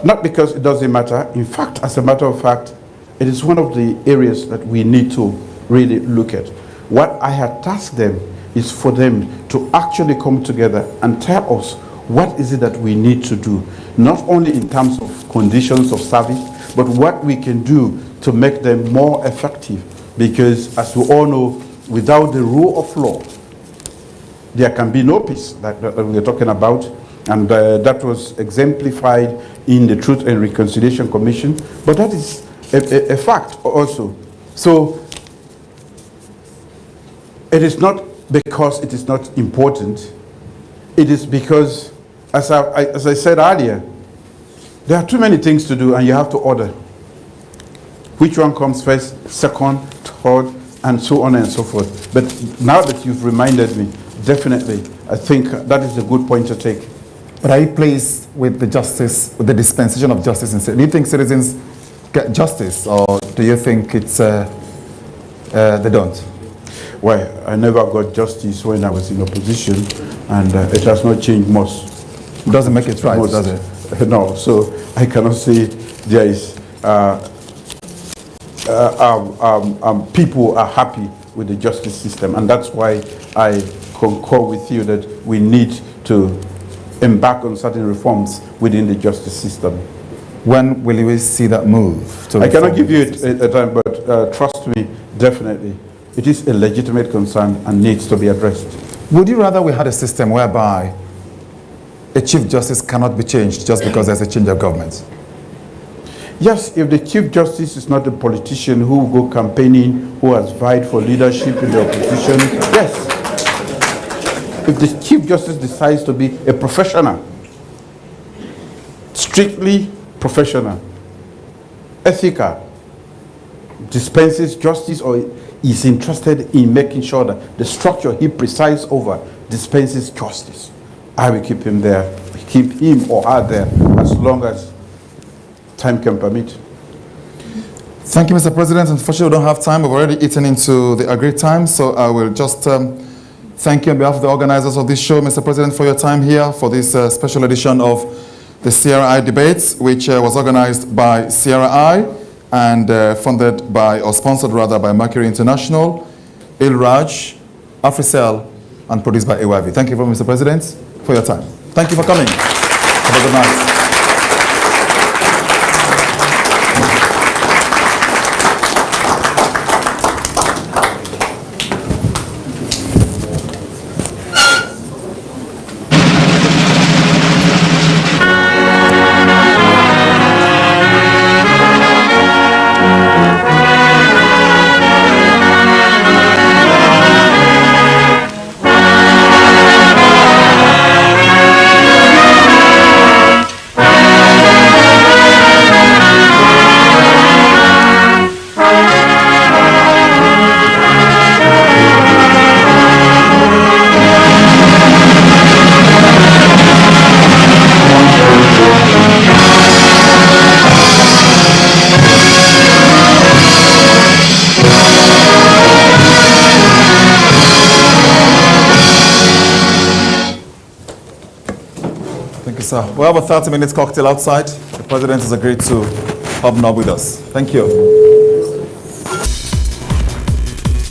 Not because it doesn't matter. In fact, as a matter of fact, it is one of the areas that we need to really look at. What I had tasked them is for them to actually come together and tell us what is it that we need to do, not only in terms of conditions of service, but what we can do to make them more effective. Because as we all know, without the rule of law, there can be no peace that we're talking about. And that was exemplified in the Truth and Reconciliation Commission. But that is a fact also. So it is not because it is not important. It is because, as I said earlier, there are too many things to do, and you have to order. Which one comes first, second, third, and so on and so forth. But now that you've reminded me, definitely, I think that is a good point to take. But are you pleased with the justice, with the dispensation of justice? Do you think citizens get justice, or do you think it's they don't? Well, I never got justice when I was in opposition, and it has not changed much. It doesn't make it right, does it? No, so I cannot say there is, people are happy with the justice system, and that's why I concur with you that we need to embark on certain reforms within the justice system. When will we see that move? I cannot give you a time, but trust me, definitely. It is a legitimate concern and needs to be addressed. Would you rather we had a system whereby a Chief Justice cannot be changed just because there's a change of government? Yes, if the Chief Justice is not a politician who will go campaigning, who has vied for leadership in the opposition, yes. If the Chief Justice decides to be a professional, strictly professional, ethical, dispenses justice, or is interested in making sure that the structure he presides over dispenses justice, I will keep him there, keep him or her there as long as time can permit. Thank you, Mr. President. Unfortunately, we don't have time. We've already eaten into the agreed time, so I will just thank you on behalf of the organizers of this show, Mr. President, for your time here for this special edition of the CRI debates, which was organized by CRI and funded by, or sponsored rather, by Mercury International, ILRAJ, Africell, and produced by AYV. Thank you very much, Mr. President, for your time. Thank you for coming. Have a good night. We have a 30-minute cocktail outside. The President has agreed to hobnob with us. Thank you.